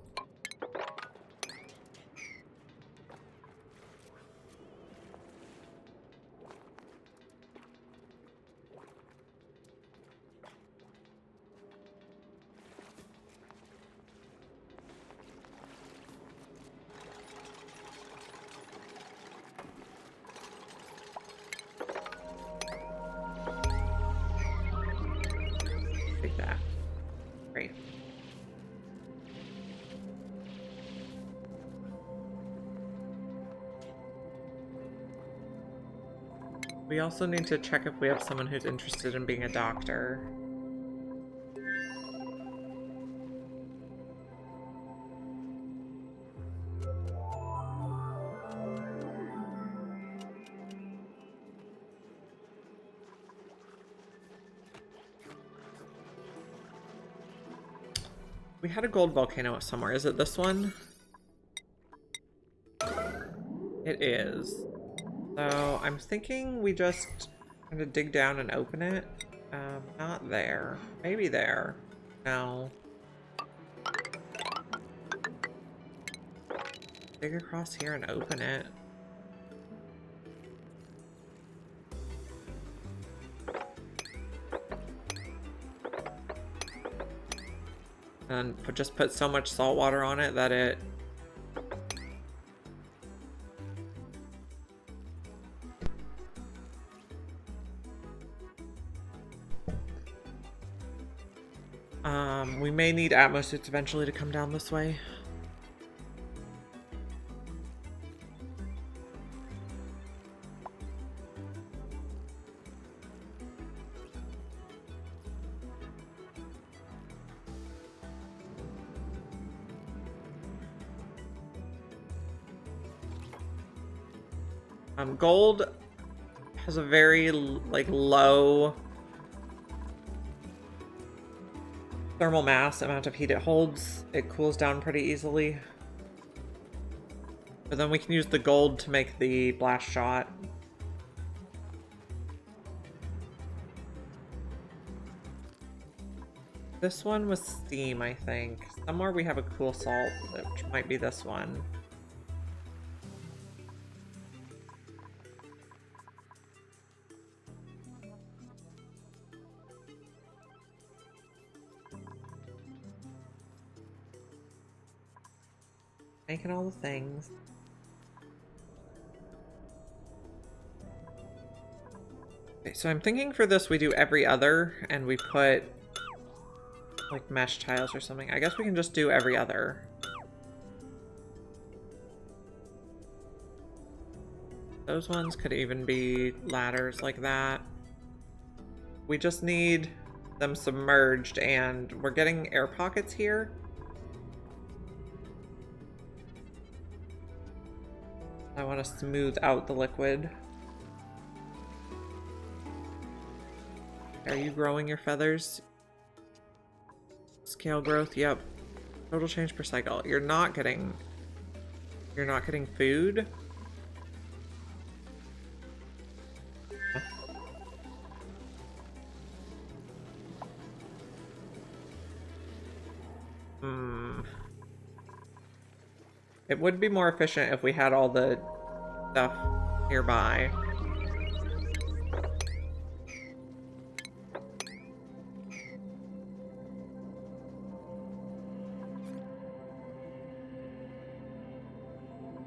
Take that. Great. We also need to check if we have someone who's interested in being a doctor. We had a gold volcano somewhere. Is it this one? It is. So I'm thinking we just kind of dig down and open it. Not there. Maybe there. No. Dig across here and open it. And just put so much salt water on it that it... we may need atmosuits eventually to come down this way. Gold has a very, like, low thermal mass amount of heat it holds. It cools down pretty easily. But then we can use the gold to make the blast shot. This one was steam, I think. Somewhere we have a cool salt, which might be this one. Making all the things. Okay, so I'm thinking for this we do every other and we put like mesh tiles or something. I guess we can just do every other. Those ones could even be ladders like that. We just need them submerged and we're getting air pockets here. I want to smooth out the liquid. Are you growing your feathers? Scale growth, yep. Total change per cycle. You're not getting food. It would be more efficient if we had all the stuff nearby.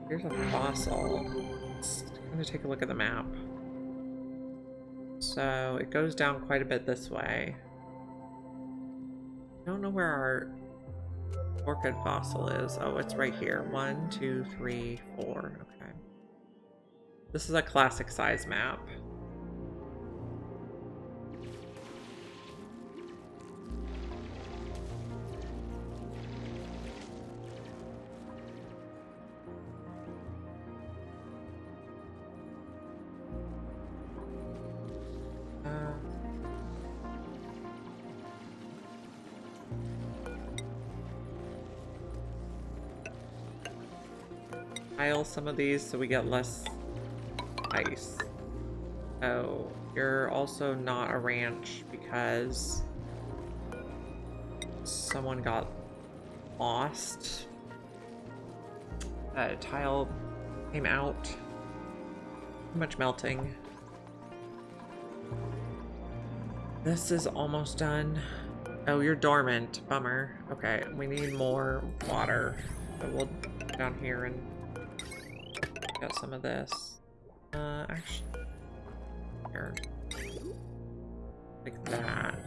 Here's a fossil. Let's kind of take a look at the map. So it goes down quite a bit this way. I don't know where our orchid fossil is. Oh, it's right here. 1, 2, 3, 4. Okay. This is a classic size map. Pile some of these so we get less ice. Oh, you're also not a ranch because someone got lost. A tile came out. Too much melting. This is almost done. Oh, you're dormant. Bummer. Okay, we need more water. So we'll go down here and got some of this. Actually, here. Like that.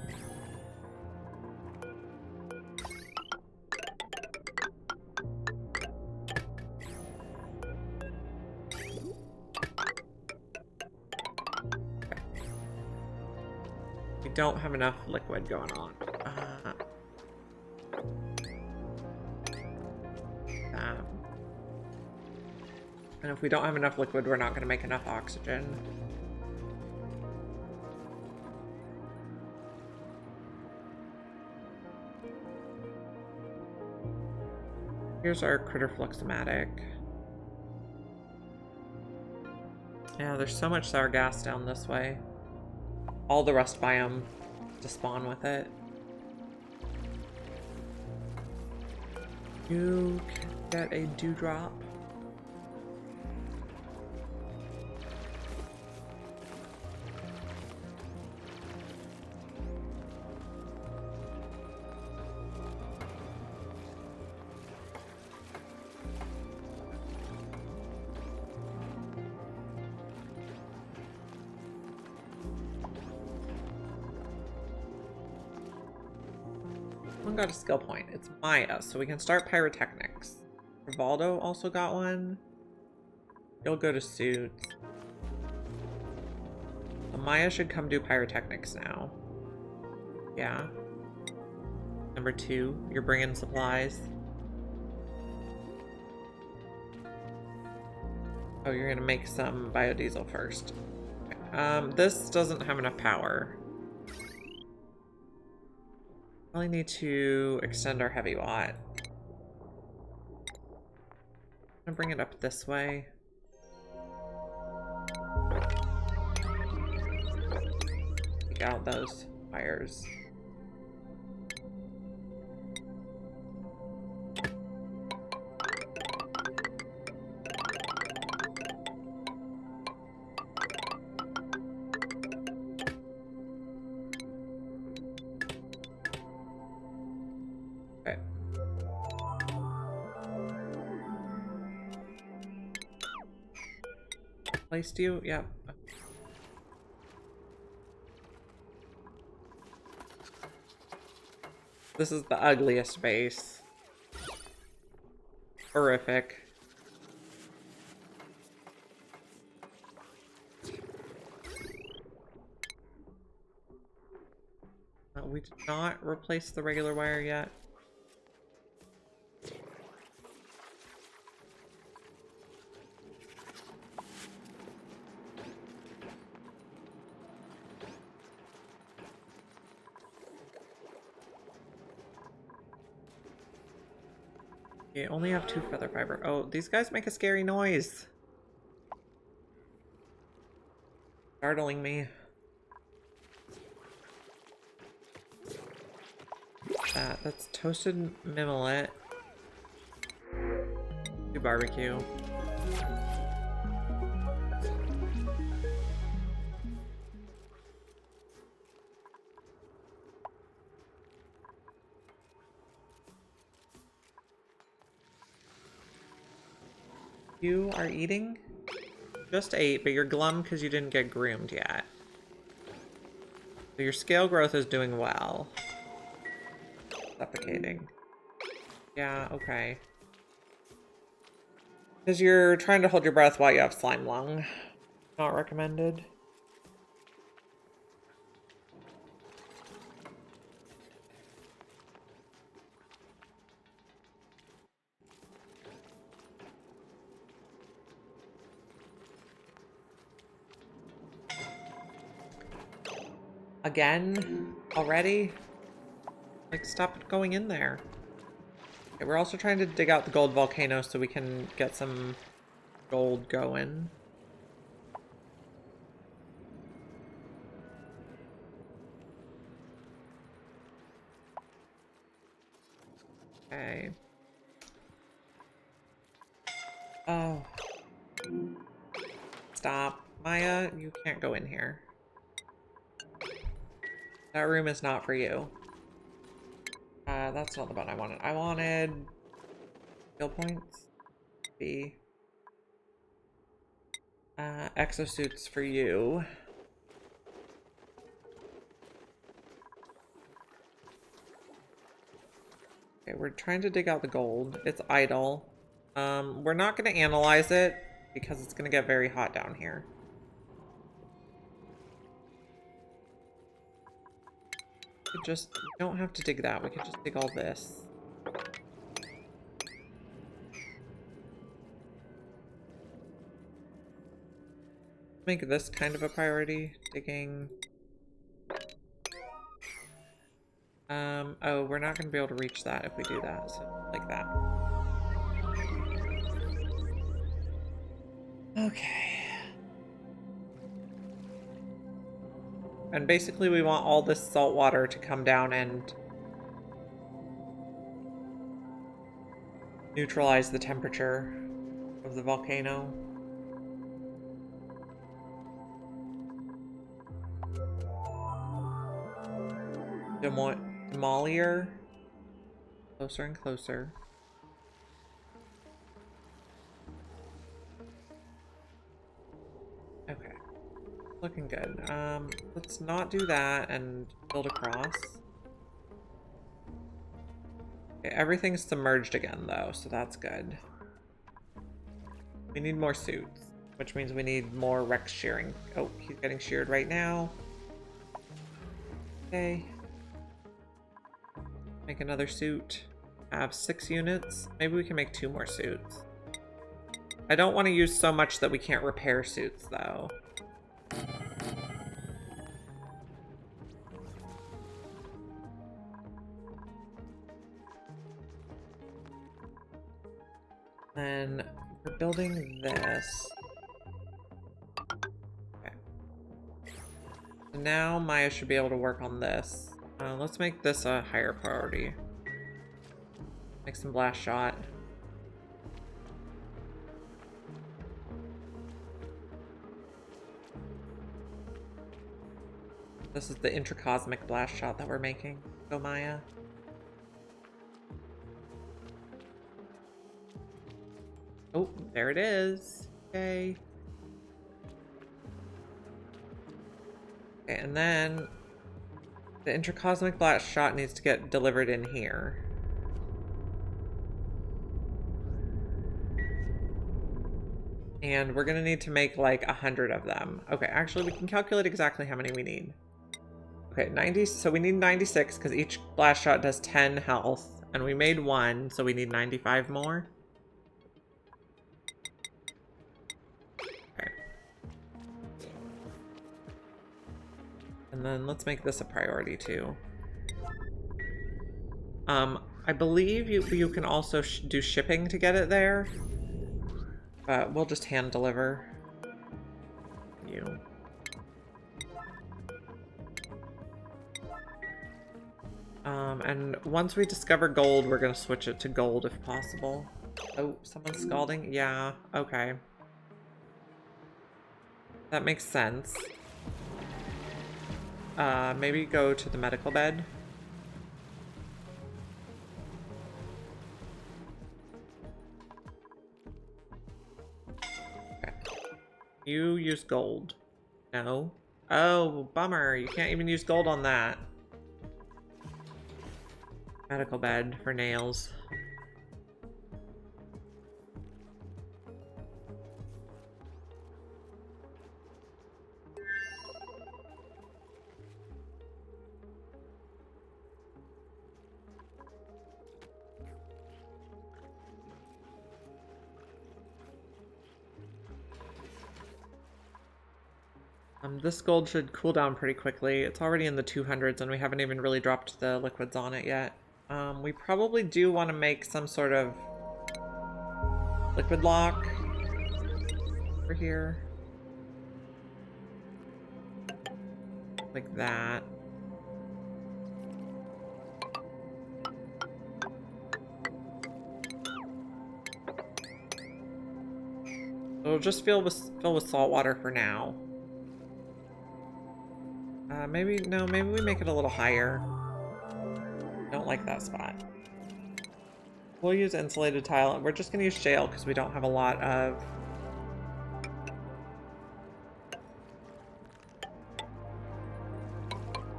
Okay. We don't have enough liquid going on. And if we don't have enough liquid, we're not going to make enough oxygen. Here's our critter fluxomatic. Yeah, there's so much sour gas down this way. All the rust biome to spawn with it. You can get a dewdrop. Someone got a skill point. It's Maya, so we can start pyrotechnics. Rivaldo also got one. He'll go to suits. Well, Maya should come do pyrotechnics now. Yeah. Number 2, you're bringing supplies. Oh, you're gonna make some biodiesel first. Okay. This doesn't have enough power. Probably need to extend our heavy watt. I'm gonna bring it up this way. Take out those wires. Okay. Placed you? Yep. This is the ugliest base. Horrific. We did not replace the regular wire yet. You only have 2 feather fiber. Oh, these guys make a scary noise. Startling me. That's toasted mimolette. Do barbecue. You are eating? Just ate, but you're glum because you didn't get groomed yet. So your scale growth is doing well. Suffocating. Yeah, okay. Because you're trying to hold your breath while you have slime lung. Not recommended. Again? Already? Like, stop going in there. Okay, we're also trying to dig out the gold volcano so we can get some gold going. Okay. Oh. Stop. Maya, you can't go in here. That room is not for you. That's not the button I wanted. I wanted skill points. B. Exosuits for you. Okay, we're trying to dig out the gold. It's idle. We're not going to analyze it because it's going to get very hot down here. We don't have to dig that. We can just dig all this. Make this kind of a priority. Digging. Oh, we're not going to be able to reach that if we do that. So, like that. Okay. And basically we want all this salt water to come down and neutralize the temperature of the volcano. Demolier. Closer and closer. Okay. Looking good. Let's not do that and build across. Okay, everything's submerged again, though, so that's good. We need more suits, which means we need more Rex shearing. Oh, he's getting sheared right now. Okay. Make another suit. I have 6 units. Maybe we can make 2 more suits. I don't want to use so much that we can't repair suits, though. Then we're building this. Okay. So now Maya should be able to work on this. Let's make this a higher priority. Make some blast shot. This is the intracosmic blast shot that we're making. Go, Maya. Oh, there it is. Okay. Okay, and then the intracosmic blast shot needs to get delivered in here. And we're gonna need to make like 100 of them. Okay, actually we can calculate exactly how many we need. Okay, 90, so we need 96 because each blast shot does 10 health. And we made 1, so we need 95 more. Okay. And then let's make this a priority too. I believe you can also do shipping to get it there. But we'll just hand deliver you. And once we discover gold, we're gonna switch it to gold if possible. Oh, someone's scalding? Yeah, okay. That makes sense. Maybe go to the medical bed. Okay. You use gold. No. Oh, bummer. You can't even use gold on that. Medical bed for nails. This gold should cool down pretty quickly. It's already in the 200s and we haven't even really dropped the liquids on it yet. We probably do want to make some sort of liquid lock over here. Like that. It'll just fill with salt water for now. Maybe we make it a little higher. Don't like that spot. We'll use insulated tile. We're just gonna use shale because we don't have a lot of...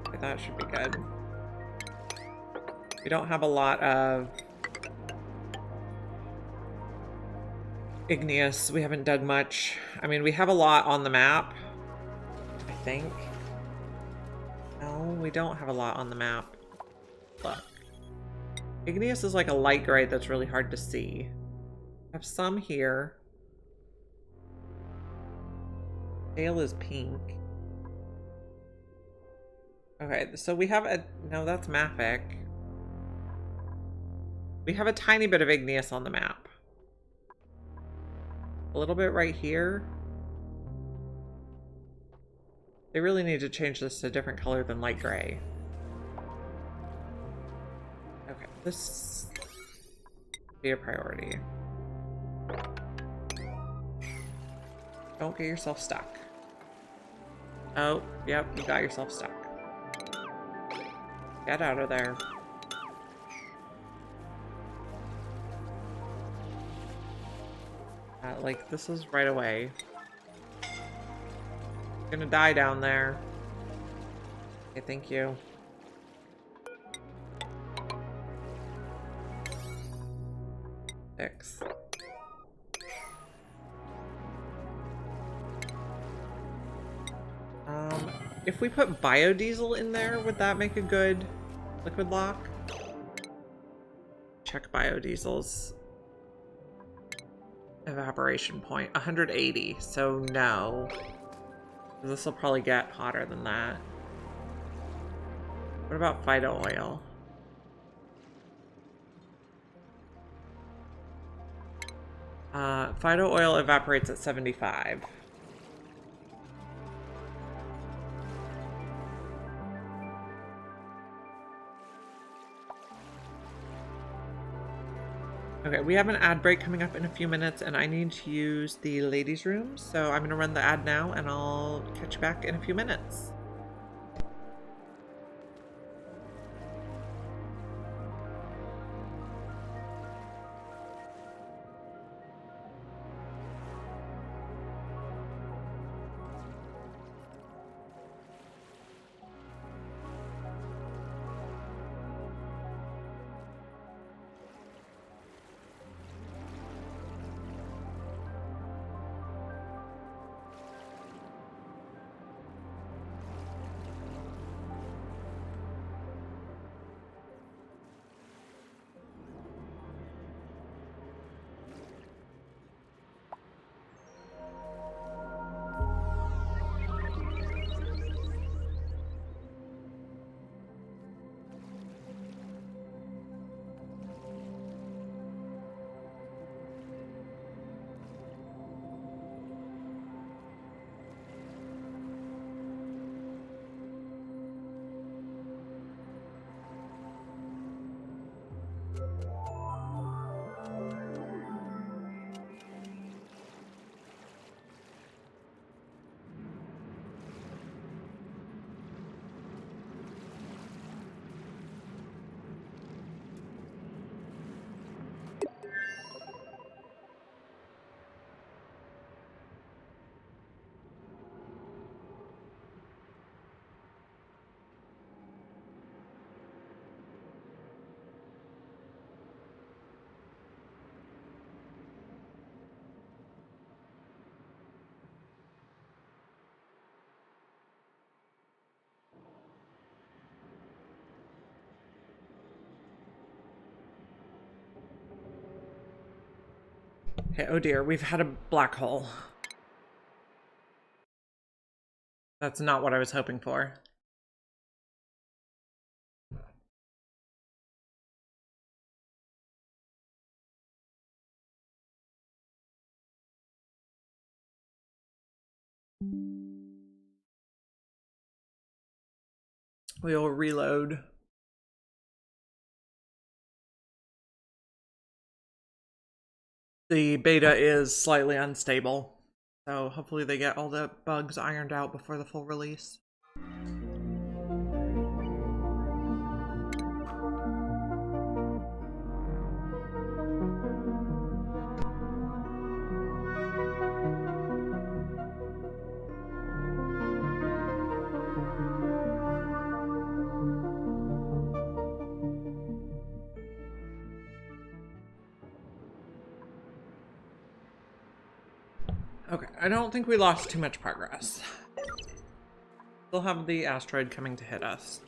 Okay, that should be good. We don't have a lot of igneous. We haven't dug much. I mean, we have a lot on the map, I think. No, we don't have a lot on the map. Look. Igneous is like a light gray that's really hard to see. I have some here. Tail is pink. Okay, so we have a... No, that's Mafic. We have a tiny bit of igneous on the map. A little bit right here. They really need to change this to a different color than light gray. Okay, this be a priority. Don't get yourself stuck. Oh, yep, you got yourself stuck. Get out of there. Like, this is right away. You're gonna die down there. Okay, thank you. Fix. If we put biodiesel in there, would that make a good liquid lock? Check biodiesel's evaporation point. 180, so no. This will probably get hotter than that. What about Phyto oil? Phyto oil evaporates at 75. Okay, we have an ad break coming up in a few minutes, and I need to use the ladies' room, so I'm gonna run the ad now, and I'll catch you back in a few minutes. Okay, oh dear, we've had a black hole. That's not what I was hoping for. We'll reload. The beta is slightly unstable, so hopefully they get all the bugs ironed out before the full release. Okay, I don't think we lost too much progress. Still have the asteroid coming to hit us.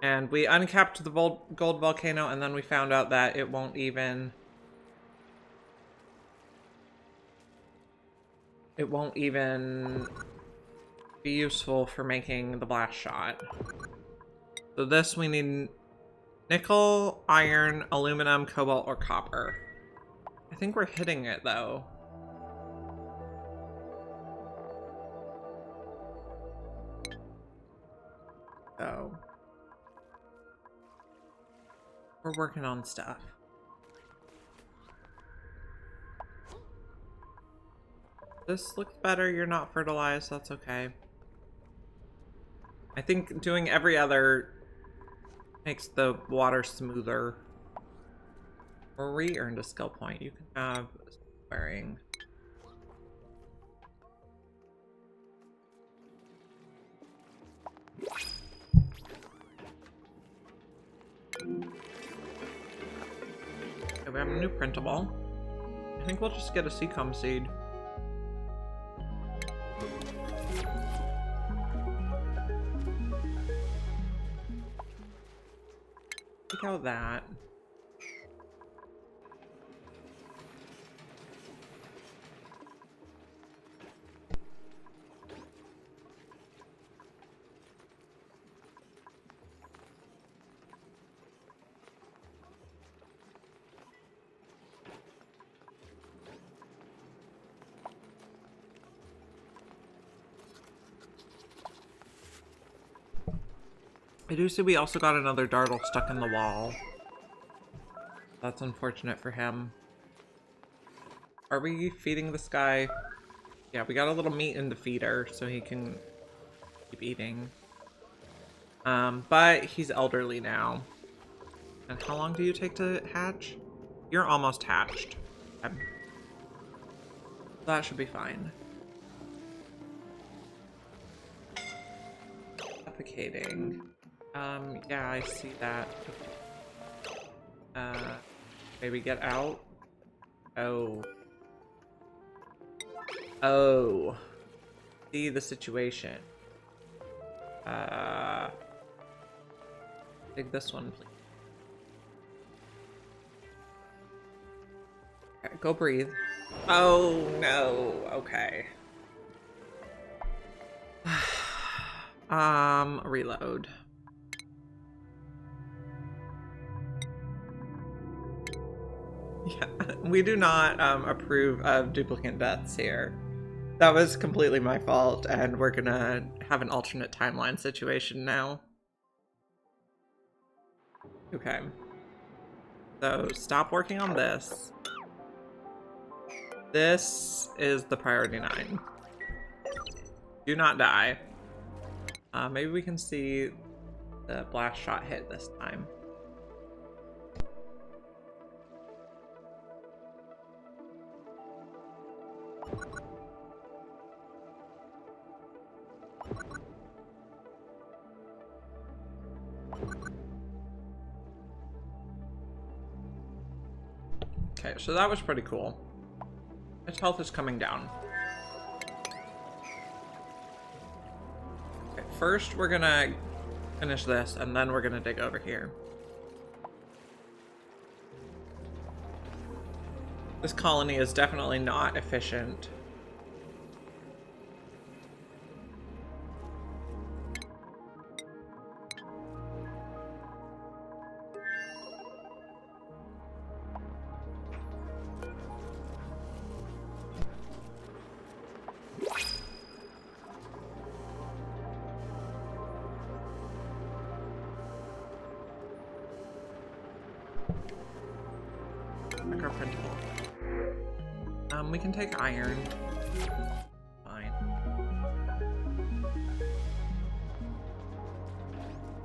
And we uncapped the gold volcano, and then we found out that it won't even... It won't even be useful for making the blast shot. So this we need nickel, iron, aluminum, cobalt, or copper. I think we're hitting it though. So we're working on stuff. This looks better. You're not fertilized. That's okay. I think doing every other makes the water smoother. Or re-earned a skill point. You can have swearing. Okay, we have a new printable. I think we'll just get a seacom seed. Take out that. I do see we also got another dartle stuck in the wall. That's unfortunate for him. Are we feeding this guy? Yeah, we got a little meat in the feeder so he can keep eating. But he's elderly now. And how long do you take to hatch? You're almost hatched. Okay. That should be fine. Suffocating. Yeah, I see that. Maybe get out. Oh. Oh. See the situation. Take this one, please. Okay, go breathe. Oh, no. Okay. Reload. Yeah, we do not approve of duplicate deaths here. That was completely my fault, and we're gonna have an alternate timeline situation now. Okay. So stop working on this. This is the priority 9. Do not die. Maybe we can see the blast shot hit this time. Okay, so that was pretty cool. Its health is coming down. Okay, first we're gonna finish this, and then we're gonna dig over here. This colony is definitely not efficient. We can take iron. Fine.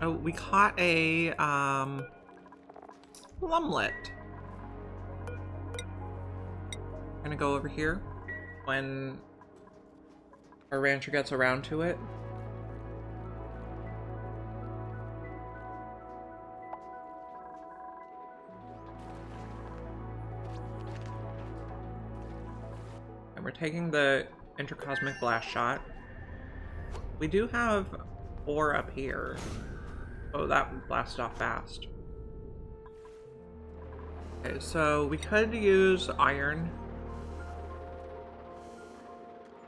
Oh, we caught a plumlet. I'm gonna go over here when our rancher gets around to it. And we're taking the intercosmic blast shot. We do have 4 up here. Oh, that blasted off fast. Okay, so we could use iron.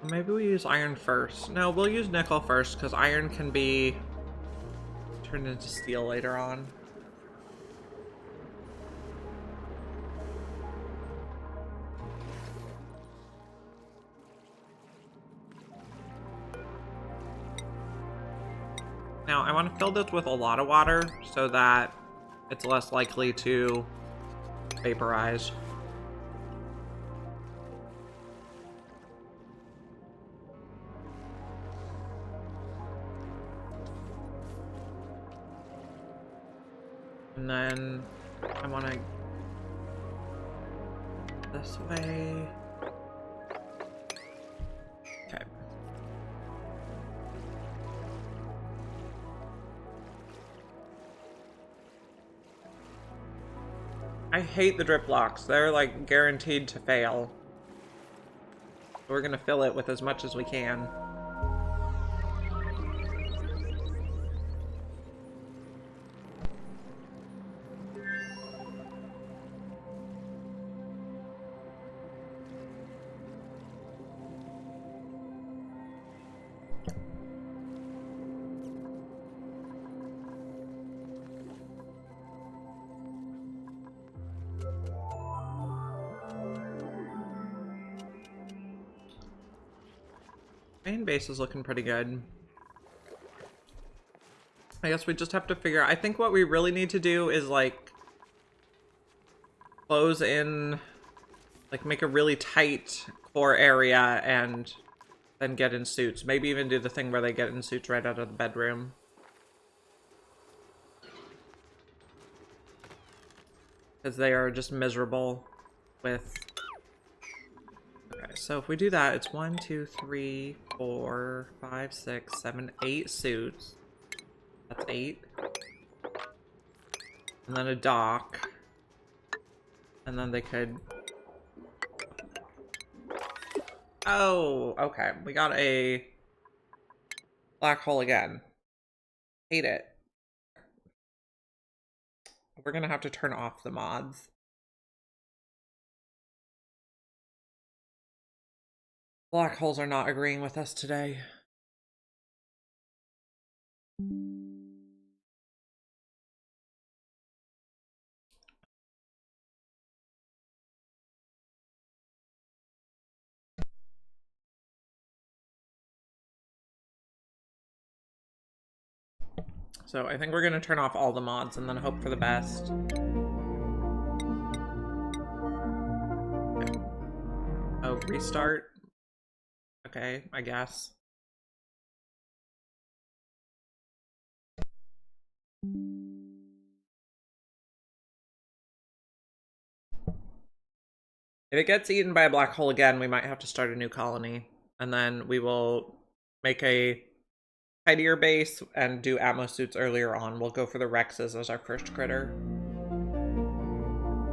Maybe we use iron first. No, we'll use nickel first, because iron can be turned into steel later on. Now, I want to fill this with a lot of water so that it's less likely to vaporize. And then I want to this way. Okay. I hate the drip blocks. They're like guaranteed to fail. We're gonna fill it with as much as we can. Main base is looking pretty good. I guess we just have to figure out. I think what we really need to do is like close in, like make a really tight core area and then get in suits. Maybe even do the thing where they get in suits right out of the bedroom. Because they are just miserable with... Okay, so if we do that, it's 1, 2, 3, 4, 5, 6, 7, 8 suits. That's 8. And then a dock. And then they could... Oh, okay. We got a black hole again. Hate it. We're gonna have to turn off the mods. Black holes are not agreeing with us today. So I think we're gonna turn off all the mods and then hope for the best. Okay. Oh, restart? Okay, I guess. If it gets eaten by a black hole again, we might have to start a new colony. And then we will make a tidier base and do Atmos suits earlier on. We'll go for the Rexes as our first critter.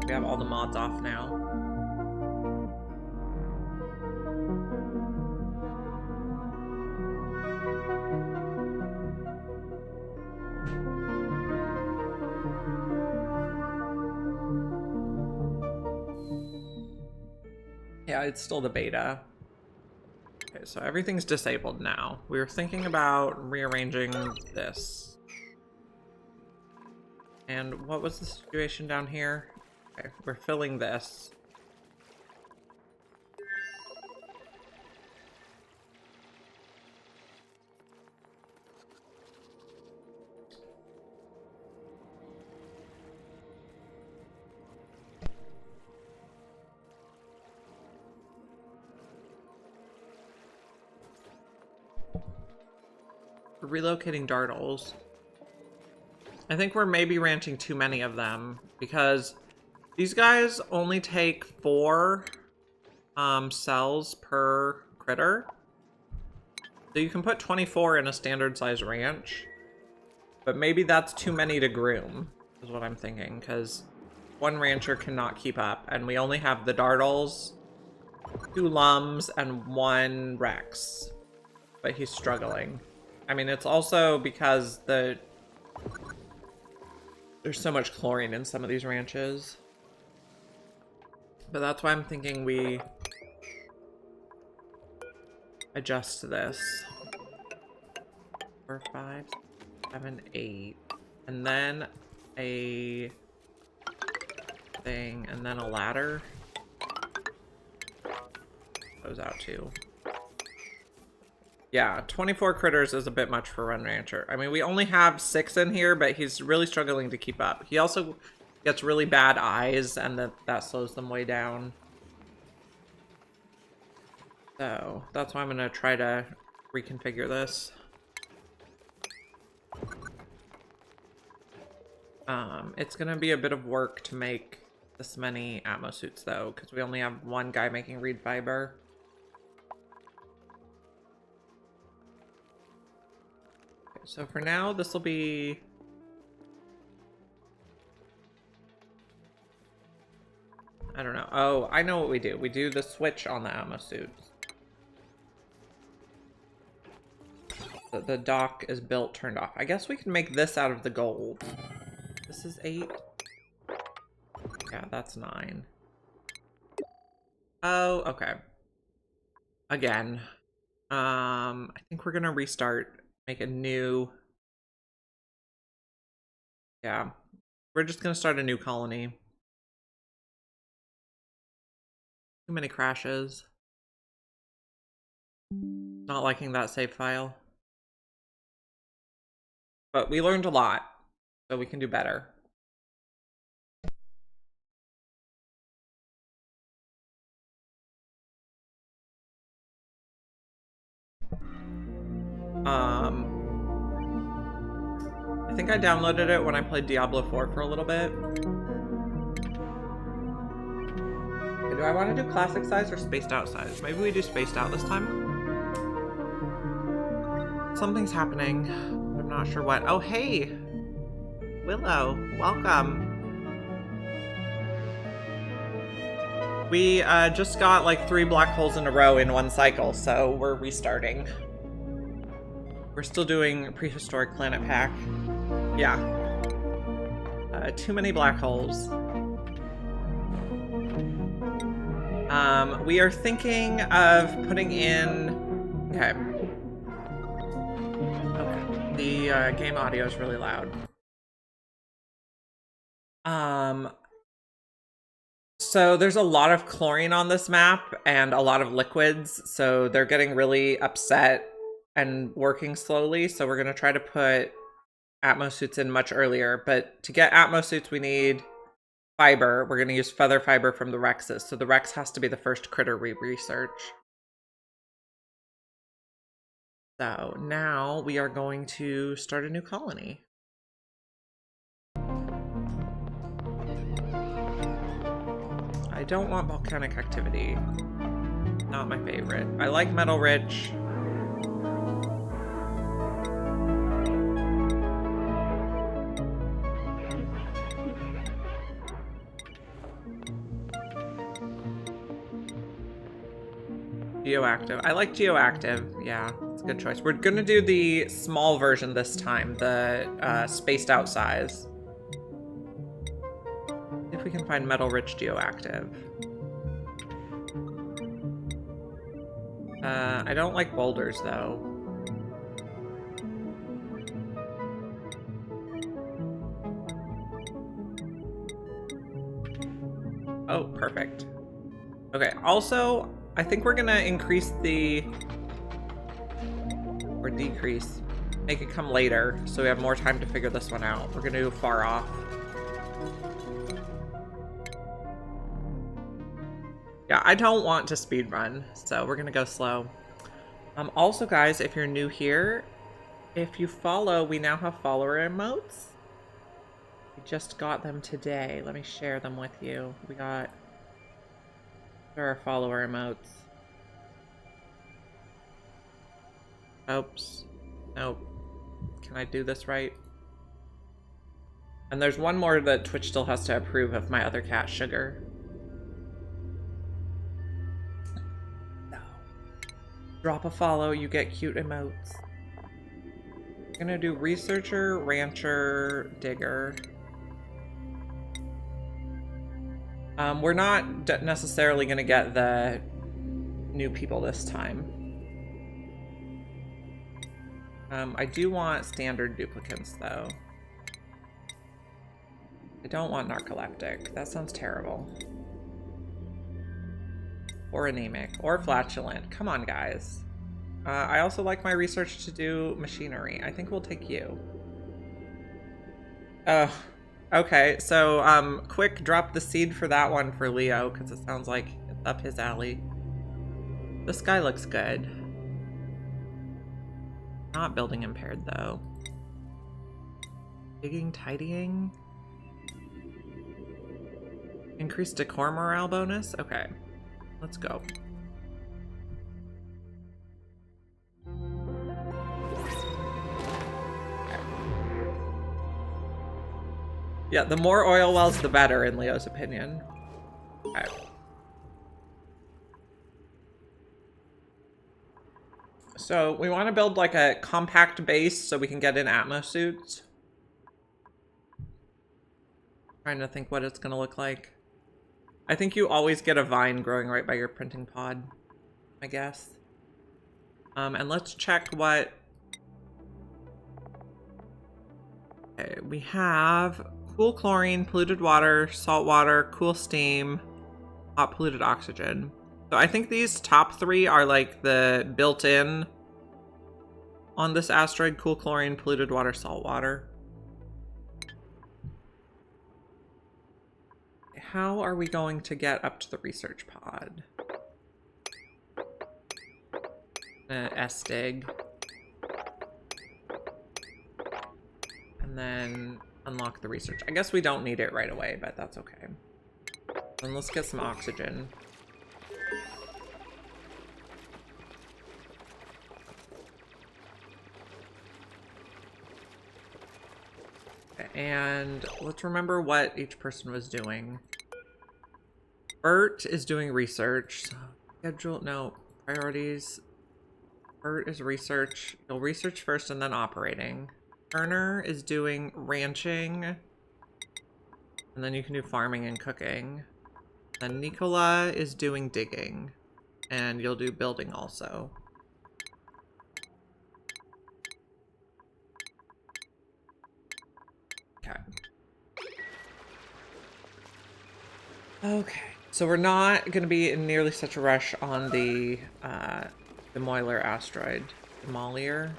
We have all the mods off now. Yeah, it's still the beta. Okay, so everything's disabled now. We were thinking about rearranging this. And what was the situation down here? Okay, we're filling this. We're relocating dartles. I think we're maybe ranching too many of them because these guys only take 4 cells per critter. So you can put 24 in a standard size ranch, but maybe that's too many to groom, is what I'm thinking, because one rancher cannot keep up, and we only have the dartles, 2 lums, and 1 rex, but he's struggling. I mean, it's also because there's so much chlorine in some of these ranches. But that's why I'm thinking we adjust this. 4, 5, 7, 8. And then a thing, and then a ladder. Goes out too. Yeah, 24 critters is a bit much for Run Rancher. I mean, we only have 6 in here, but he's really struggling to keep up. He also gets really bad eyes, and that slows them way down. So, that's why I'm going to try to reconfigure this. It's going to be a bit of work to make this many Atmos suits, though, because we only have 1 guy making reed fiber. So for now, this will be I don't know. Oh, I know what we do. We do the switch on the ammo suits. The dock is built, turned off. I guess we can make this out of the gold. This is 8. Yeah, that's 9. Oh, okay. Again. I think we're gonna restart. Make a new... Yeah. We're just gonna start a new colony. Too many crashes. Not liking that save file. But we learned a lot, so we can do better. I think I downloaded it when I played Diablo 4 for a little bit. Okay, do I want to do classic size or spaced out size? Maybe we do spaced out this time. Something's happening. I'm not sure what. Oh, hey! Willow, welcome. We just got like 3 black holes in a row in one cycle, so we're restarting. We're still doing Prehistoric Planet Pack. Yeah. Too many black holes. We are thinking of putting in... Okay. Okay. The game audio is really loud. So there's a lot of chlorine on this map and a lot of liquids, so they're getting really upset and working slowly. So we're gonna try to put Atmos suits in much earlier, but to get Atmos suits we need fiber. We're gonna use feather fiber from the Rexes, so the Rex has to be the first critter we research. So now we are going to start a new colony. I don't want volcanic activity. Not my favorite. I like metal rich. Geoactive. I like geoactive. Yeah, it's a good choice. We're gonna do the small version this time, the spaced out size. If we can find metal rich geoactive. I don't like boulders though. Oh, perfect. Okay, also, I think we're gonna increase the... or decrease. Make it come later, so we have more time to figure this one out. We're gonna do far off. Yeah, I don't want to speed run, so we're gonna go slow. Also, guys, if you're new here, if you follow, we now have follower emotes. We just got them today. Let me share them with you. We got... there are follower emotes. Oops. Nope. Can I do this right? And there's one more that Twitch still has to approve of my other cat, Sugar. No. Drop a follow, you get cute emotes. I'm gonna do Researcher, Rancher, Digger. We're not necessarily gonna get the new people this time. I do want standard duplicants, though. I don't want narcoleptic. That sounds terrible. Or anemic. Or flatulent. Come on, guys. I also like my research to do machinery. I think we'll take you. Okay, so, quick, drop the seed for that one for Leo, because it sounds like it's up his alley. This guy looks good. Not building impaired, though. Digging, tidying. Increased decor morale bonus? Okay, let's go. Yeah, the more oil wells, the better, in Leo's opinion. Okay. So we want to build like a compact base so we can get in Atmos suits. Trying to think what it's going to look like. I think you always get a vine growing right by your printing pod, I guess. And let's check what... Okay, we have cool chlorine, polluted water, salt water, cool steam, hot polluted oxygen. So I think these top three are like the built-in on this asteroid: cool chlorine, polluted water, salt water. How are we going to get up to the research pod? S-dig. And then unlock the research. I guess we don't need it right away, but that's okay. Then let's get some oxygen. And let's remember what each person was doing. Bert is doing research. Schedule, no, priorities. Bert is research. You'll research first and then operating. Turner is doing ranching. And then you can do farming and cooking. Then Nicola is doing digging. And you'll do building also. Okay. Okay. So we're not going to be in nearly such a rush on the Moiler asteroid. Demolier.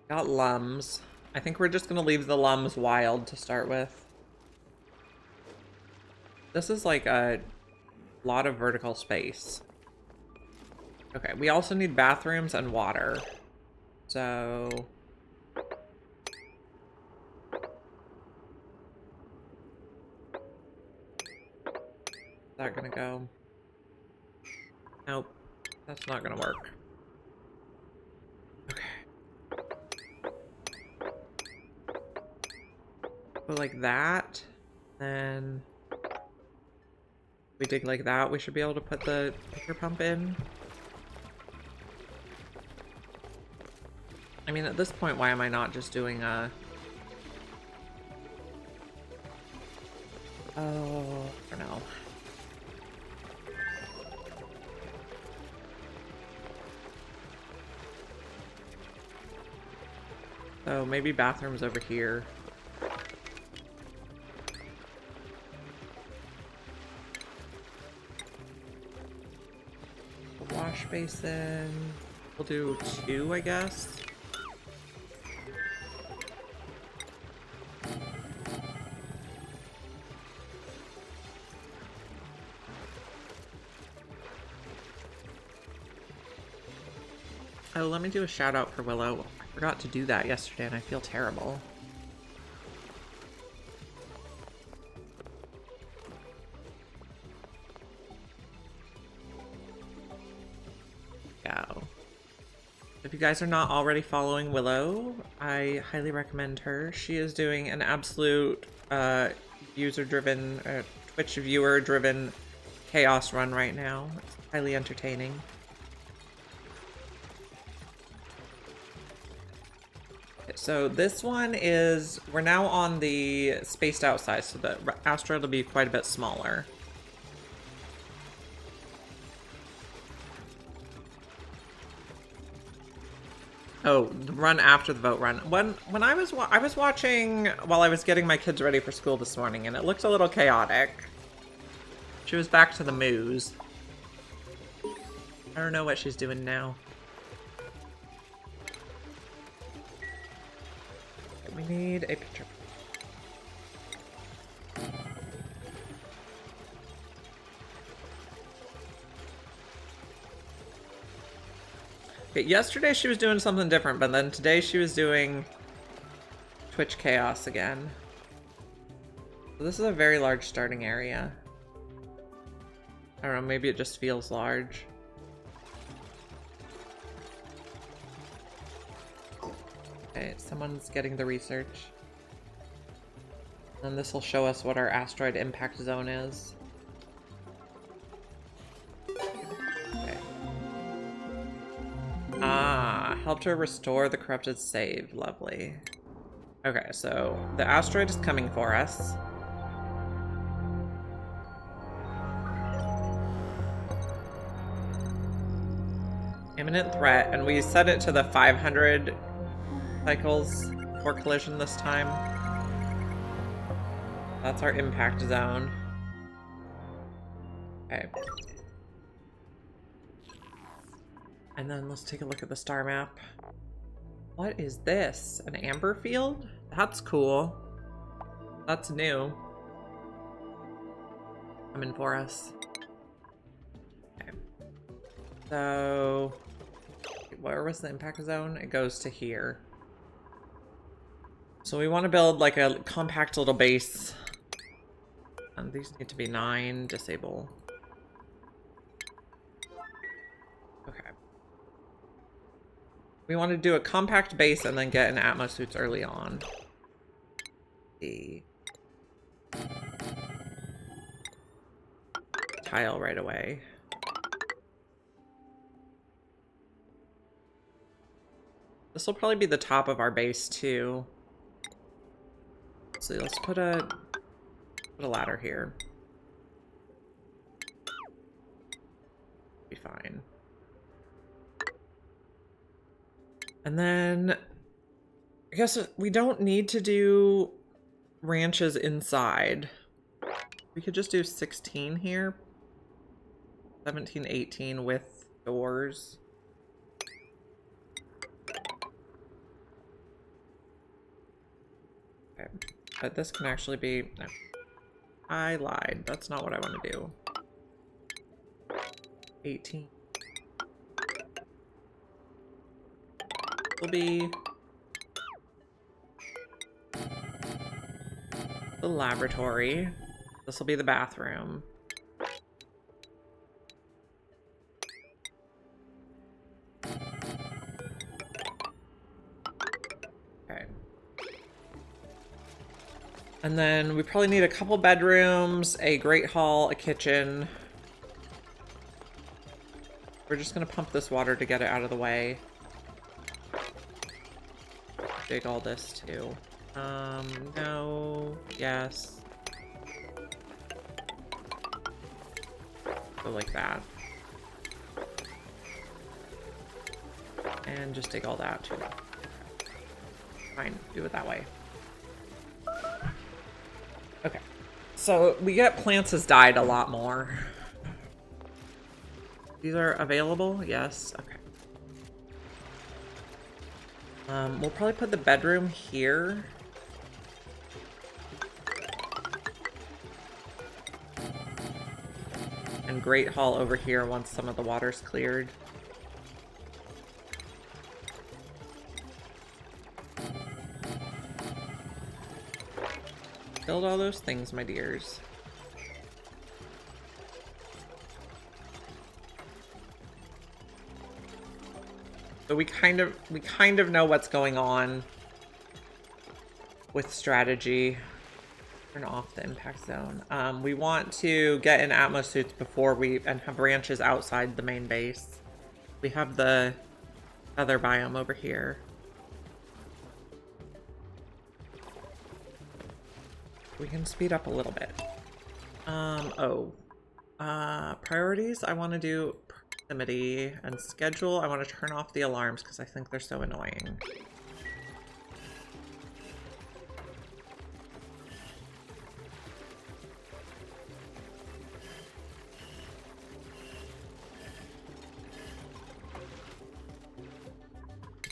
Got lums. I think we're just going to leave the lums wild to start with. This is like a lot of vertical space. Okay, we also need bathrooms and water. So... is that gonna go? Nope. That's not gonna work. Okay. Go like that. Then... we dig like that, we should be able to put the pressure pump in. I mean, at this point, why am I not just doing a... oh, I don't know. So maybe bathrooms over here. A wash basin. We'll do 2, I guess. Oh, let me do a shout out for Willow. I forgot to do that yesterday and I feel terrible. Yeah. If you guys are not already following Willow, I highly recommend her. She is doing an absolute user-driven, Twitch viewer-driven chaos run right now. It's highly entertaining. So this one is, we're now on the spaced out side, so the asteroid will be quite a bit smaller. Oh, the run after the vote run. When I was watching while I was getting my kids ready for school this morning, and it looked a little chaotic. She was back to the moose. I don't know what she's doing now. We need a picture. Okay, yesterday she was doing something different, but then today she was doing Twitch Chaos again. So this is a very large starting area. I don't know, maybe it just feels large. Okay, someone's getting the research. And this will show us what our asteroid impact zone is. Okay. Ah, help to restore the corrupted save. Lovely. Okay, so the asteroid is coming for us. Imminent threat, and we set it to the 500 cycles for collision this time. That's our impact zone. Okay. And then let's take a look at the star map. What is this? An amber field? That's cool. That's new. Coming for us. Okay. So, where was the impact zone? It goes to here. So we want to build like a compact little base. And these need to be 9. Disable. Okay. We want to do a compact base and then get an Atmos suits early on. The tile right away. This will probably be the top of our base too. So let's put a ladder here. Be fine. And then I guess we don't need to do ranches inside. We could just do 16 here. 17, 18 with doors. Okay. But this can actually be... No. I lied. That's not what I want to do. 18. Will be the laboratory. This will be the bathroom. Okay. And then we probably need a couple bedrooms, a great hall, a kitchen. We're just gonna pump this water to get it out of the way. Dig all this too. No, yes. Go like that. And just dig all that too. Fine, do it that way. Okay. So we get plants has died a lot more. These are available? Yes. Okay. We'll probably put the bedroom here. And Great Hall over here once some of the water's cleared. Build all those things, my dears. So we kind of know what's going on with strategy. Turn off the impact zone. We want to get in Atmos suits before and have branches outside the main base. We have the other biome over here. We can speed up a little bit. Priorities, I want to do proximity, and schedule, I want to turn off the alarms because I think they're so annoying.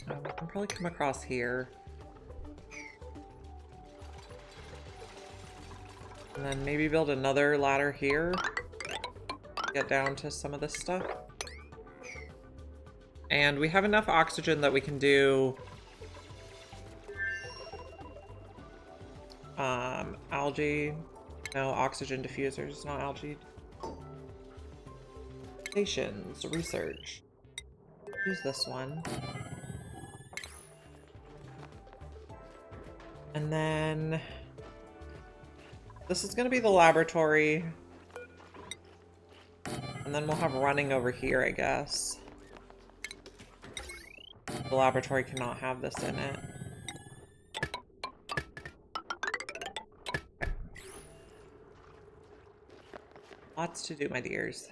We can probably come across here. And then maybe build another ladder here. Get down to some of this stuff. And we have enough oxygen that we can do algae. No, oxygen diffusers, not algae. Stations, research. Use this one. And then This is going to be the laboratory. And then we'll have running over here, I guess. The laboratory cannot have this in it. Okay. Lots to do, my dears.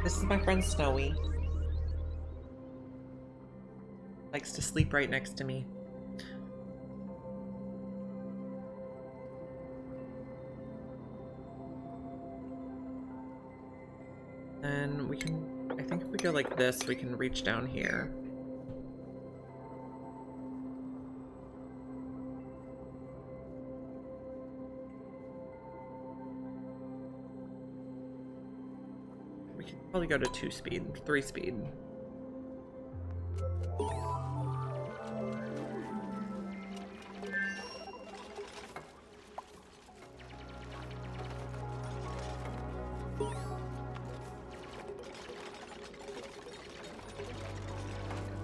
This is my friend Snowy. Likes to sleep right next to me. And we can, I think if we go like this, we can reach down here. We could probably go to 2 speed, 3 speed.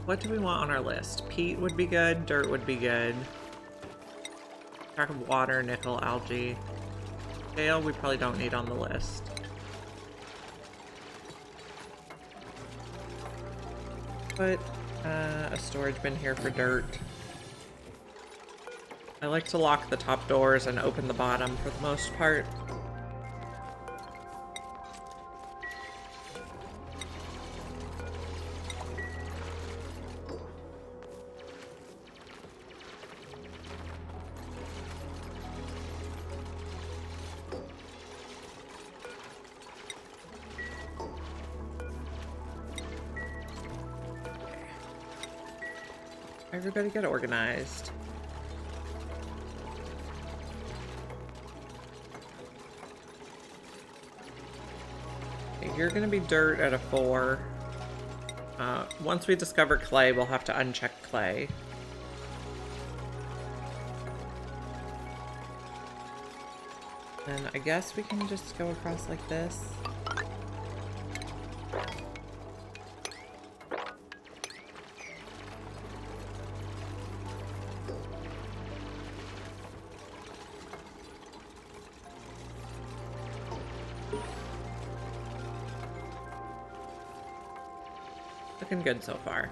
What do we want on our list? Peat would be good, dirt would be good. Track of water, nickel, algae. Shale we probably don't need on the list. Put a storage bin here for dirt. I like to lock the top doors and open the bottom for the most part. Everybody get organized. Okay, you're gonna be dirt at a 4. Once we discover clay, we'll have to uncheck clay. And I guess we can just go across like this. Looking good so far.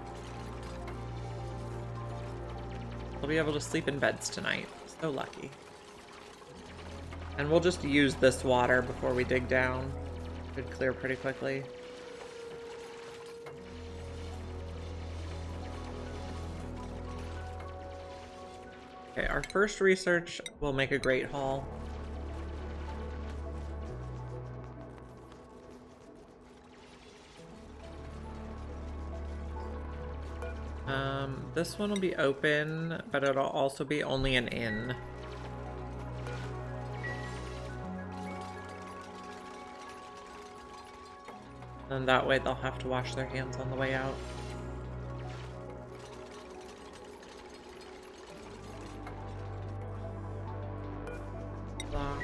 We'll be able to sleep in beds tonight. So lucky. And we'll just use this water before we dig down. Should clear pretty quickly. Okay, our first research will make a great haul. This one will be open, but it'll also be only an inn. And that way they'll have to wash their hands on the way out. Locked.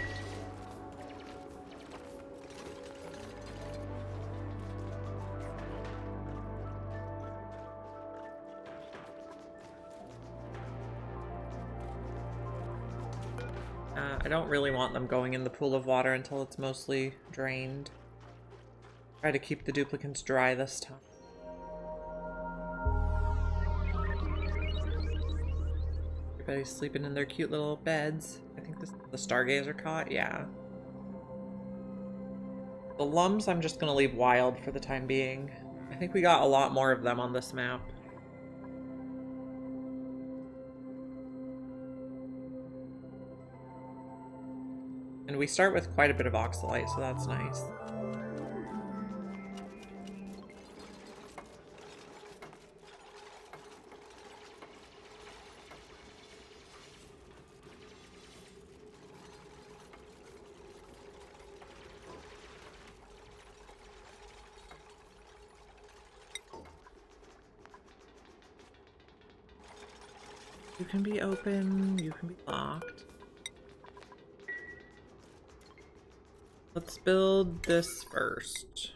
I don't really want them going in the pool of water until it's mostly drained. Try to keep the duplicants dry this time. Everybody's sleeping in their cute little beds. I think this, the stargazer cot, yeah. The lums I'm just gonna leave wild for the time being. I think we got a lot more of them on this map. And we start with quite a bit of oxalite, so that's nice. You can be open, you can be locked. Let's build this first.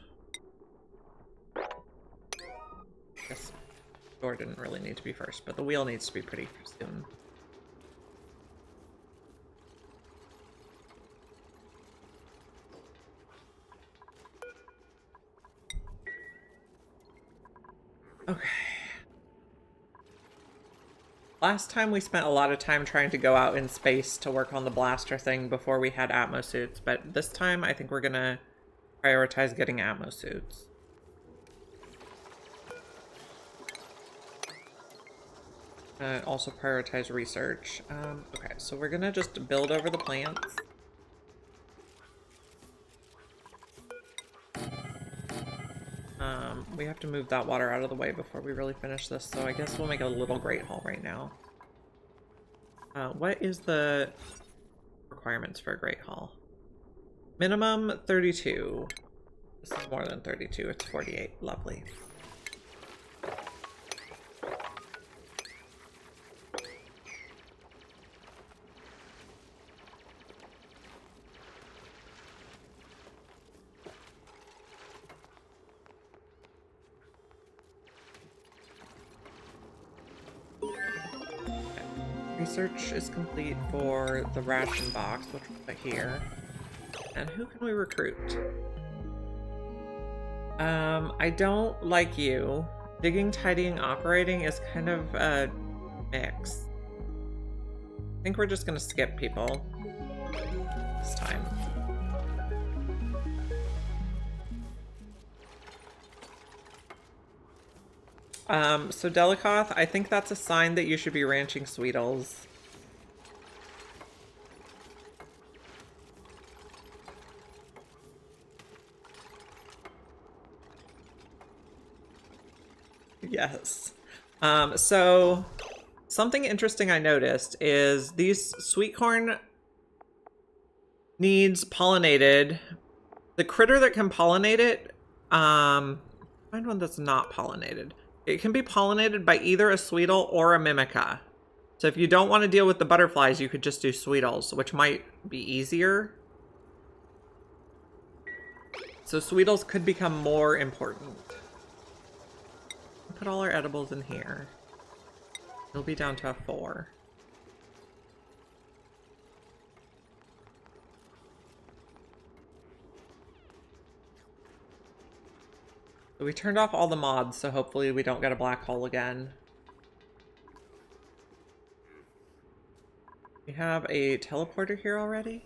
Guess the door didn't really need to be first, but the wheel needs to be pretty soon. Last time we spent a lot of time trying to go out in space to work on the blaster thing before we had Atmo suits, but this time I think we're gonna prioritize getting Atmo suits. Also prioritize research. Okay, so we're gonna just build over the plants. We have to move that water out of the way before we really finish this, so I guess we'll make a little Great Hall right now. What is the requirements for a Great Hall? Minimum 32. This is more than 32, it's 48. Lovely. Research is complete for the ration box, which we'll put here. And who can we recruit? I don't like you. Digging, tidying, operating is kind of a mix. I think we're just gonna skip people this time. So Delikoth, I think that's a sign that you should be ranching Sweetles. Yes. So something interesting I noticed is these sweet corn needs pollinated. The critter that can pollinate it, find one that's not pollinated. It can be pollinated by either a Sweetle or a Mimica. So if you don't want to deal with the butterflies, you could just do Sweetles, which might be easier. So Sweetles could become more important. Put all our edibles in here. It'll be down to a 4. We turned off all the mods, so hopefully we don't get a black hole again. We have a teleporter here already?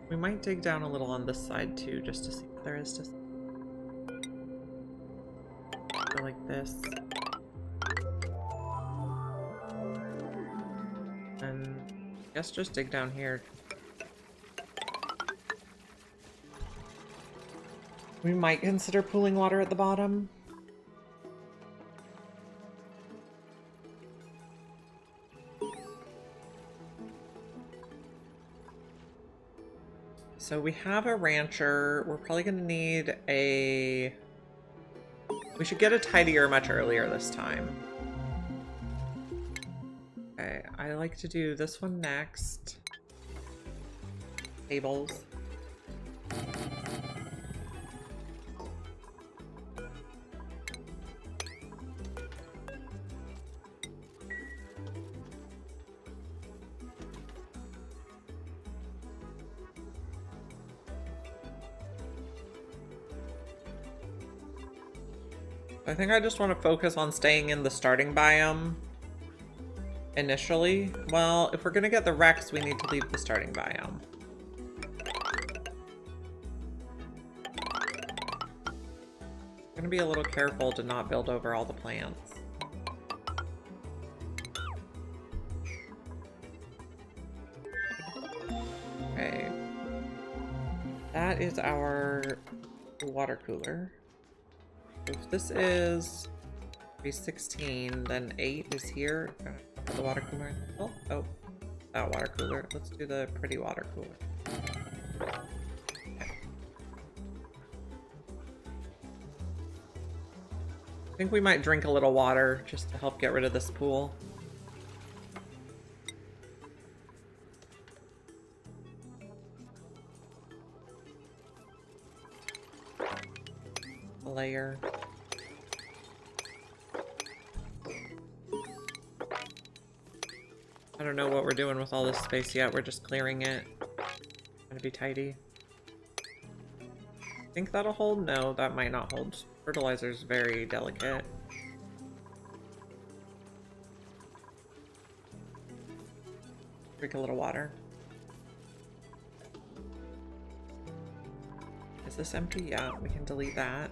We might dig down a little on this side too, just to see what there is to see. Go like this. And I guess just dig down here. We might consider pooling water at the bottom. So we have a rancher. We're probably going to need a... We should get a tidier much earlier this time. Okay, I like to do this one next. Tables. I think I just want to focus on staying in the starting biome initially. Well, if we're going to get the Rex, we need to leave the starting biome. I'm going to be a little careful to not build over all the plants. Okay. That is our water cooler. If this is 16, then 8 is here. Put the water cooler. Oh, that water cooler. Let's do the pretty water cooler. Okay. I think we might drink a little water just to help get rid of this pool. a layer. I don't know what we're doing with all this space yet. We're just clearing it. Trying to be tidy. Think that'll hold? No, that might not hold. Fertilizer's very delicate. Drink a little water. Is this empty? Yeah, we can delete that.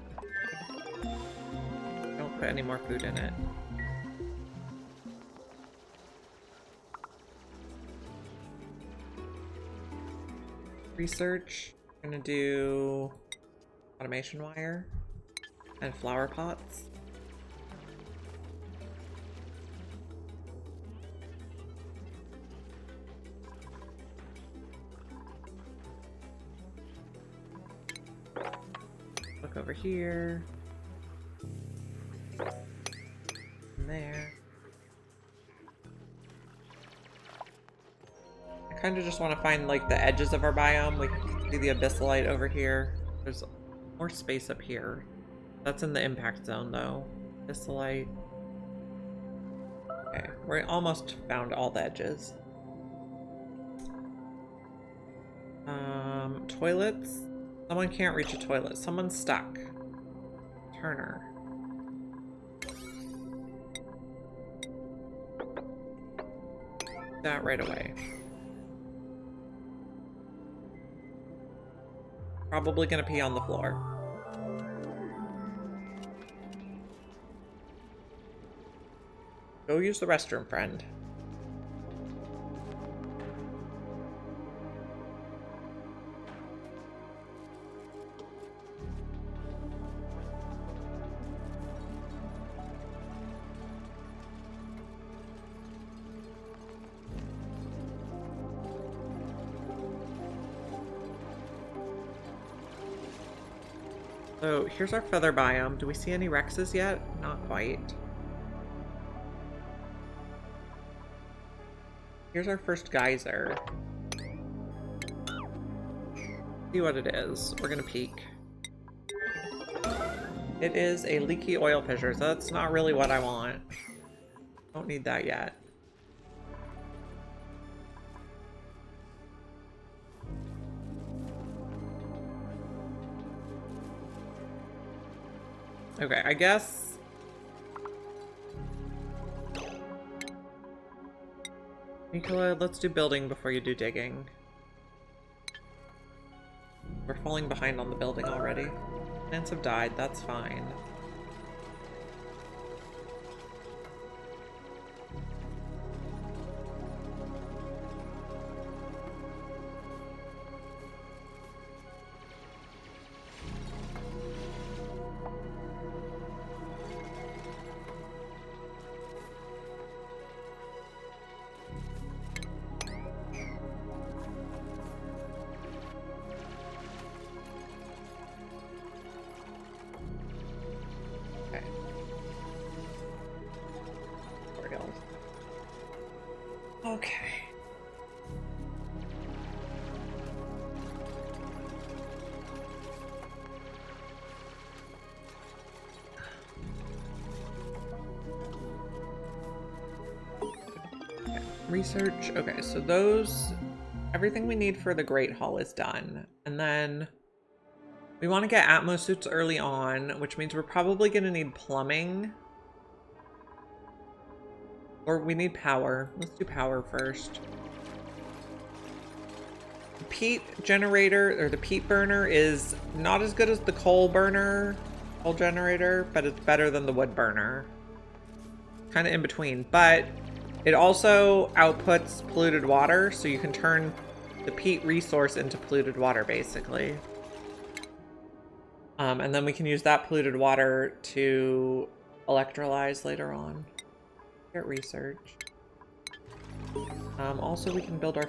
Don't put any more food in it. Research. I'm gonna do automation wire and flower pots. Look over here. And there. I kind of just want to find like the edges of our biome. We can see the abyssalite over here. There's more space up here. That's in the impact zone though. Abyssalite. Okay, we almost found all the edges. Toilets. Someone can't reach a toilet. Someone's stuck. Turner. That right away. Probably gonna pee on the floor. Go use the restroom, friend. So here's our feather biome. Do we see any Rexes yet? Not quite. Here's our first geyser. See what it is. We're gonna peek. It is a leaky oil fissure, so that's not really what I want. Don't need that yet. Okay, I guess... Nicola, let's do building before you do digging. We're falling behind on the building already. Plants have died, that's fine. Okay. Research. Okay, so those, everything we need for the Great Hall is done. And then we want to get Atmos suits early on, which means we're probably going to need plumbing. Or we need power. Let's do power first. The peat generator, or the peat burner, is not as good as the coal burner, coal generator, but it's better than the wood burner. Kind of in between, but it also outputs polluted water, so you can turn the peat resource into polluted water, basically. And then we can use that polluted water to electrolyze later on. Get research. Also, we can build our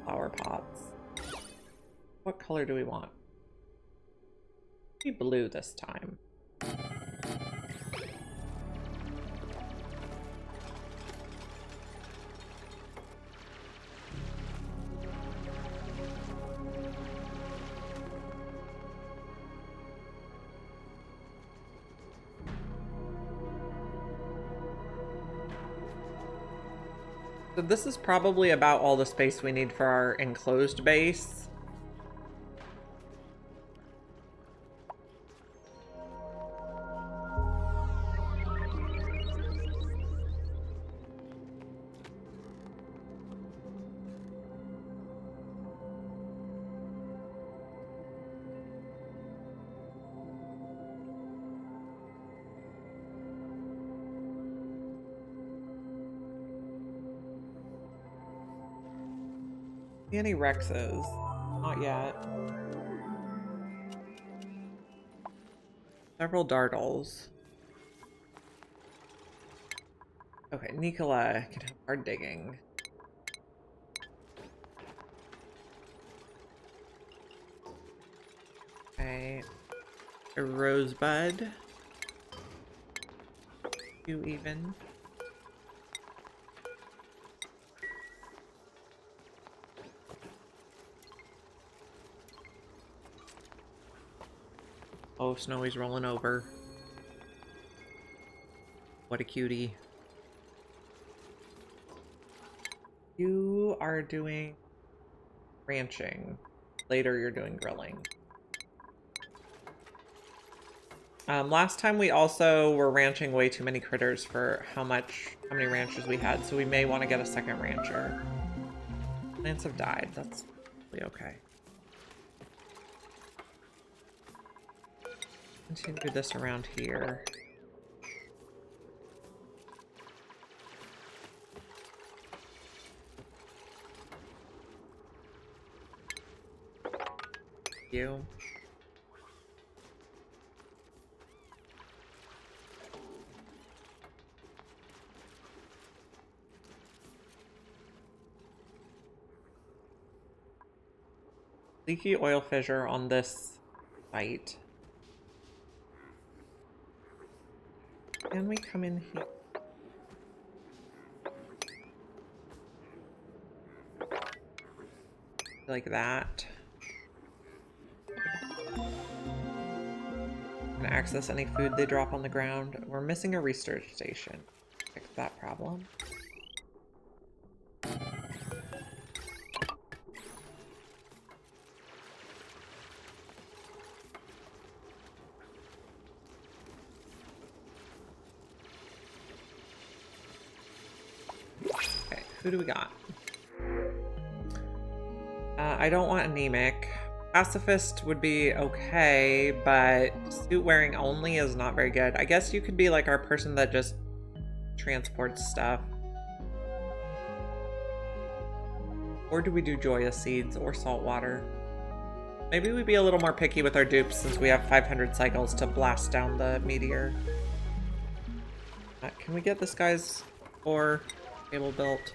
flower pots. What color do we want? Maybe blue this time. So this is probably about all the space we need for our enclosed base. See any Rexes? Not yet. Several Dartles. Okay, Nicola can have hard digging. Okay. A Rosebud. 2 even. Oh, Snowy's rolling over. What a cutie. You are doing ranching. Later you're doing grilling. Last time we also were ranching way too many critters for how many ranchers we had, so we may want to get a second rancher. Plants have died. That's probably okay. Continue this around here. You. Leaky oil fissure on this site. Can we come in here? Like that. Can access any food they drop on the ground. We're missing a research station. Fix that problem. Okay, who do we got? I don't want anemic. Pacifist would be okay, but suit wearing only is not very good. I guess you could be like our person that just transports stuff. Or do we do joyous seeds or salt water? Maybe we'd be a little more picky with our dupes since we have 500 cycles to blast down the meteor. Can we get this guy's ore table built?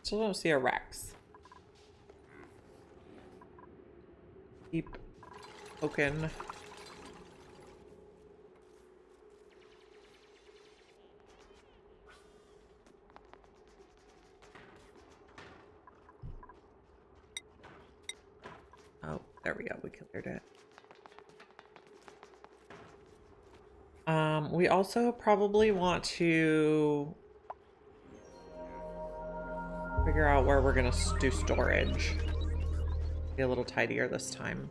Still don't see a Rex. Keep poking. Oh, there we go. We cleared it. We also probably want to figure out where we're gonna do storage. Be a little tidier this time.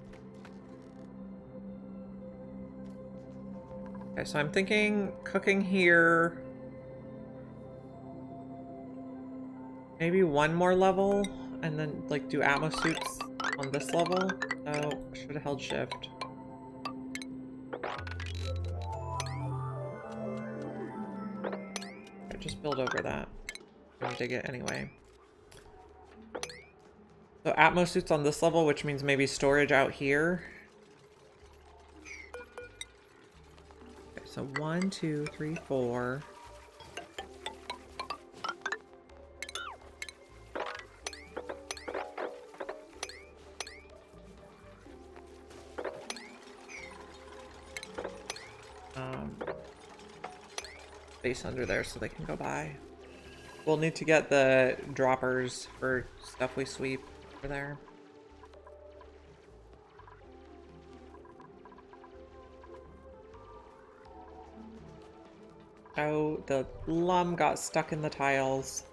Okay, so I'm thinking cooking here. Maybe one more level, and then like do atmo suits on this level. Oh, should have held shift. Okay, just build over that. I'm gonna dig it anyway. So atmo suits on this level, which means maybe storage out here. Okay, so 1, 2, 3, 4. Space under there so they can go by. We'll need to get the droppers for stuff we sweep over there. Oh, the lum got stuck in the tiles.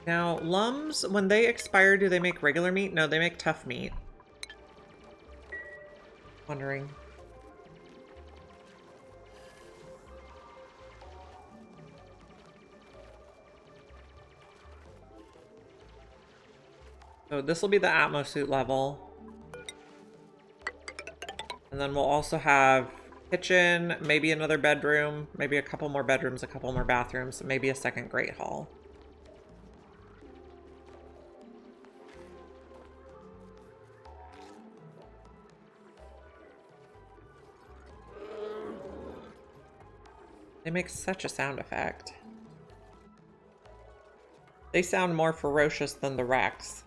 Now, lums, when they expire, do they make regular meat? No, they make tough meat. Wondering. So this will be the Atmosuit level. And then we'll also have kitchen, maybe another bedroom, maybe a couple more bedrooms, a couple more bathrooms, maybe a second Great Hall. They make such a sound effect. They sound more ferocious than the Rex.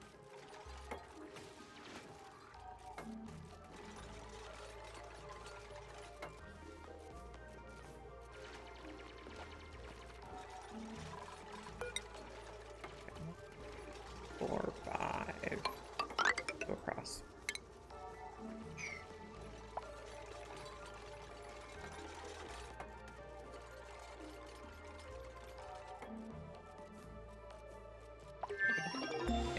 Four, five. Go across.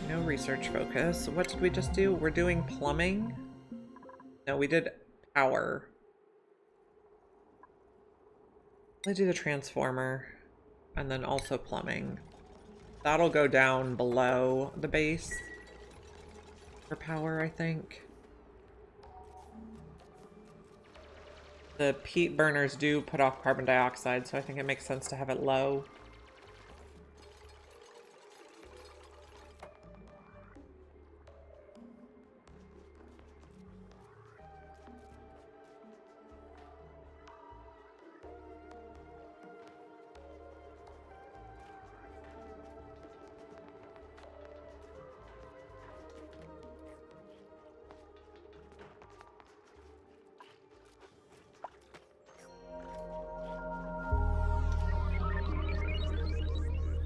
No research focus. What did we just do? We're doing plumbing? No, we did power. Let's do the transformer. And then also plumbing. That'll go down below the base for power, I think. The peat burners do put off carbon dioxide, so I think it makes sense to have it low.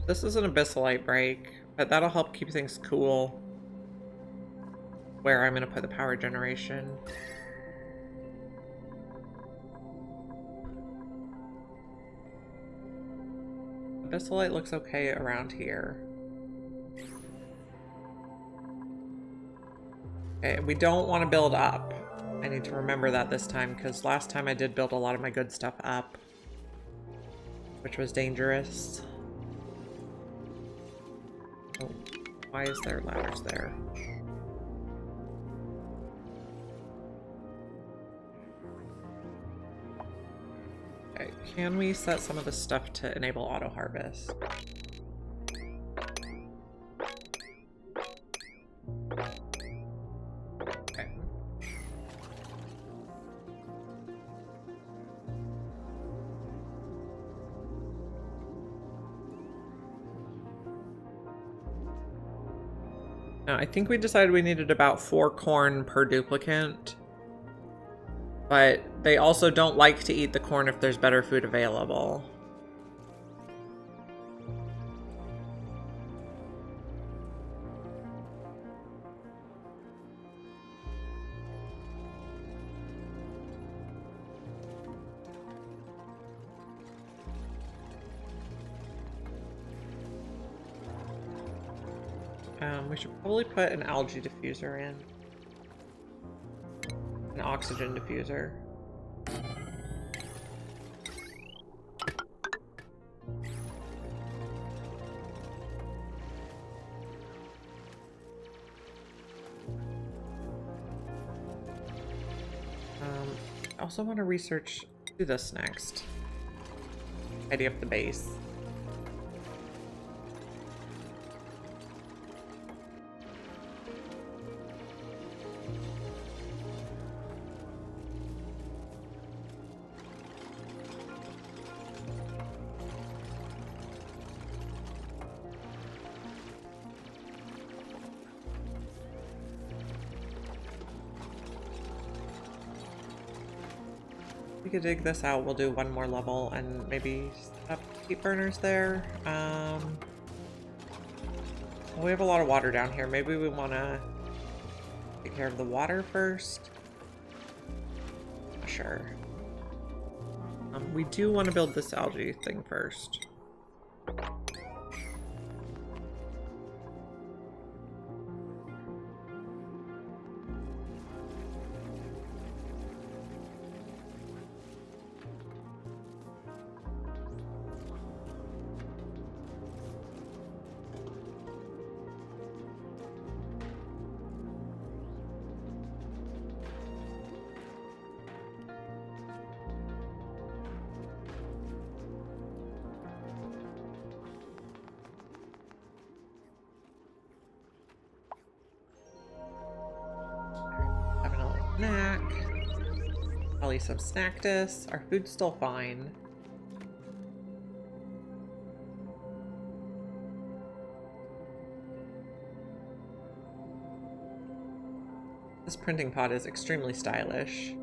This is an abyssalite break, but that'll help keep things cool. Where I'm going to put the power generation. Abyssalite looks okay around here. Okay, we don't want to build up. I need to remember that this time, because last time I did build a lot of my good stuff up, which was dangerous. Oh, why is there ladders there? Okay, can we set some of the stuff to enable auto harvest? Okay. Now, I think we decided we needed about 4 corn per duplicate. But they also don't like to eat the corn if there's better food available. We should probably put an algae diffuser in. An oxygen diffuser. I also want to do this next. Tidy up the base. could dig this out, we'll do one more level and maybe set up heat burners there. We have a lot of water down here. Maybe we want to take care of the water first. Not sure. We do want to build this algae thing first. Snack. Probably some Snacktus. Our food's still fine. This printing pod is extremely stylish.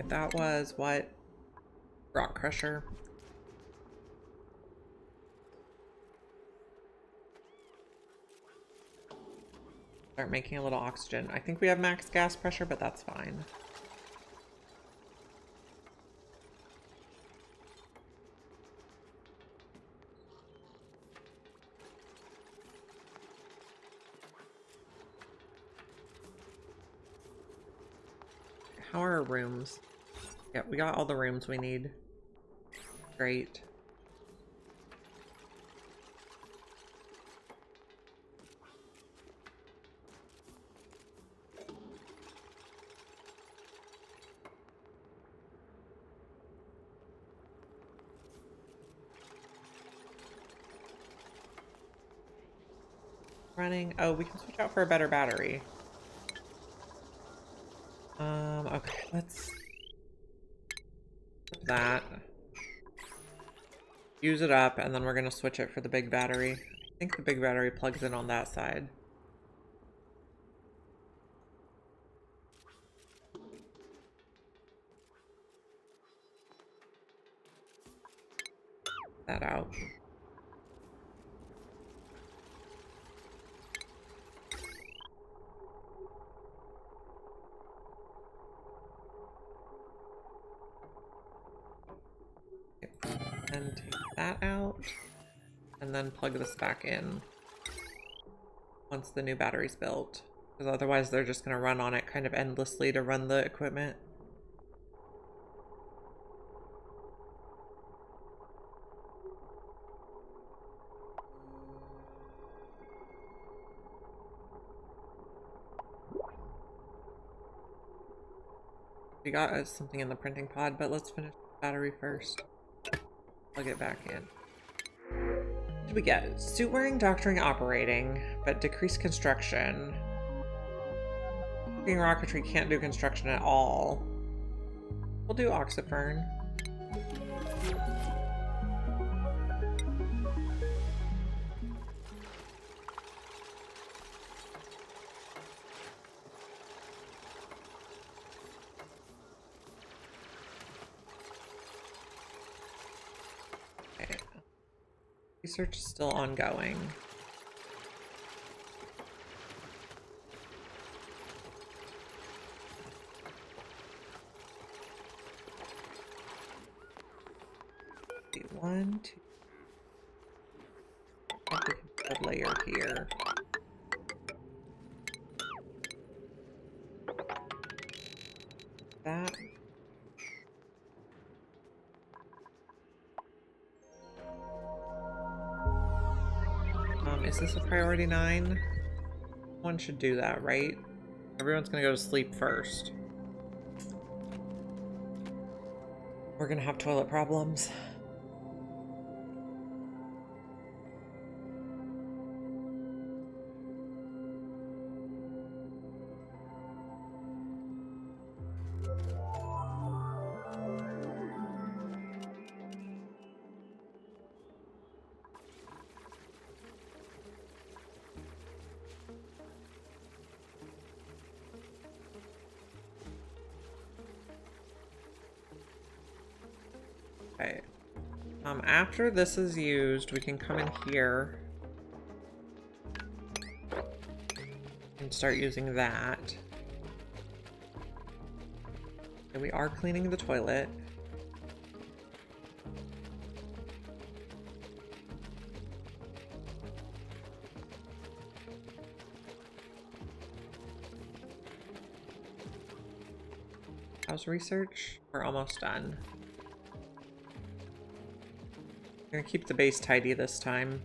That was what? Rock crusher. Start making a little oxygen. I think we have max gas pressure, but that's fine. How are our rooms? Yeah, we got all the rooms we need. Great. Running. Oh, we can switch out for a better battery. Okay, let's that. Use it up, and then we're gonna switch it for the big battery. I think the big battery plugs in on that side. That out. And take that out, and then plug this back in once the new battery's built, because otherwise they're just going to run on it kind of endlessly to run the equipment. We got something in the printing pod, but let's finish the battery first. Plug it back in. What did we get? Suit wearing, doctoring, operating, but decreased construction. Working rocketry can't do construction at all. We'll do oxyfern. Research is still ongoing. One, two. A layer here. That. Is this a priority 9? One should do that, right? Everyone's gonna go to sleep first. We're gonna have toilet problems. Okay. After this is used, we can come in here and start using that. And we are cleaning the toilet. How's research? We're almost done. I'm gonna keep the base tidy this time.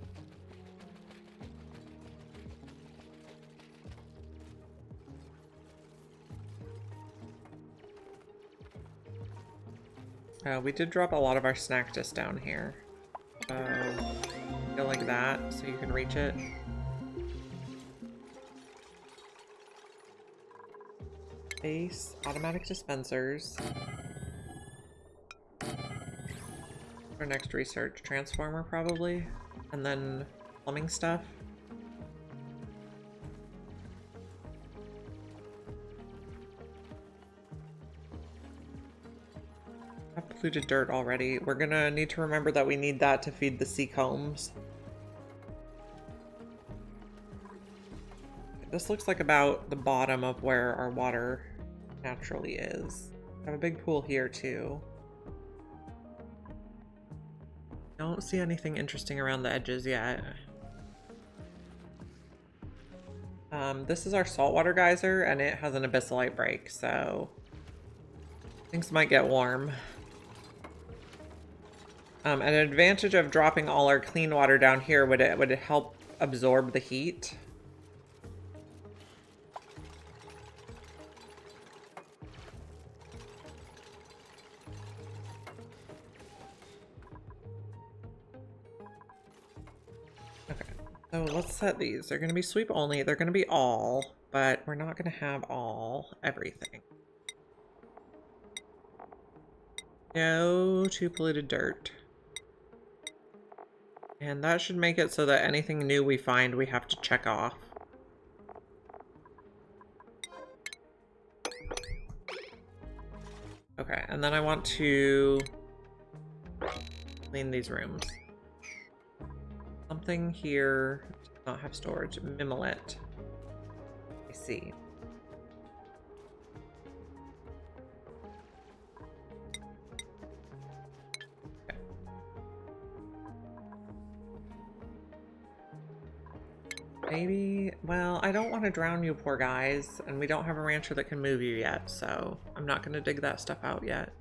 We did drop a lot of our snack disc down here. Go like that so you can reach it. Base, automatic dispensers. Our next research, transformer probably, and then plumbing stuff. I've polluted dirt already. We're gonna need to remember that we need that to feed the sea combs. This looks like about the bottom of where our water naturally is. I have a big pool here too. Don't see anything interesting around the edges yet. This is our saltwater geyser, and it has an abyssalite break, so things might get warm. An advantage of dropping all our clean water down here would it help absorb the heat. So let's set these. They're going to be sweep only. They're going to be all, but we're not going to have everything. No to polluted dirt. And that should make it so that anything new we find, we have to check off. Okay, and then I want to clean these rooms. Something here does not have storage. Mimilet. I see. Okay. Maybe, well, I don't want to drown you poor guys, and we don't have a rancher that can move you yet, so I'm not going to dig that stuff out yet.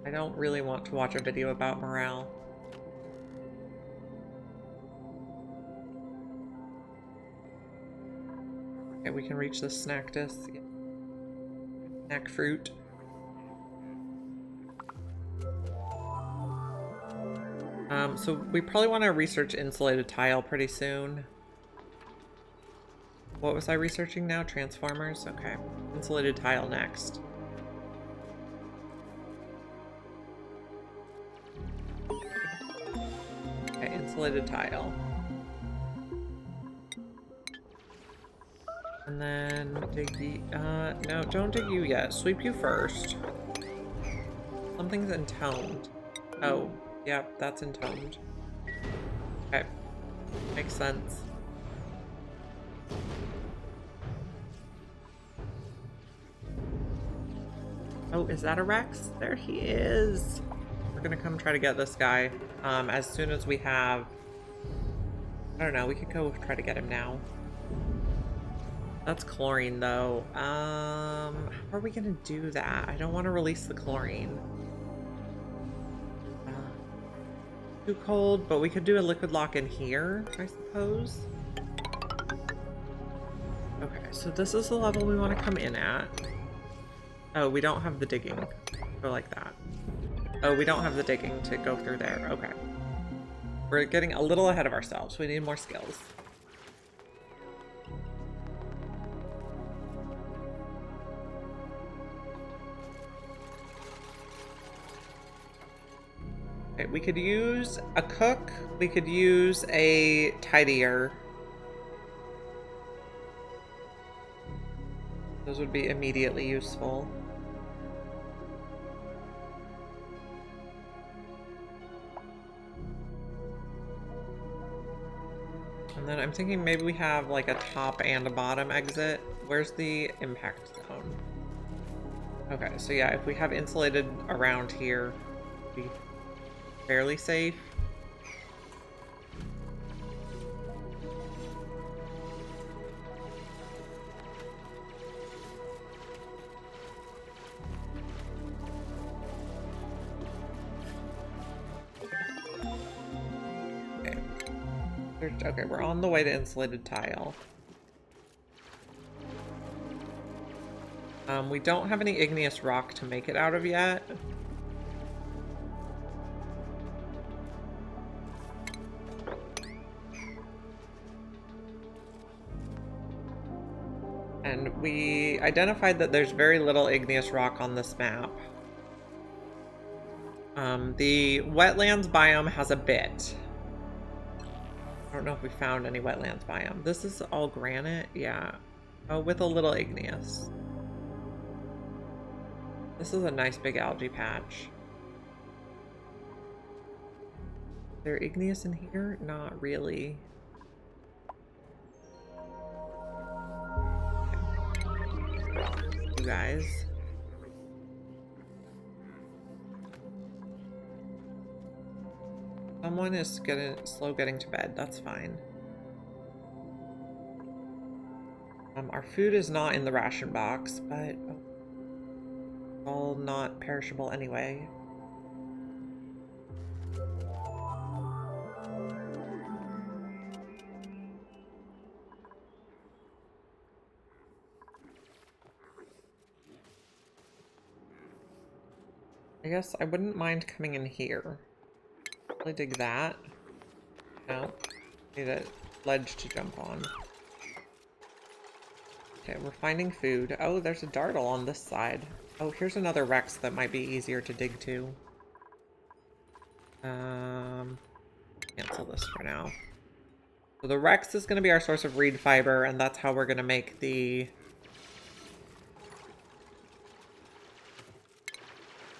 I don't really want to watch a video about morale. Okay, we can reach the snack disc. Yeah. Snack fruit. So we probably want to research insulated tile pretty soon. What was I researching now? Transformers? Okay. Insulated tile next. Okay, insulated tile. And then dig the, no, don't dig you yet. Sweep you first. Something's intoned. Oh, yep, that's intoned. Okay, makes sense. Oh, is that a Rex? There he is. We're gonna come try to get this guy as soon as we have... I don't know, we could go try to get him now. That's chlorine though. How are we gonna do that? I don't want to release the chlorine. Too cold, but we could do a liquid lock in here, I suppose. Okay, so this is the level we want to come in at. Oh, we don't have the digging. Go like that. Oh, we don't have the digging to go through there. Okay. We're getting a little ahead of ourselves. We need more skills. Okay, we could use a cook. We could use a tidier. Those would be immediately useful. And then I'm thinking maybe we have like a top and a bottom exit. Where's the impact zone? Okay, so yeah, if we have insulated around here, we'll be fairly safe. Okay, we're on the way to insulated tile. We don't have any igneous rock to make it out of yet. And we identified that there's very little igneous rock on this map. The wetlands biome has a bit. I don't know if we found any wetlands biome. This is all granite, yeah. Oh, with a little igneous. This is a nice big algae patch. Is there igneous in here? Not really. Okay. You guys. Someone is slow getting to bed. That's fine. Our food is not in the ration box, but all not perishable anyway. I guess I wouldn't mind coming in here. Really dig that. No. Need a ledge to jump on. Okay, we're finding food. Oh, there's a dartle on this side. Oh, here's another Rex that might be easier to dig to. Cancel this for now. So the Rex is going to be our source of reed fiber, and that's how we're going to make the...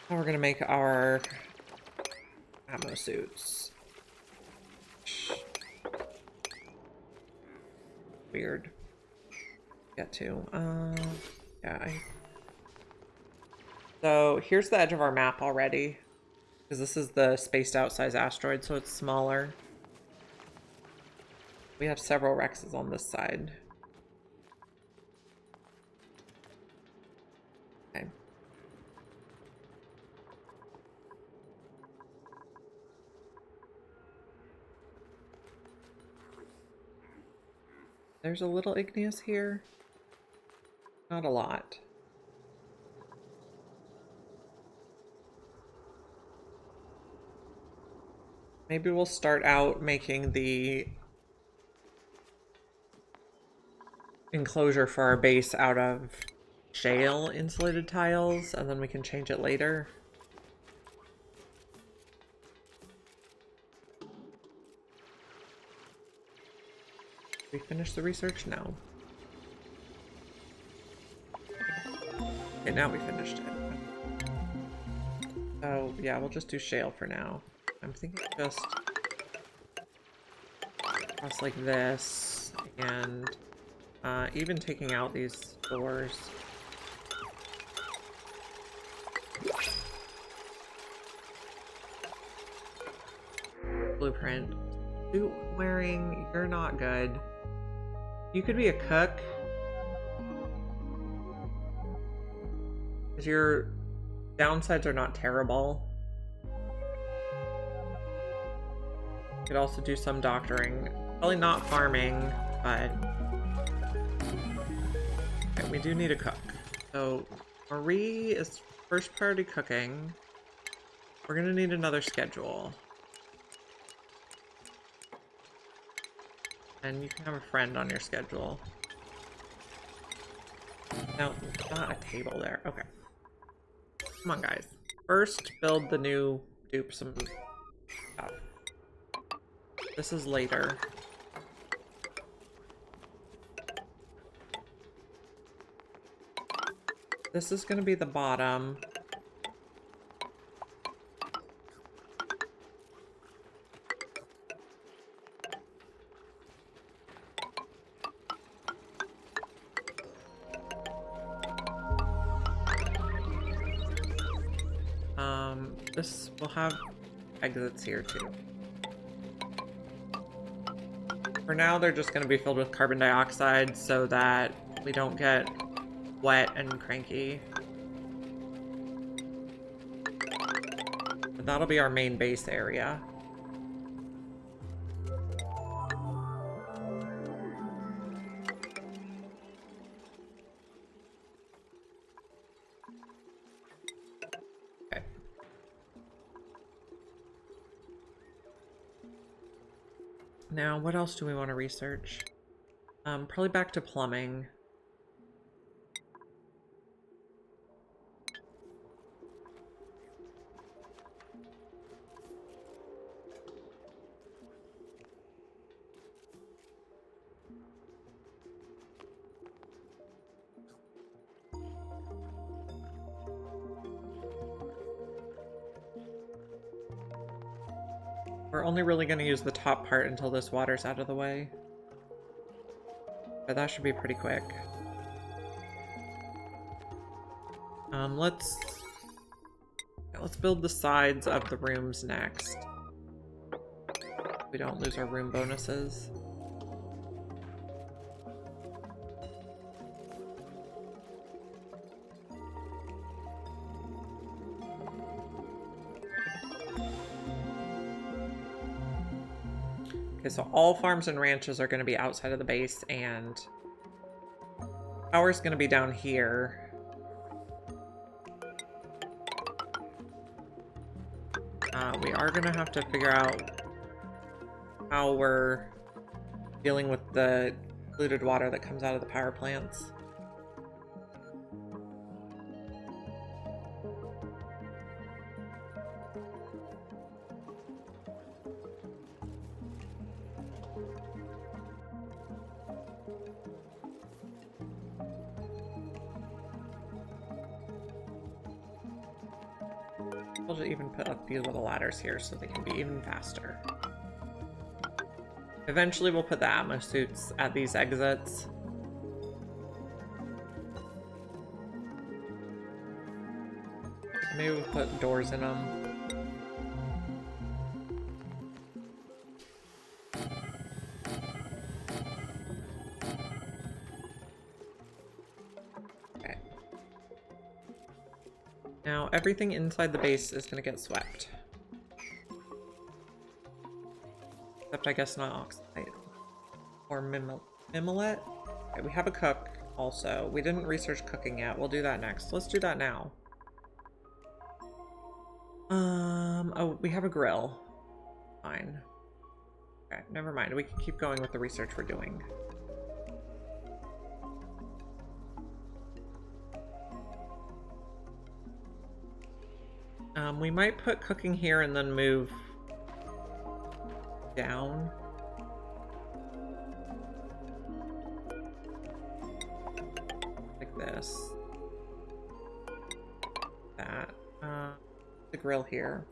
How we're going to make our ammo suits. Weird. Get to. Yeah. So here's the edge of our map already. Because this is the spaced out size asteroid, so it's smaller. We have several Rexes on this side. Okay. There's a little igneous here. Not a lot. Maybe we'll start out making the enclosure for our base out of shale insulated tiles, and then we can change it later. Did we finish the research? No. Okay, now we finished it. Oh, yeah, we'll just do shale for now. I'm thinking just cross like this, and even taking out these doors. Blueprint. Suit wearing, you're not good. You could be a cook. Because your downsides are not terrible. You could also do some doctoring. Probably not farming, but... Okay, we do need a cook. So, Marie is first priority cooking. We're gonna need another schedule. And you can have a friend on your schedule. No, not a table there. Okay. Come on, guys. First, build the new dupe some Oh. This is later. This is going to be the bottom. This will have exits here too. For now, they're just going to be filled with carbon dioxide so that we don't get wet and cranky. But that'll be our main base area. Now, what else do we want to research? Probably back to plumbing. We're only really going to use the top part until this water's out of the way. But that should be pretty quick. Let's build the sides of the rooms next. We don't lose our room bonuses. Okay, so all farms and ranches are going to be outside of the base, and power's going to be down here. We are going to have to figure out how we're dealing with the polluted water that comes out of the power plants. We'll just even put a few little ladders here so they can be even faster. Eventually we'll put the Atmos suits at these exits. Maybe we'll put doors in them. Now, everything inside the base is going to get swept. Except, I guess, not oxide. Or mimolette. Okay, we have a cook, also. We didn't research cooking yet. We'll do that next. Let's do that now. Oh, we have a grill. Fine. Okay, never mind. We can keep going with the research we're doing. We might put cooking here and then move down. Like this. That. The grill here.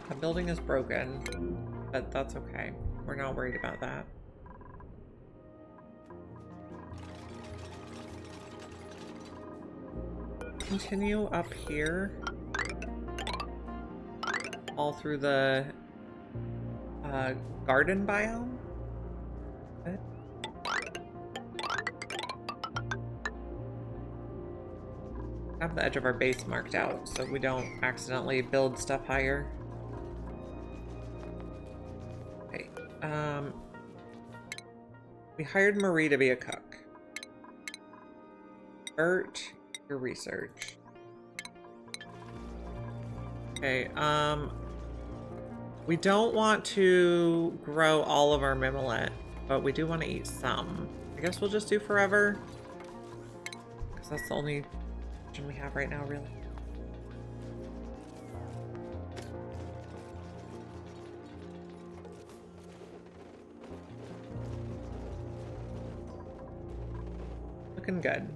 The building is broken, but that's okay. We're not worried about that. Continue up here. All through the garden biome. have the edge of our base marked out so we don't accidentally build stuff higher. Okay. We hired Marie to be a cook. Bert, your research. Okay, we don't want to grow all of our mimolette, but we do want to eat some. I guess we'll just do forever. Because that's the only option we have right now, really. Looking good.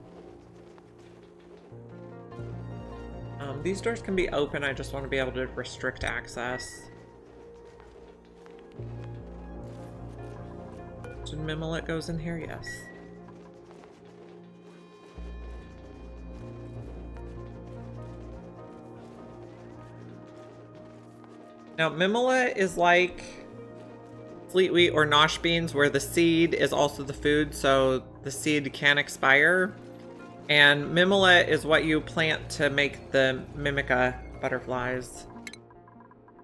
These doors can be open, I just want to be able to restrict access. Did Mimolette goes in here? Yes. Now, Mimolette is like fleet wheat or nosh beans, where the seed is also the food, so the seed can expire. And Mimolette is what you plant to make the Mimica butterflies.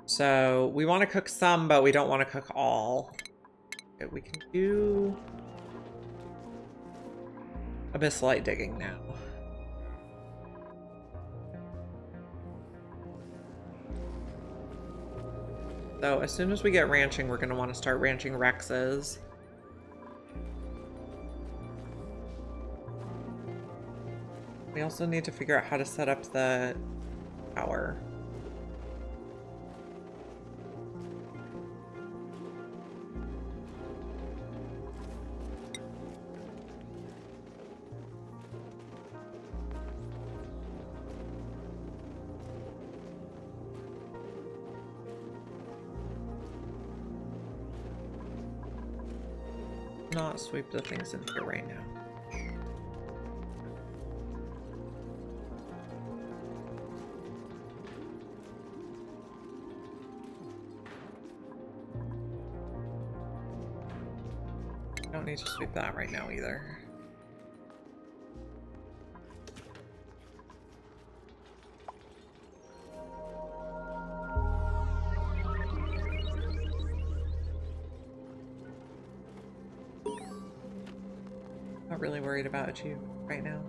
So we want to cook some, but we don't want to cook all. Okay, we can do abyssite digging now. So as soon as we get ranching, we're going to want to start ranching Rexes. We also need to figure out how to set up the tower. Not sweep the things in here right now. Don't need to sweep that right now either. Not really worried about you right now.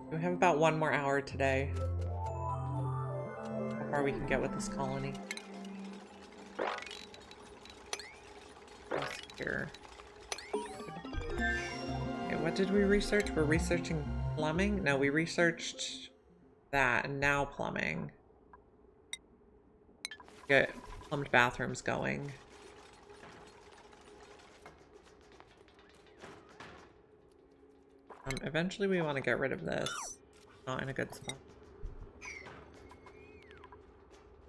We have about 1 more hour today. How far we can get with this colony. Here. Okay, what did we research? We're researching plumbing? No, we researched that, and now plumbing. Get plumbed bathrooms going. Eventually we want to get rid of this. Not in a good spot.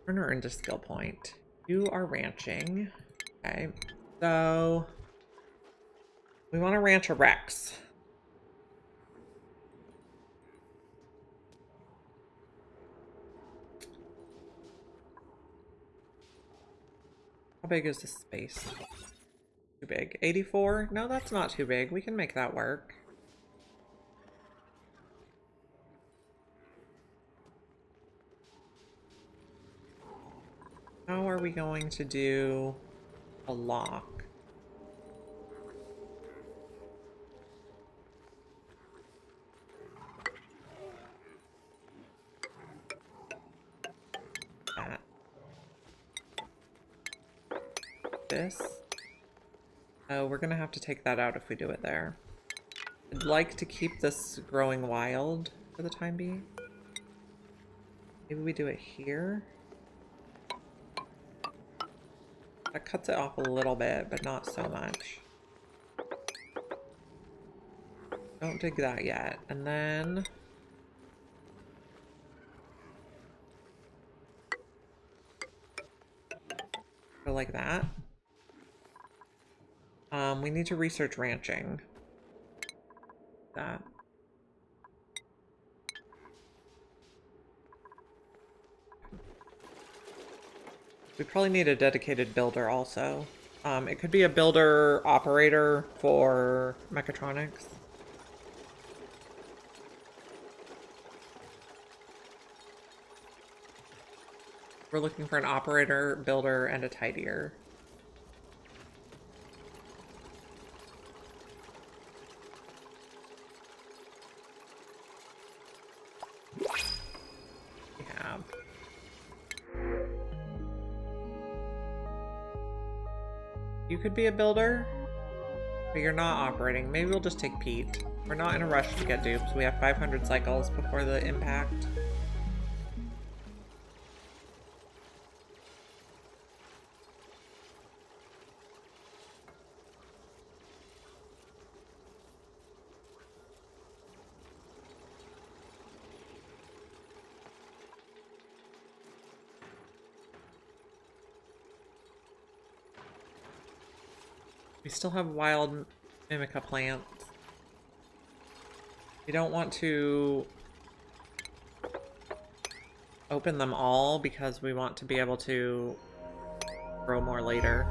Turn earned a skill point. You are ranching. Okay, so we want to ranch a Rex. How big is this space? Too big. 84? No, that's not too big. We can make that work. How are we going to do a lock? That. This. Oh, we're gonna have to take that out if we do it there. I'd like to keep this growing wild for the time being. Maybe we do it here. That cuts it off a little bit, but not so much. Don't dig that yet. And then go like that. We need to research ranching. That. We probably need a dedicated builder also. It could be a builder operator for mechatronics. We're looking for an operator, builder, and a tidier. We have. You could be a builder, but you're not operating. Maybe we'll just take Pete. We're not in a rush to get dupes. We have 500 cycles before the impact. We still have wild Mimica plants. We don't want to open them all because we want to be able to grow more later.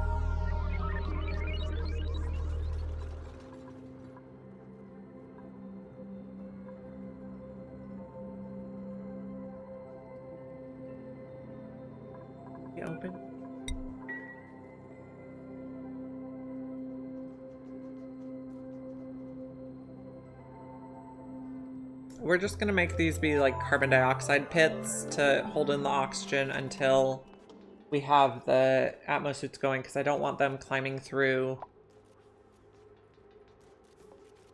Be open. We're just gonna make these be like carbon dioxide pits to hold in the oxygen until we have the atmosuits going, because I don't want them climbing through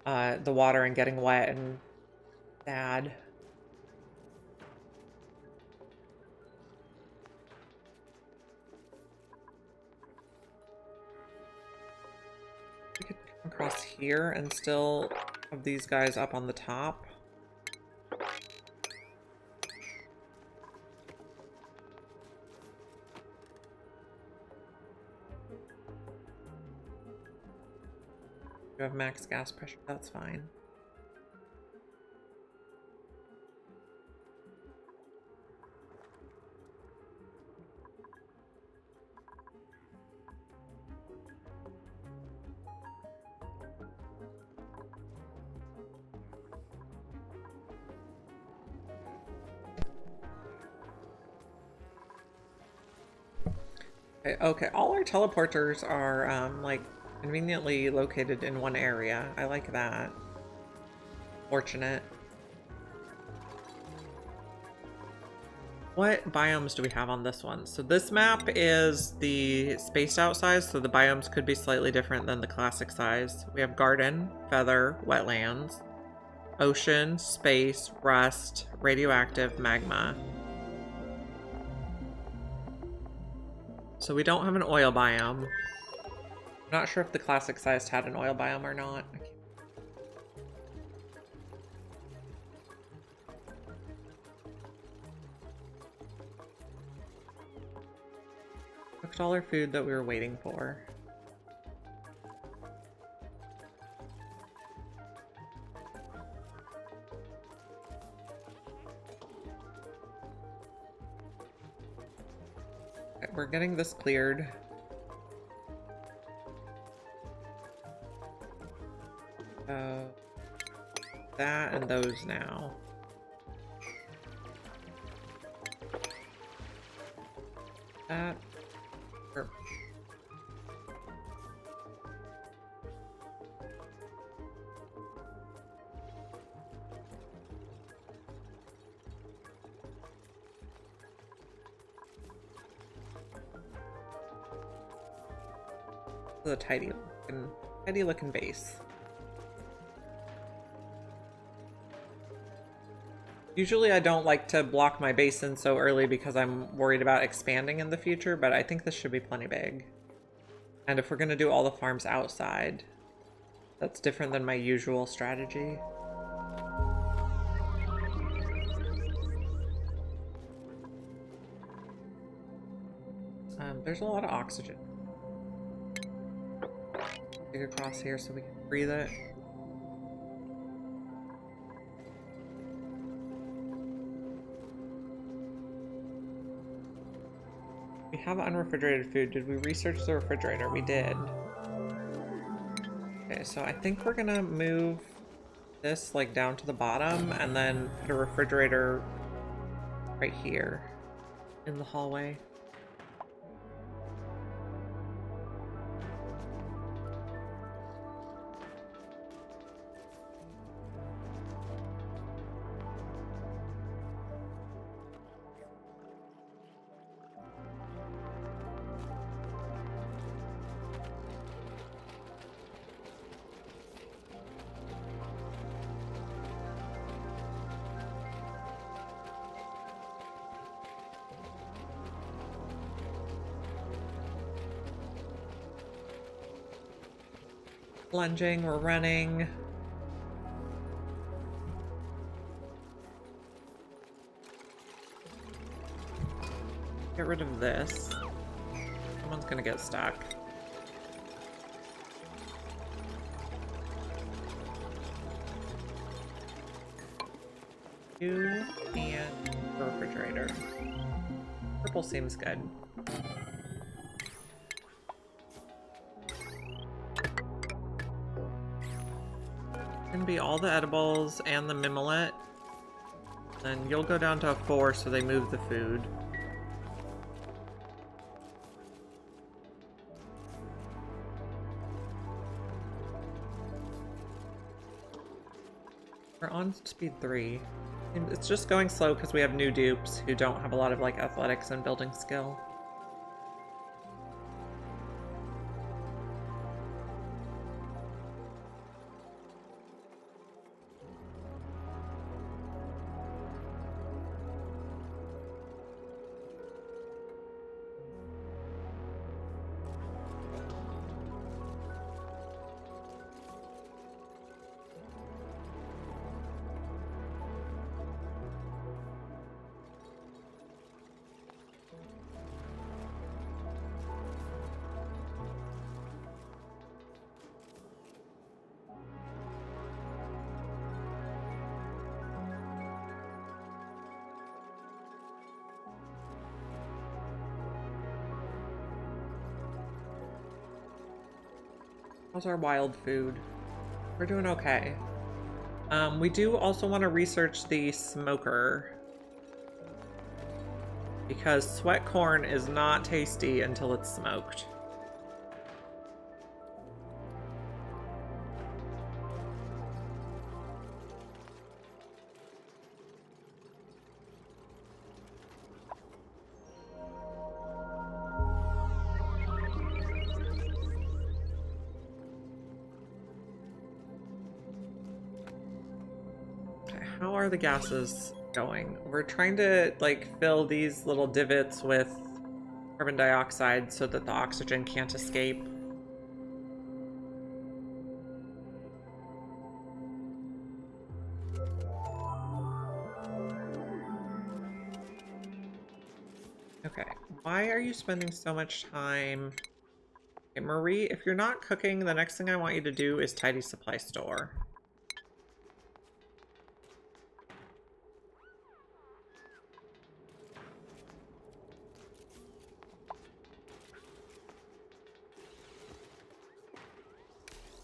the water and getting wet and sad. We could come across here and still have these guys up on the top. You have max gas pressure, that's fine. Okay, all our teleporters are like conveniently located in one area. I like that. Fortunate. What biomes do we have on this one? So this map is the spaced out size, so the biomes could be slightly different than the classic size. We have garden, feather, wetlands, ocean, space, rust, radioactive, magma. So we don't have an oil biome. I'm not sure if the classic sized had an oil biome or not. Looked all our food that we were waiting for. Okay, we're getting this cleared. That and those now. That. The tidy looking base. Usually I don't like to block my basin so early because I'm worried about expanding in the future, but I think this should be plenty big. And if we're gonna do all the farms outside, that's different than my usual strategy. There's a lot of oxygen. Dig across here so we can breathe it. We have unrefrigerated food. Did we research the refrigerator? We did. Okay, so I think we're gonna move this like down to the bottom and then put a refrigerator right here in the hallway. Lunging, we're running. Get rid of this. Someone's gonna get stuck. You and the refrigerator. Purple seems good. Can be all the edibles and the mimolette. Then you'll go down to 4 so they move the food. We're on speed 3. It's just going slow because we have new dupes who don't have a lot of like athletics and building skill. How's our wild food? We're doing okay. We do also want to research the smoker. Because sweat corn is not tasty until it's smoked. How are the gases going? We're trying to like fill these little divots with carbon dioxide so that the oxygen can't escape. Okay, why are you spending so much time? Okay, Marie, if you're not cooking, the next thing I want you to do is tidy supply store.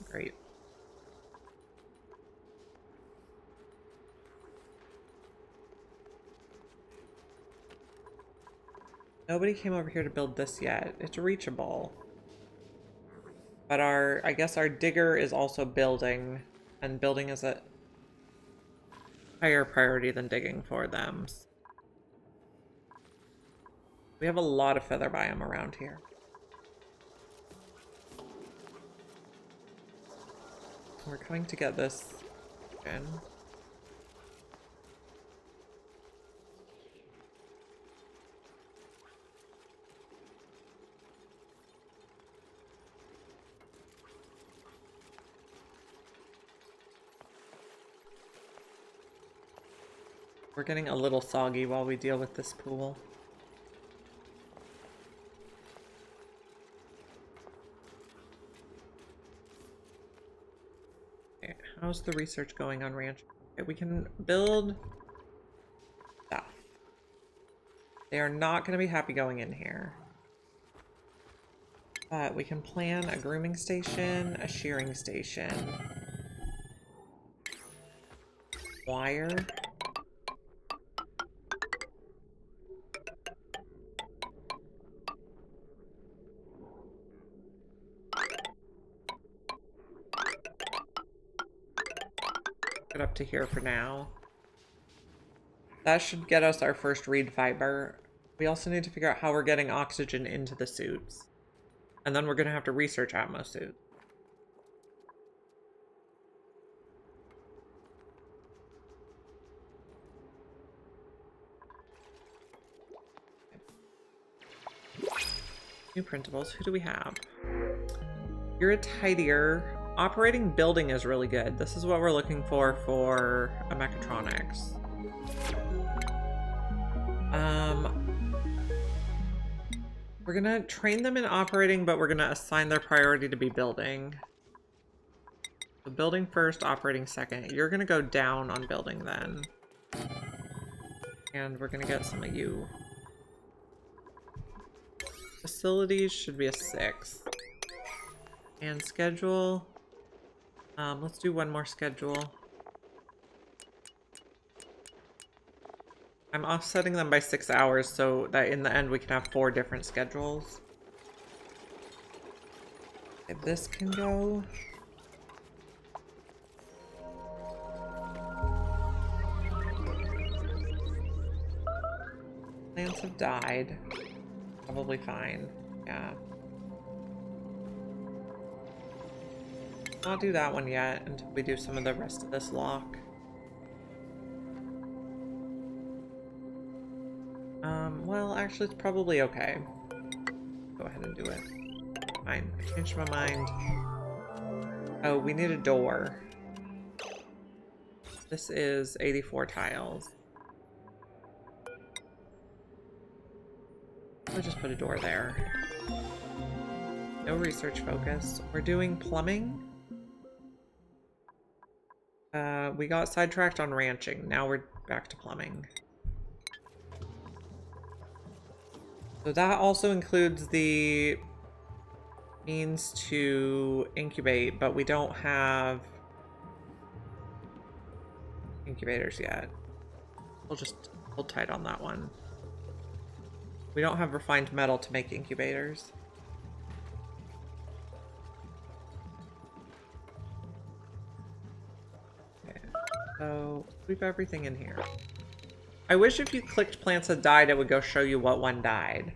Great. Nobody came over here to build this yet. It's reachable. But I guess our digger is also building, and building is a higher priority than digging for them. We have a lot of feather biome around here. We're coming to get this in. We're getting a little soggy while we deal with this pool. Okay, how's the research going on ranch? Okay, we can build stuff. They are not going to be happy going in here. But we can plan a grooming station, a shearing station. Wire. Get up to here for now. That should get us our first reed fiber. We also need to figure out how we're getting oxygen into the suits. And then we're going to have to research Atmo suits. New printables. Who do we have? You're a tidier. Operating building is really good. This is what we're looking for a mechatronics. We're gonna train them in operating, but we're gonna assign their priority to be building. So building first, operating second. You're gonna go down on building then. And we're gonna get some of you. Facilities should be a 6. And schedule. Let's do one more schedule. I'm offsetting them by 6 hours so that in the end we can have 4 different schedules. If this can go. Plants have died. Probably fine. Yeah. Not do that one yet until we do some of the rest of this lock. Well, actually, it's probably okay. Go ahead and do it. Fine. I changed my mind. Oh, we need a door. This is 84 tiles. We'll just put a door there. No research focus. We're doing plumbing. We got sidetracked on ranching. Now we're back to plumbing. So that also includes the means to incubate, but we don't have incubators yet. We'll just hold tight on that one. We don't have refined metal to make incubators. Okay, so sweep everything in here. I wish if you clicked plants that died, it would go show you what one died.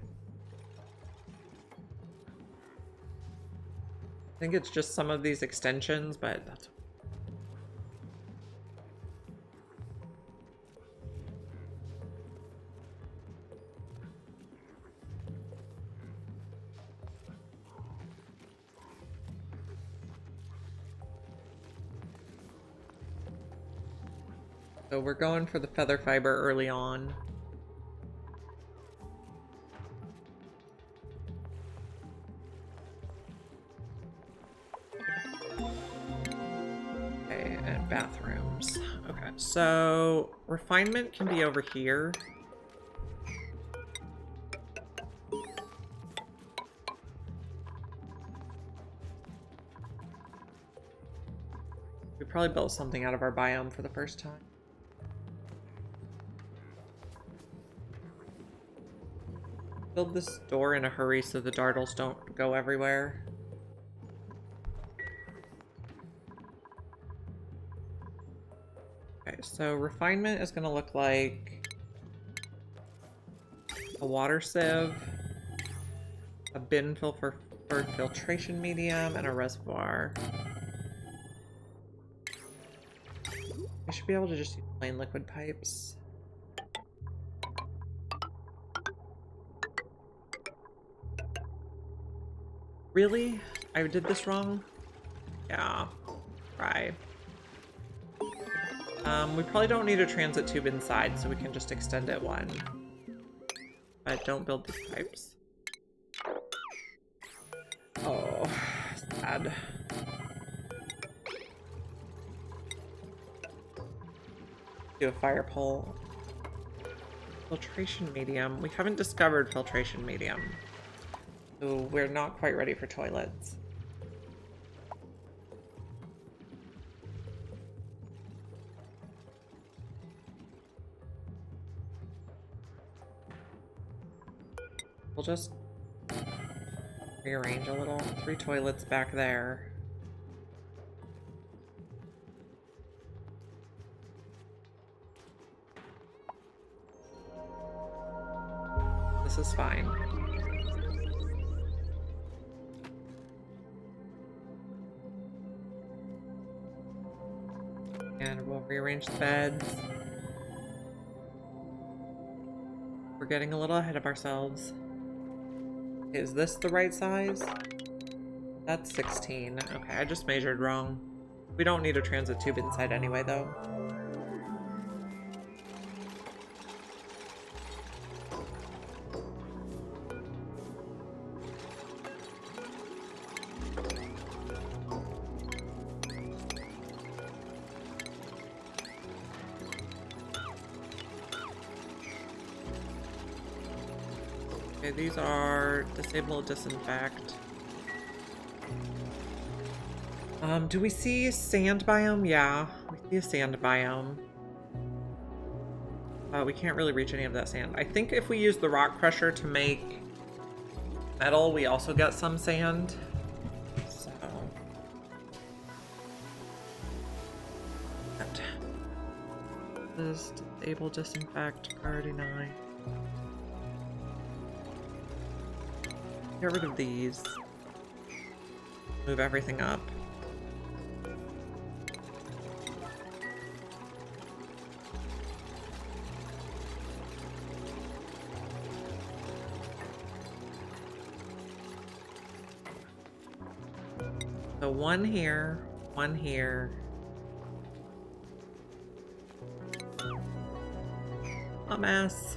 I think it's just some of these extensions, but that's... So we're going for the feather fiber early on. Okay, and bathrooms. Okay, so refinement can be over here. We probably built something out of our biome for the first time. Build this door in a hurry so the dartles don't go everywhere. Okay, so refinement is going to look like a water sieve, a bin for filtration medium, and a reservoir. We should be able to just use plain liquid pipes. Really? I did this wrong? Yeah. Try. We probably don't need a transit tube inside, so we can just extend it one. But don't build these pipes. Oh, sad. Do a fire pole. Filtration medium. We haven't discovered filtration medium. So we're not quite ready for toilets. We'll just rearrange a little. 3 toilets back there. This is fine. And we'll rearrange the beds. We're getting a little ahead of ourselves. Is this the right size? That's 16. Okay, I just measured wrong. We don't need a transit tube inside anyway, though. Okay, these are disable, disinfect. Do we see sand biome? Yeah, we see a sand biome. We can't really reach any of that sand. I think if we use the rock crusher to make metal, we also get some sand. So this disable, disinfect, priority 9. Get rid of these. Move everything up. So 1 here, 1 here. A mess.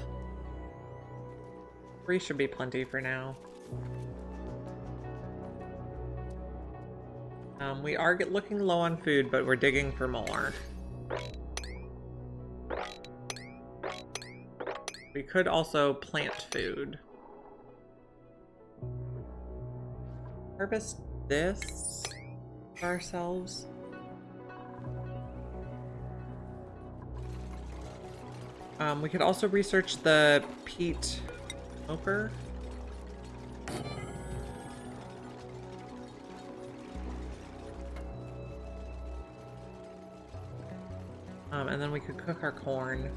3 should be plenty for now. We are looking low on food, but we're digging for more. We could also plant food. Harvest this for ourselves. We could also research the peat smoker. And then we could cook our corn.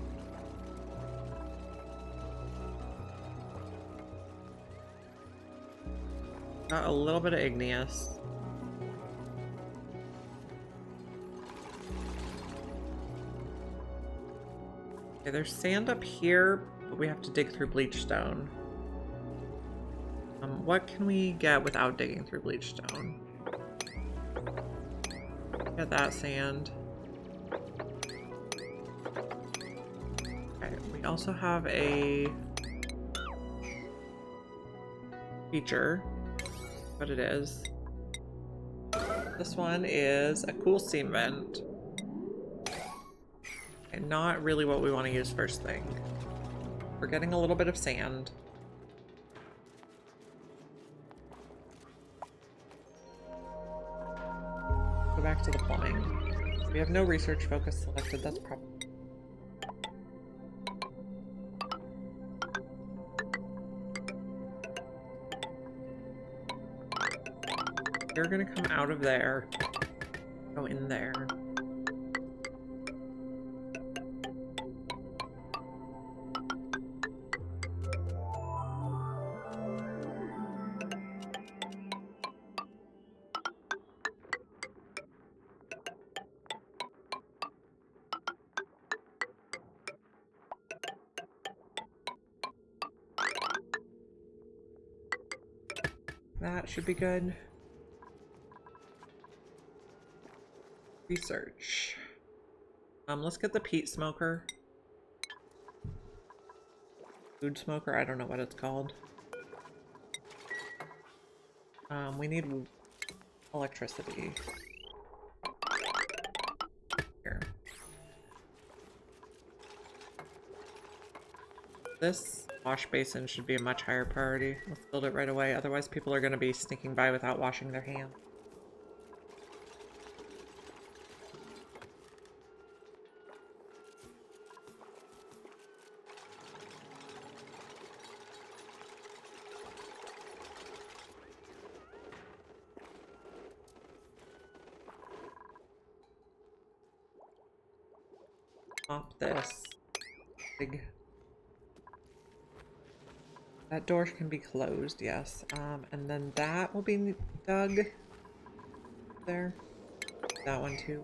Got a little bit of igneous. Okay, there's sand up here, but we have to dig through bleach stone. What can we get without digging through bleach stone? Get that sand. Okay, we also have a feature. What it is. This one is a cool steam vent. And not really what we want to use first thing. We're getting a little bit of sand. Go back to the plumbing. We have no research focus selected, that's probably. You're gonna come out of there. Go in there. That should be good. Research. Let's get the peat smoker. Food smoker, I don't know what it's called. We need electricity. Here. This wash basin should be a much higher priority. Let's build it right away. Otherwise, people are going to be sneaking by without washing their hands. Pop this. Big. That door can be closed, yes. And then that will be dug. There. That one too.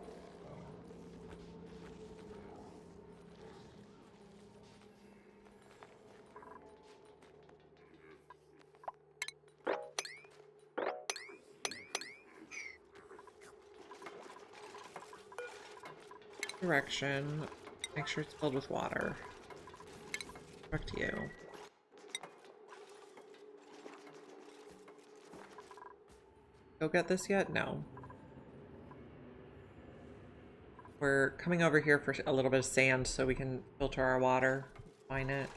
Direction. Make sure it's filled with water. Back to you. Go get this yet? No. We're coming over here for a little bit of sand so we can filter our water. Mine it.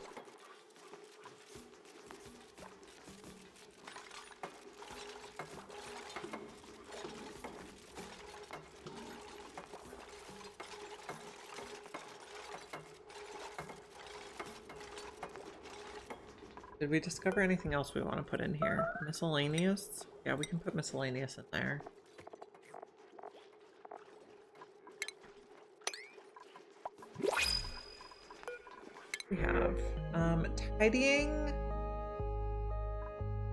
Did we discover anything else we want to put in here? Miscellaneous? Yeah, we can put miscellaneous in there. We have tidying.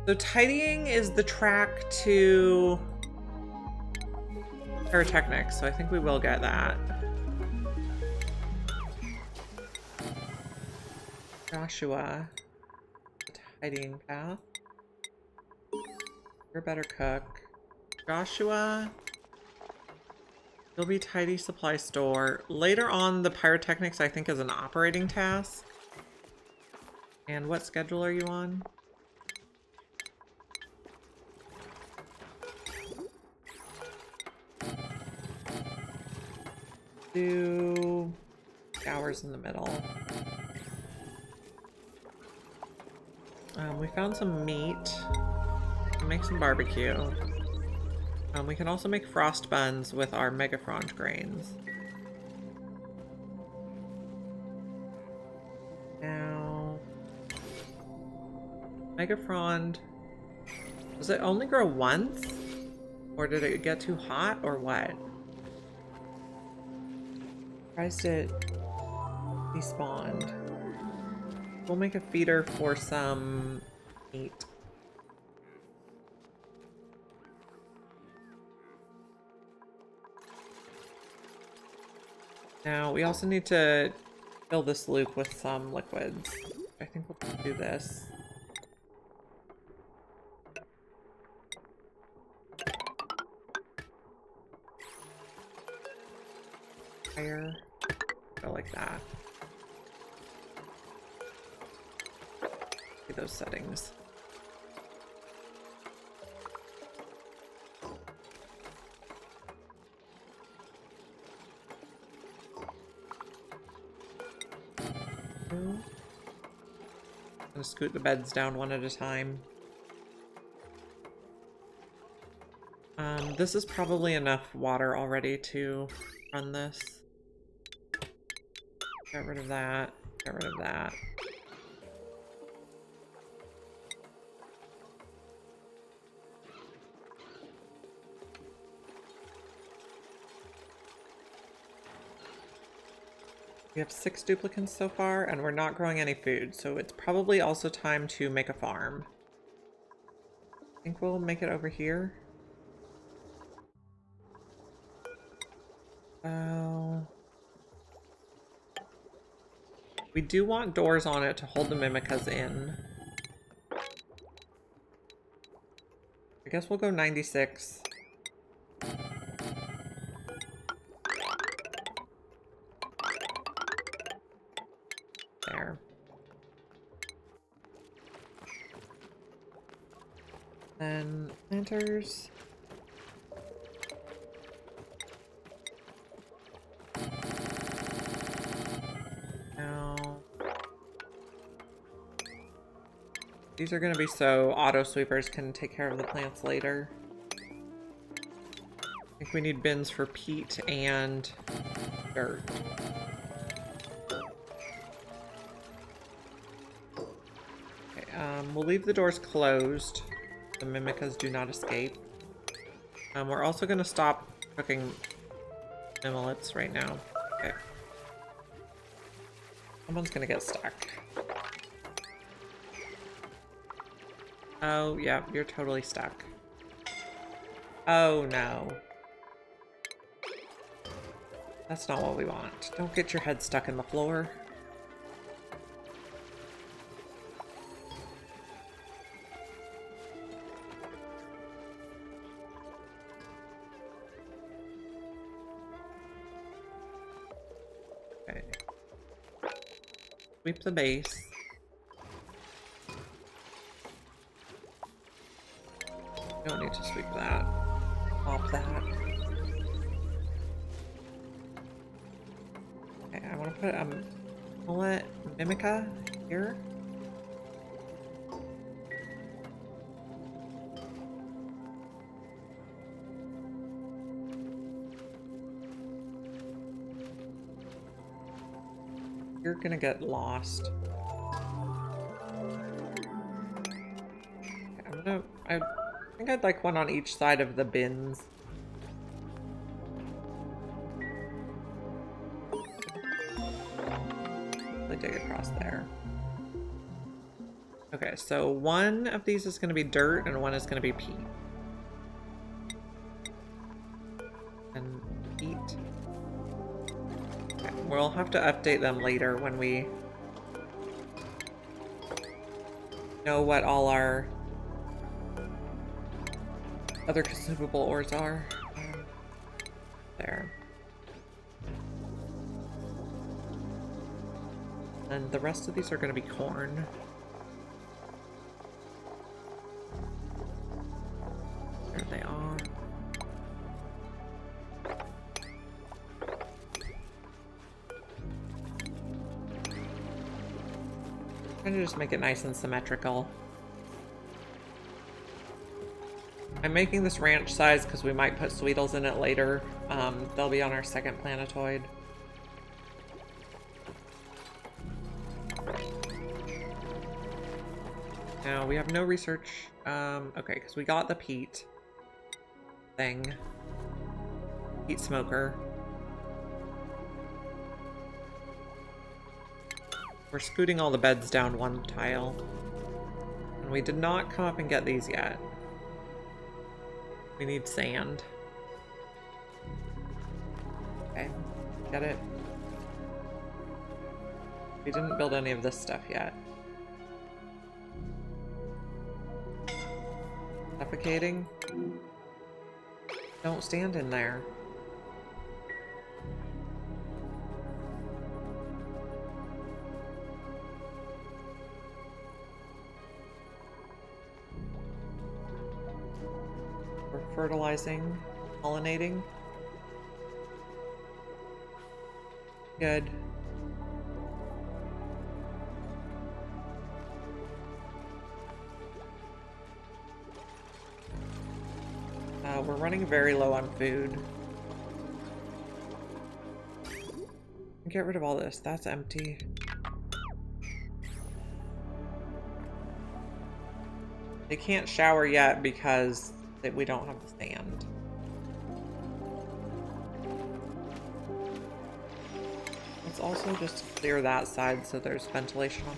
So tidying is the track to pyrotechnics, so I think we will get that. Joshua. Tidying path. You're a better cook. Joshua. You'll be tidy supply store. Later on, the pyrotechnics I think is an operating task. And what schedule are you on? Do hours in the middle. We found some meat. We'll make some barbecue. We can also make frost buns with our megafrond grains. Now, megafrond, does it only grow once? Or did it get too hot or what? Surprised it despawned. We'll make a feeder for some meat. Now, we also need to fill this loop with some liquids. I think we'll do this. Fire. Go like that. See those settings. I'm gonna scoot the beds down one at a time. This is probably enough water already to run this. Get rid of that. Get rid of that. We have 6 duplicants so far, and we're not growing any food, so it's probably also time to make a farm. I think we'll make it over here. Oh. We do want doors on it to hold the mimicas in. I guess we'll go 96. There. Then planters. Now These are going to be so auto sweepers can take care of the plants later. I think we need bins for peat and dirt. Okay, we'll leave the doors closed. The mimicas do not escape. We're also going to stop cooking mimolets right now. Okay. Someone's going to get stuck. Oh, yeah, you're totally stuck. Oh, no. That's not what we want. Don't get your head stuck in the floor. Okay. Sweep the base. Don't need to sweep that. Pop that. Okay, I want to put a mullet mimica here. You're gonna get lost. Okay, I think I'd like one on each side of the bins. Let me dig across there. Okay, so one of these is going to be dirt and one is going to be peat. And peat. Okay, we'll have to update them later when we know what all our other consumable ores are. There. And the rest of these are going to be corn. There they are. I'm going to just make it nice and symmetrical. I'm making this ranch size because we might put Sweetles in it later. They'll be on our second planetoid. Now, we have no research. Okay, because we got the peat thing. Peat smoker. We're scooting all the beds down one tile. And we did not come up and get these yet. We need sand. Okay, get it. We didn't build any of this stuff yet. Suffocating? Don't stand in there. We're fertilizing, pollinating. Good. We're running very low on food. Get rid of all this. That's empty. They can't shower yet because we don't have the sand. Let's also just clear that side so there's ventilation on.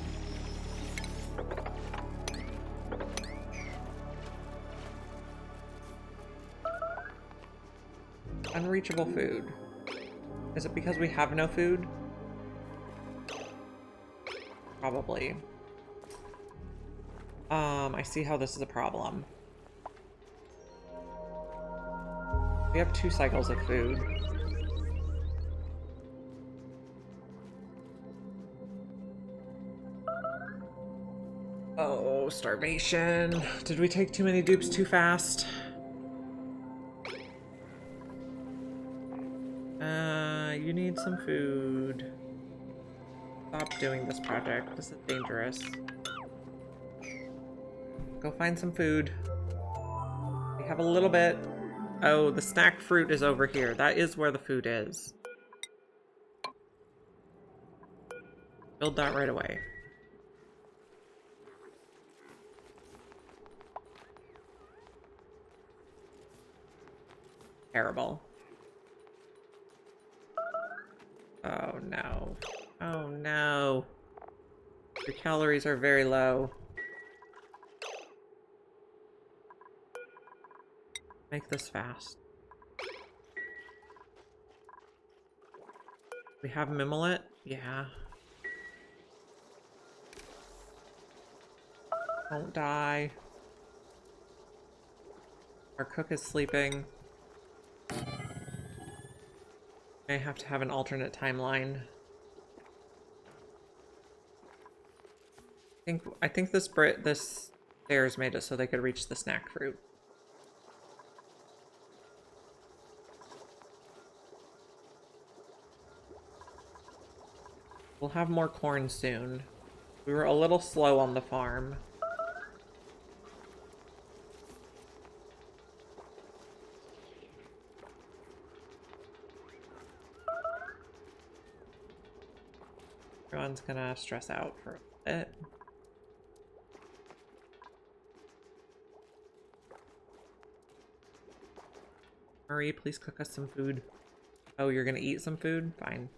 Unreachable food. Is it because we have no food? Probably. I see how this is a problem. We have 2 cycles of food. Oh, starvation. Did we take too many dupes too fast? You need some food. Stop doing this project. This is dangerous. go find some food. We have a little bit. Oh, the snack fruit is over here. That is where the food is. Build that right away. Terrible. Oh no. Oh no. Your calories are very low. Make this fast. We have Mimolette? Yeah. Don't die. Our cook is sleeping. I have to have an alternate timeline. I think this stairs made it so they could reach the snack fruit. We'll have more corn soon. We were a little slow on the farm. Everyone's gonna stress out for a bit. Marie, please cook us some food. Oh, you're gonna eat some food? Fine.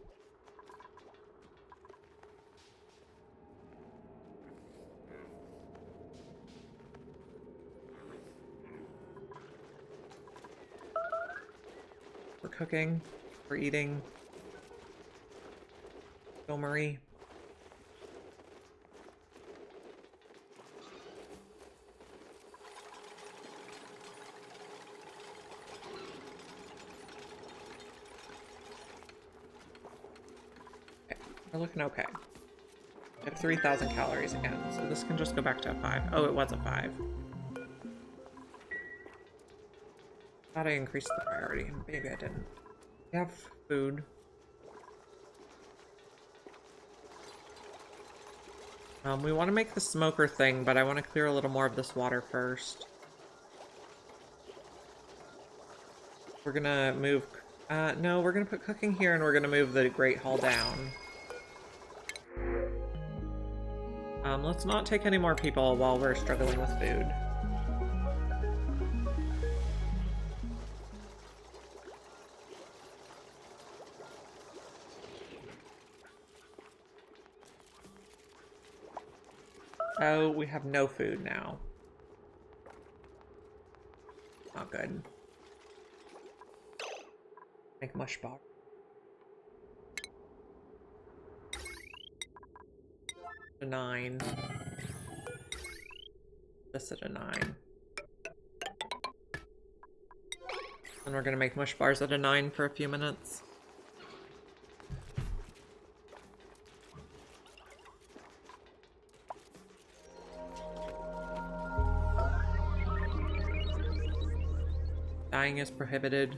We're cooking. We're eating. Go, Marie. We're looking okay. I have 3,000 calories again, so this can just go back to a 5. Oh, it was a 5. Thought I increased the priority. Maybe I didn't. We have food. We want to make the smoker thing, but I want to clear a little more of this water first. We're gonna move... no, we're gonna put cooking here, and we're gonna move the Great Hall down. Let's not take any more people while we're struggling with food. Oh, we have no food now. Not good. Make mush bar. A 9. This at a 9. And we're gonna make mush bars at a 9 for a few minutes. Dying is prohibited.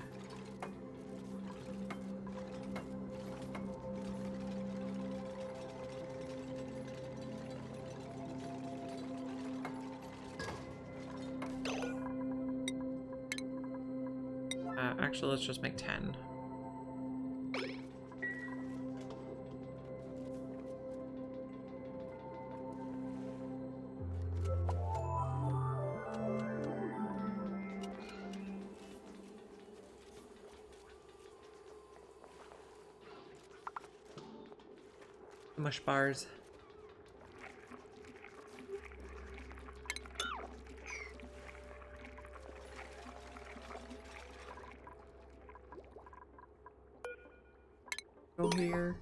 Actually, let's just make 10. Mush bars. Go here.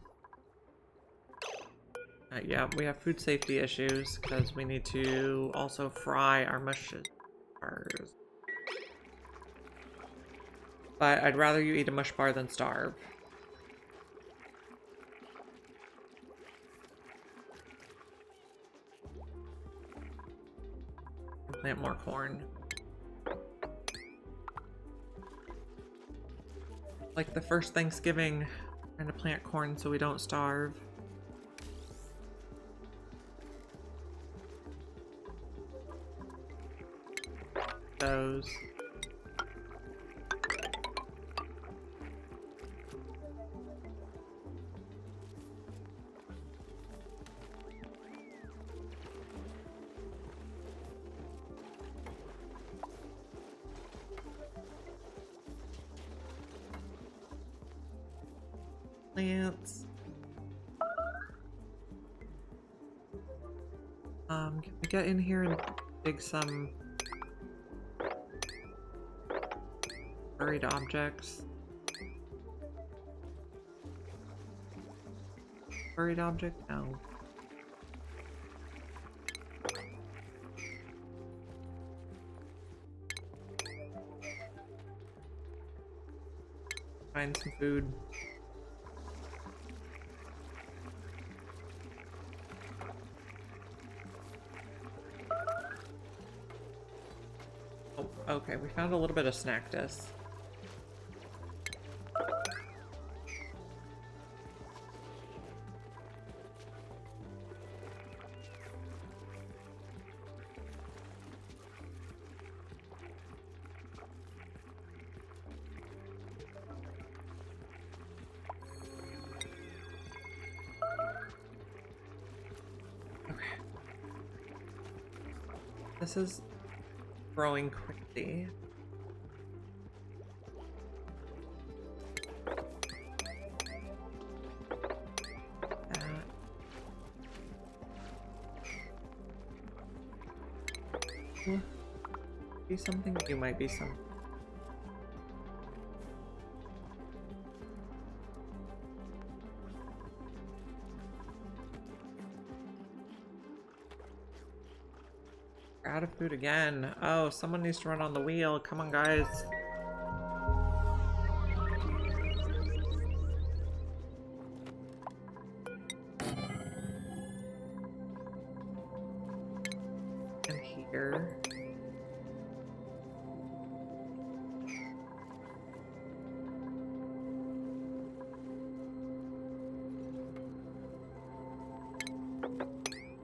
Yeah, we have food safety issues because we need to also fry our mush bars. But I'd rather you eat a mush bar than starve. Plant more corn. Like the first Thanksgiving, trying to plant corn so we don't starve. those. Plants. Can we get in here and dig some buried objects? Buried object? No. Find some food. Oh, okay, we found a little bit of snack disc. This is growing quickly. Be something. You might be some. We're out of food again. Oh, someone needs to run on the wheel. Come on, guys. And here.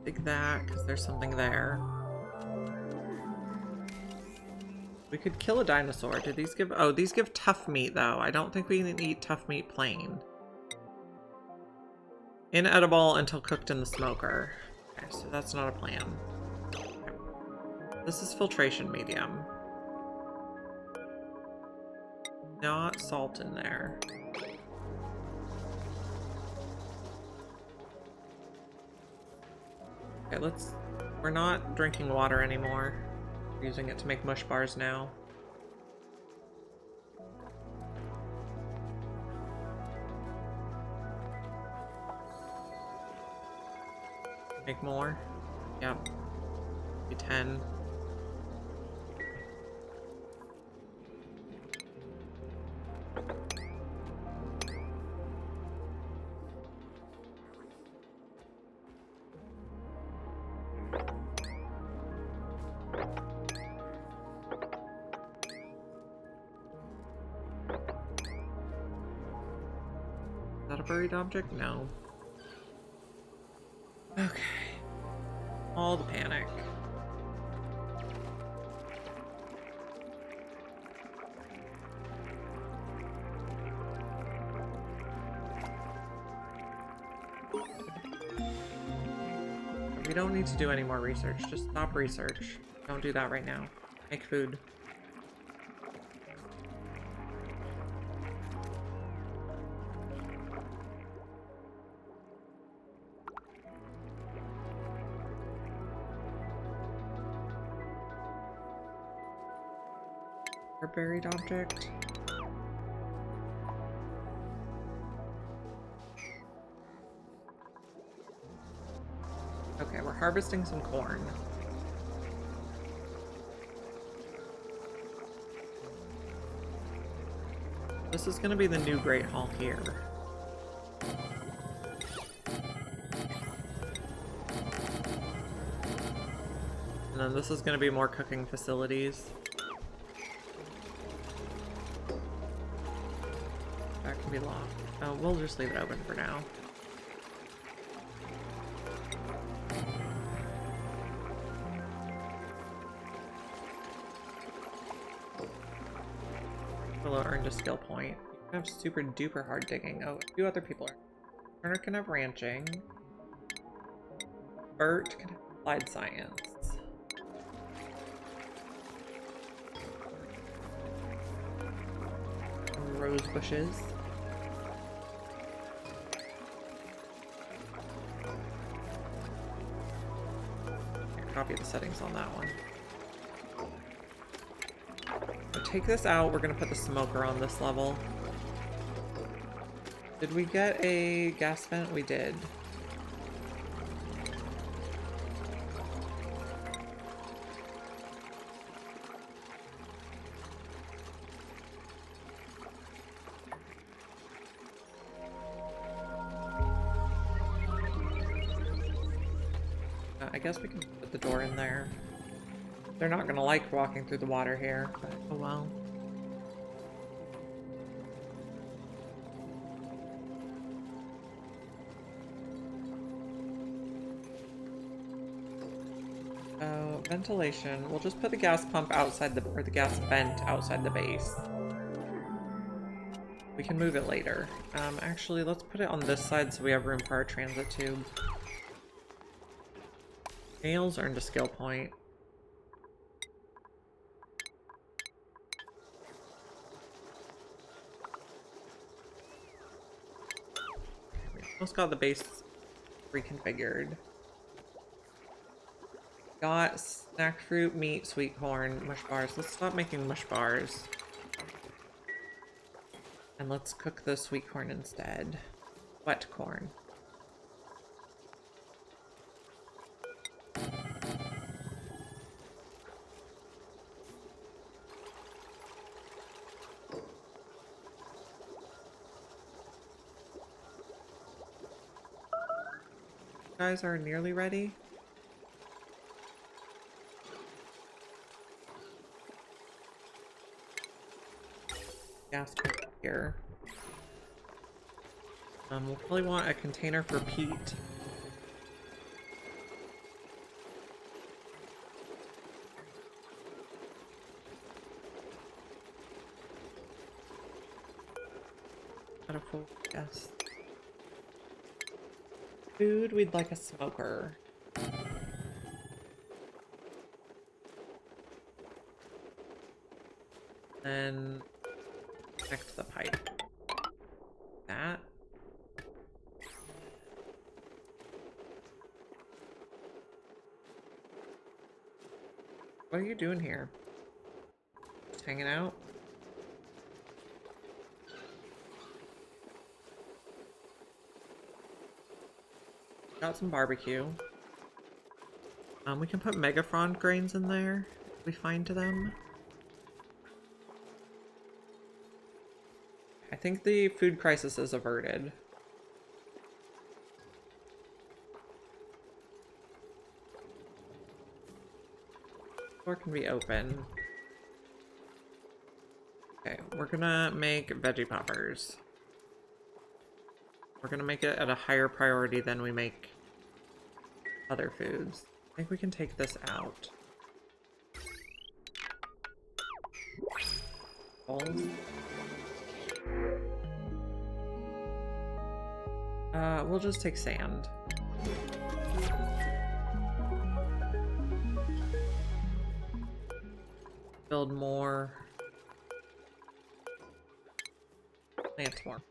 Dig that, because there's something there. We could kill a dinosaur. Did these give... Oh, these give tough meat, though. I don't think we can eat tough meat plain. Inedible until cooked in the smoker. Okay, so that's not a plan. Okay. This is filtration medium. Not salt in there. Okay, let's... We're not drinking water anymore. We're using it to make mush bars now. Make more? Yep. Maybe 10. Is that a buried object? No. Okay. All the panic. We don't need to do any more research. Just stop research. Don't do that right now. Make food. Buried object. Okay, we're harvesting some corn. This is gonna be the new Great Hall here. And then this is gonna be more cooking facilities. That can be locked. Oh, we'll just leave it open for now. earned a skill point. You can have super duper hard digging. Oh, a few other people are. Turner can have ranching. Bert can have applied science. Rose bushes. Copy the settings on that one. So take this out. We're gonna put the smoker on this level. Did we get a gas vent? We did. I guess we can put the door in there. They're not gonna like walking through the water here, but oh well. So, ventilation. We'll just put the gas pump outside or the gas vent outside the base. We can move it later. Actually, let's put it on this side so we have room for our transit tube. Nails earned a skill point. We almost got the base reconfigured. Got snack fruit, meat, sweet corn, mush bars. Let's stop making mush bars. And let's cook the sweet corn instead. Wet corn. You guys are nearly ready. Gas here. We'll probably want a container for peat. Out of full gas. Food, we'd like a smoker. Then connect the pipe. That. What are you doing here? Just hanging out? Got some barbecue. We can put megafrond grains in there if we find them. I think the food crisis is averted. Door can be open. Okay, we're gonna make veggie poppers. We're gonna make it at a higher priority than we make other foods. I think we can take this out. Balls. We'll just take sand. Build more. Plant more.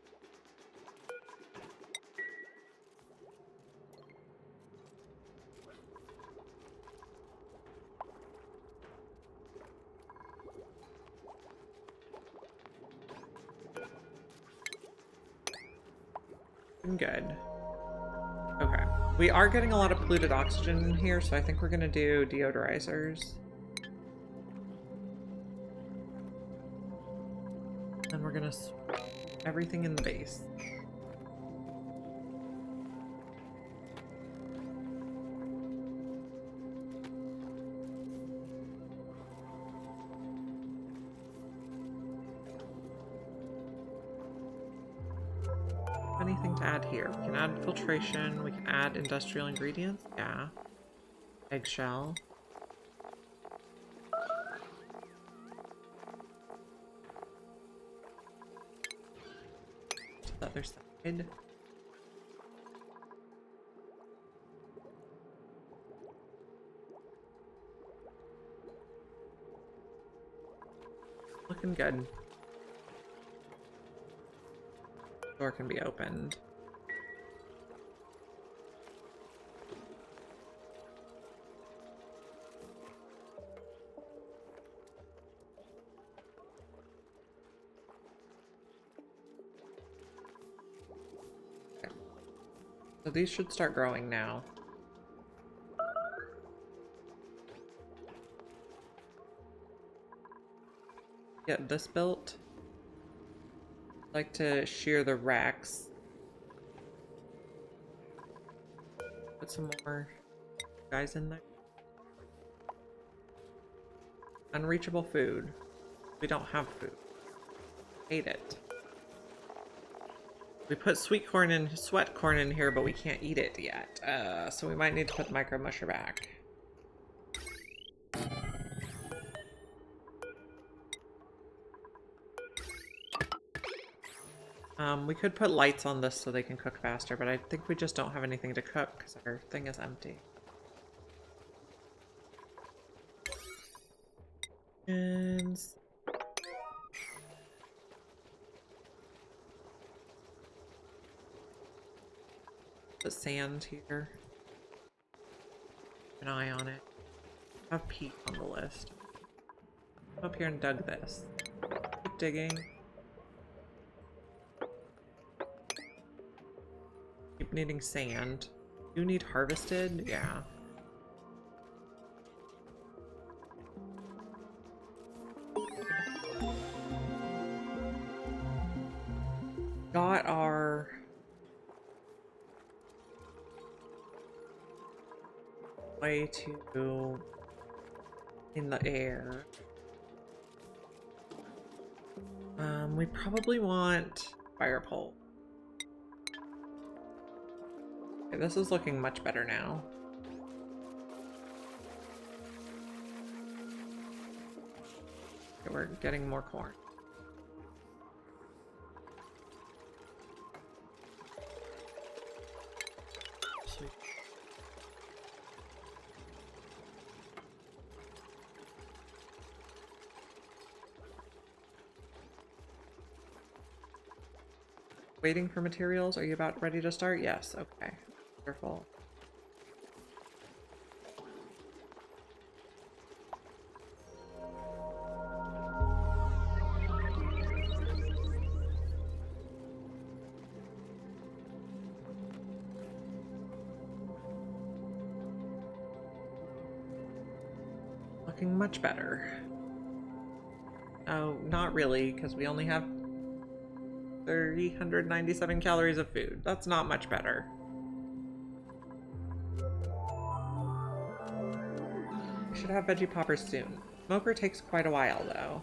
Good. Okay. We are getting a lot of polluted oxygen in here, so I think we're gonna do deodorizers. And we're gonna everything in the base. Anything to add here? We can add filtration, we can add industrial ingredients, yeah. Eggshell. The other side. Looking good. Door can be opened. Okay. So these should start growing now. Get this built. Like to shear the racks. Put some more guys in there. Unreachable food. We don't have food. Hate it. We put sweet corn and sweat corn in here, but we can't eat it yet. So we might need to put the micro musher back. We could put lights on this so they can cook faster, but I think we just don't have anything to cook because our thing is empty. And put sand here. Keep an eye on it. Have peat on the list. Come up here and dug this. Keep digging. Keep needing sand. You need harvested? Yeah. Got our way to in the air. We probably want fire pole. Okay, this is looking much better now. Okay, we're getting more corn. Sweet. Waiting for materials. Are you about ready to start? Yes. Okay. Wonderful. Looking much better. Oh, not really, because we only have 397 calories of food. That's not much better. We should have veggie poppers soon. Smoker takes quite a while, though.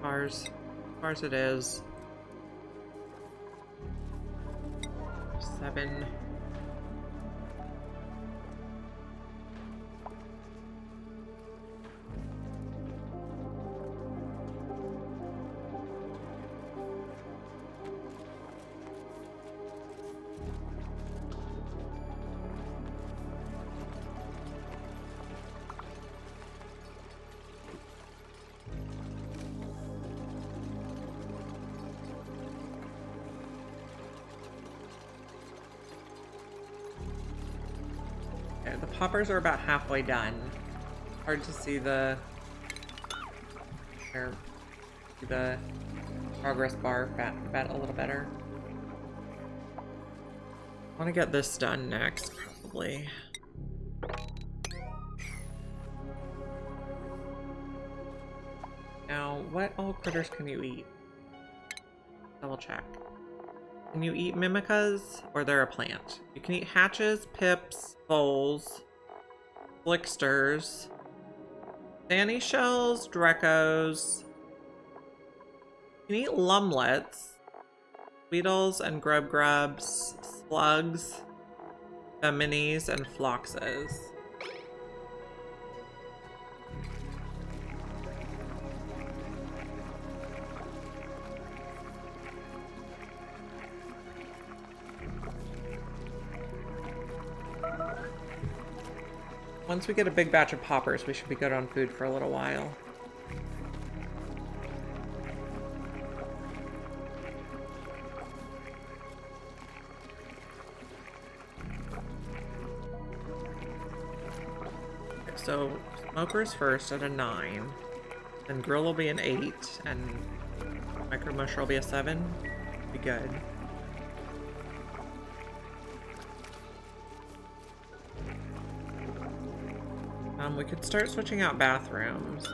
Ours it is. 7. Okay, the poppers are about halfway done. Hard to see the progress bar bet a little better. I want to get this done next, probably. Now, what all critters can you eat? Double check. Can you eat mimicas, or they're a plant? You can eat hatches, pips, voles, flicksters, Danny shells, drecos. You can eat lumlets, weedles and grubs, slugs, minis, and phloxes. Once we get a big batch of poppers, we should be good on food for a little while. So smokers first at a 9, and grill will be an 8, and micro musher will be a 7. Be good. We could start switching out bathrooms.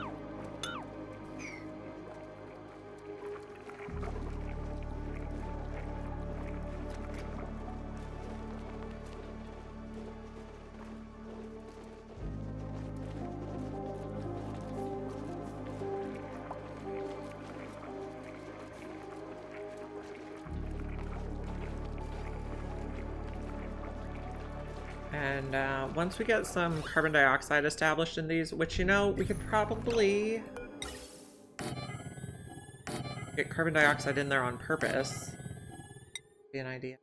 And once we get some carbon dioxide established in these, which, you know, we could probably get carbon dioxide in there on purpose. Be an idea.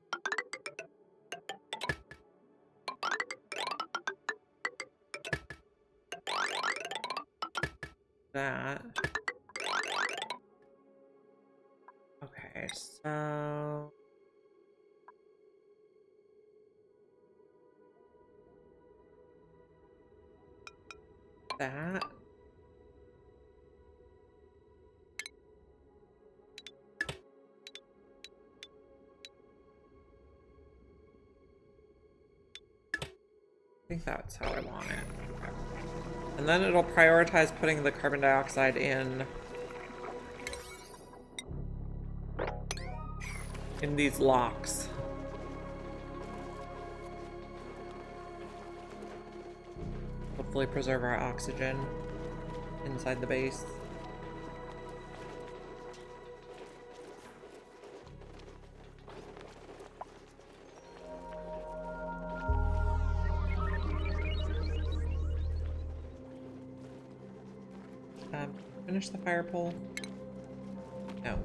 That. Okay, so... that. I think that's how I want it. Okay. And then it'll prioritize putting the carbon dioxide in these locks. Hopefully preserve our oxygen inside the base. Finish the fire pole? No.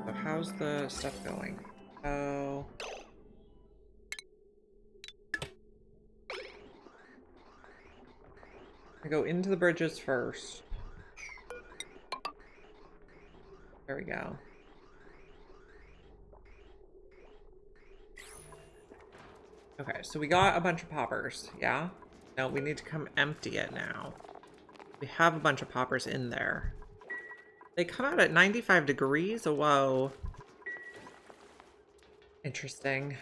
So how's the stuff going? Oh. I go into the bridges first. There we go. Okay, so we got a bunch of poppers, yeah? No, we need to come empty it now. We have a bunch of poppers in there. They come out at 95 degrees? Whoa. Interesting.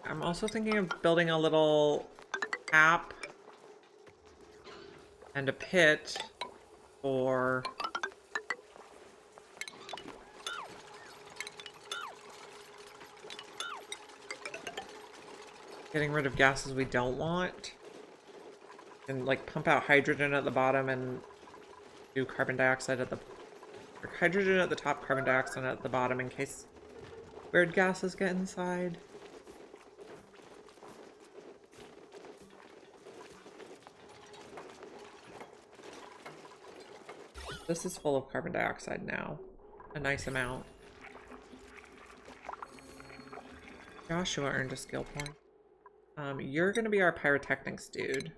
I'm also thinking of building a little tap and a pit for getting rid of gases we don't want, and like pump out hydrogen at the bottom and do carbon dioxide at the, or hydrogen at the top, carbon dioxide at the bottom in case weird gases get inside. This is full of carbon dioxide now. A nice amount. Joshua earned a skill point. You're gonna be our pyrotechnics dude.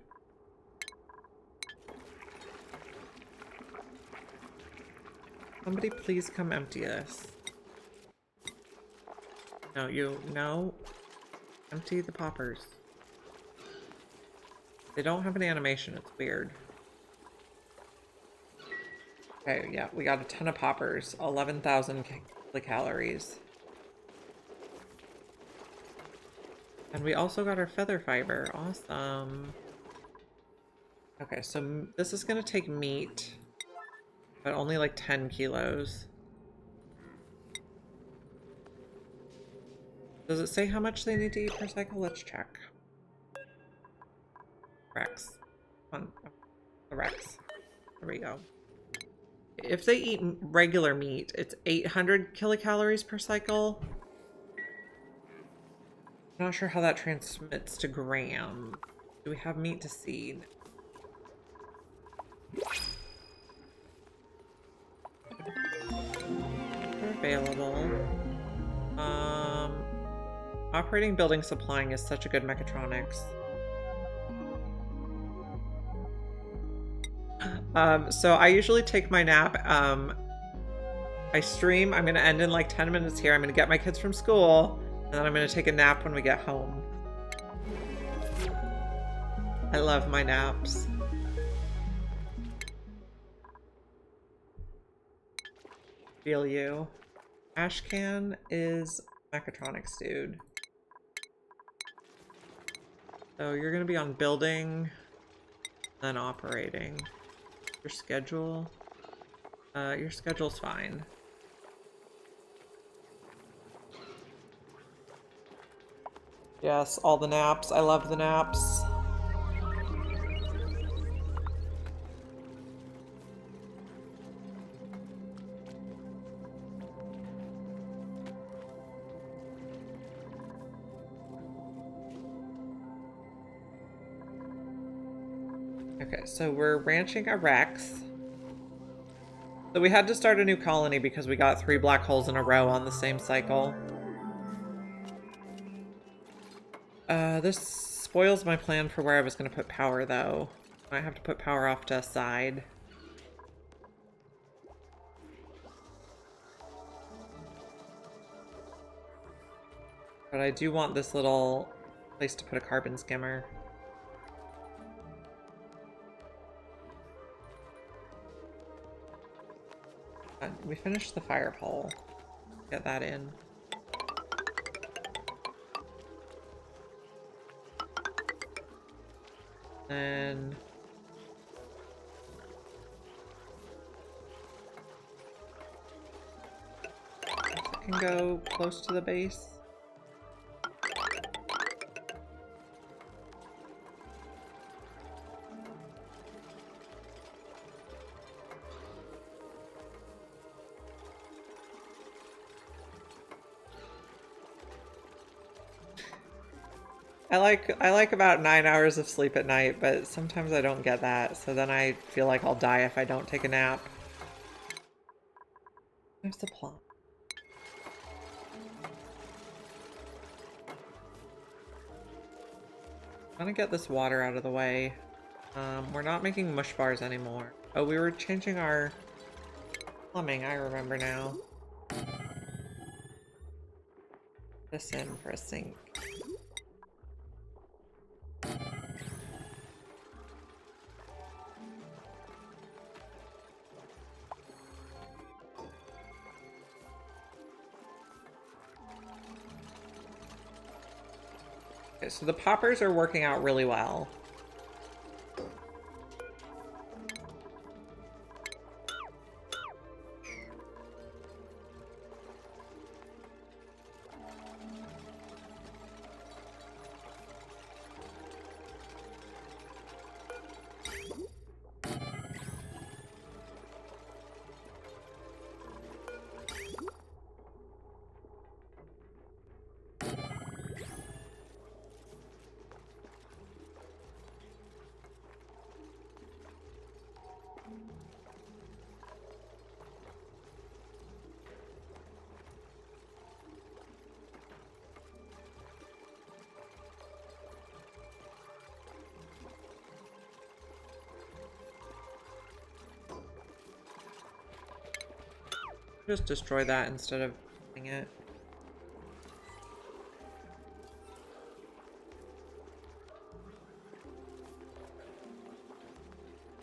Somebody please come empty this. No, no. Empty the poppers. They don't have an animation, it's weird. Okay, yeah, we got a ton of poppers. 11,000 calories. And we also got our feather fiber. Awesome. Okay, so this is gonna take meat, but only like 10 kilos. Does it say how much they need to eat per cycle? Let's check. Rex. Come on. The Rex. There we go. If they eat regular meat, it's 800 kilocalories per cycle. I'm not sure how that transmits to gram. Do we have meat to seed? They're available. Operating, building, supplying is such a good mechatronics. So I usually take my nap. I stream. I'm going to end in like 10 minutes here. I'm going to get my kids from school, and then I'm going to take a nap when we get home. I love my naps. Feel you. Ash can is mechatronics, dude. So you're going to be on building, then operating. Your schedule. Your schedule's fine. Yes, all the naps. I love the naps. Okay, so we're ranching a Rex. So we had to start a new colony because we got 3 black holes in a row on the same cycle. This spoils my plan for where I was going to put power, though. I have to put power off to a side. But I do want this little place to put a carbon skimmer. We finished the fire pole. Get that in. Then I can go close to the base. I like about 9 hours of sleep at night, but sometimes I don't get that, so then I feel like I'll die if I don't take a nap. There's the plot. I'm gonna get this water out of the way. We're not making mush bars anymore. Oh, we were changing our plumbing, I remember now. This in for a sink. Okay, so the poppers are working out really well. Just destroy that instead of doing it.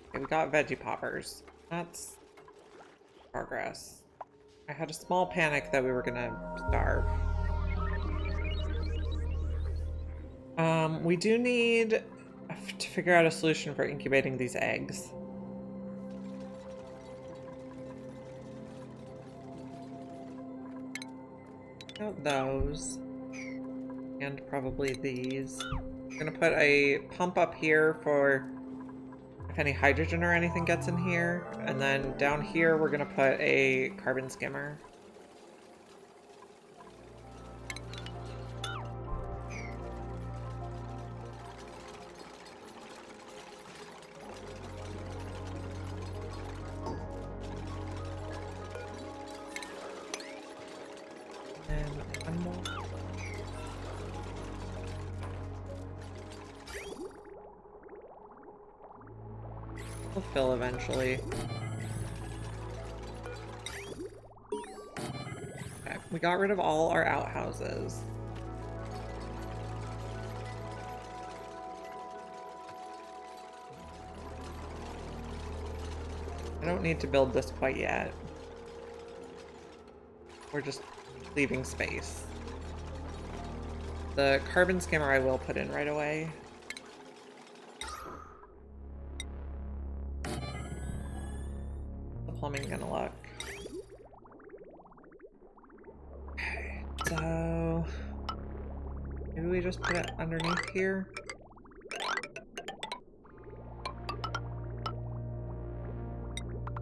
Okay, we got veggie poppers. That's progress. I had a small panic that we were gonna starve. We do need to figure out a solution for incubating these eggs. Out those. And probably these. We're gonna put a pump up here for if any hydrogen or anything gets in here. And then down here, we're gonna put a carbon skimmer. And one more. We'll fill eventually. Okay, we got rid of all our outhouses. I don't need to build this quite yet. We're just leaving space. The carbon skimmer I will put in right away. The plumbing gonna look. Okay, so maybe we just put it underneath here.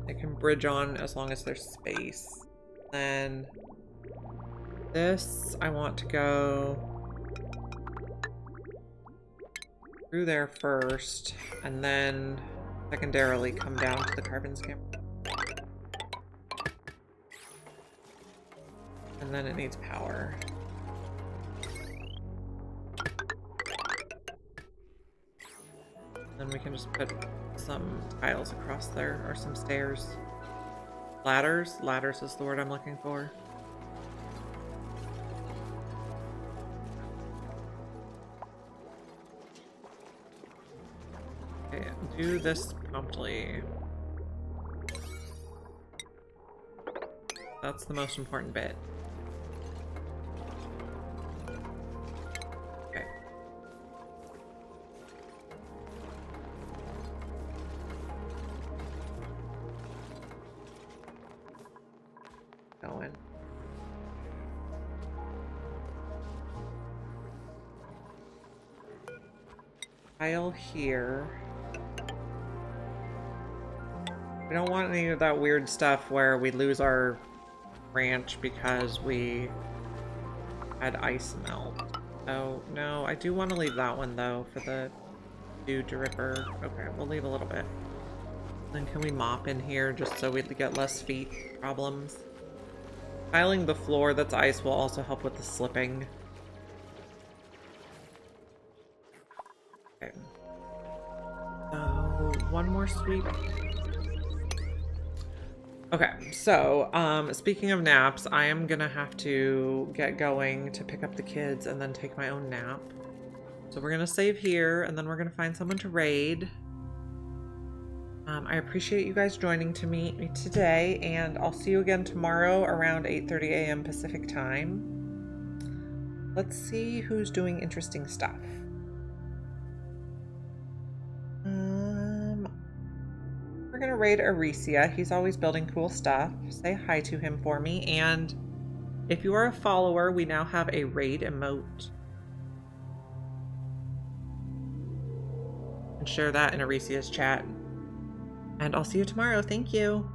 It can bridge on as long as there's space. Then this, I want to go through there first, and then secondarily come down to the carbon skimmer. And then it needs power. Then we can just put some tiles across there, or some stairs. Ladders? Ladders is the word I'm looking for. Okay, do this promptly. That's the most important bit. Okay. Going. Tile here. We don't want any of that weird stuff where we lose our ranch because we had ice melt. Oh, no, I do want to leave that one, though, for the dew dripper. Okay, we'll leave a little bit. Then can we mop in here just so we get less feet problems? Tiling the floor that's ice will also help with the slipping. Okay. So, one more sweep. Okay, so, speaking of naps, I am gonna have to get going to pick up the kids and then take my own nap. So we're gonna save here, and then we're gonna find someone to raid. I appreciate you guys joining me today, and I'll see you again tomorrow around 8:30 a.m. Pacific time. Let's see who's doing interesting stuff. We're gonna raid Aricia. He's always building cool stuff. Say hi to him for me. And if you are a follower, we now have a raid emote. And share that in Aricia's chat. And I'll see you tomorrow. Thank you.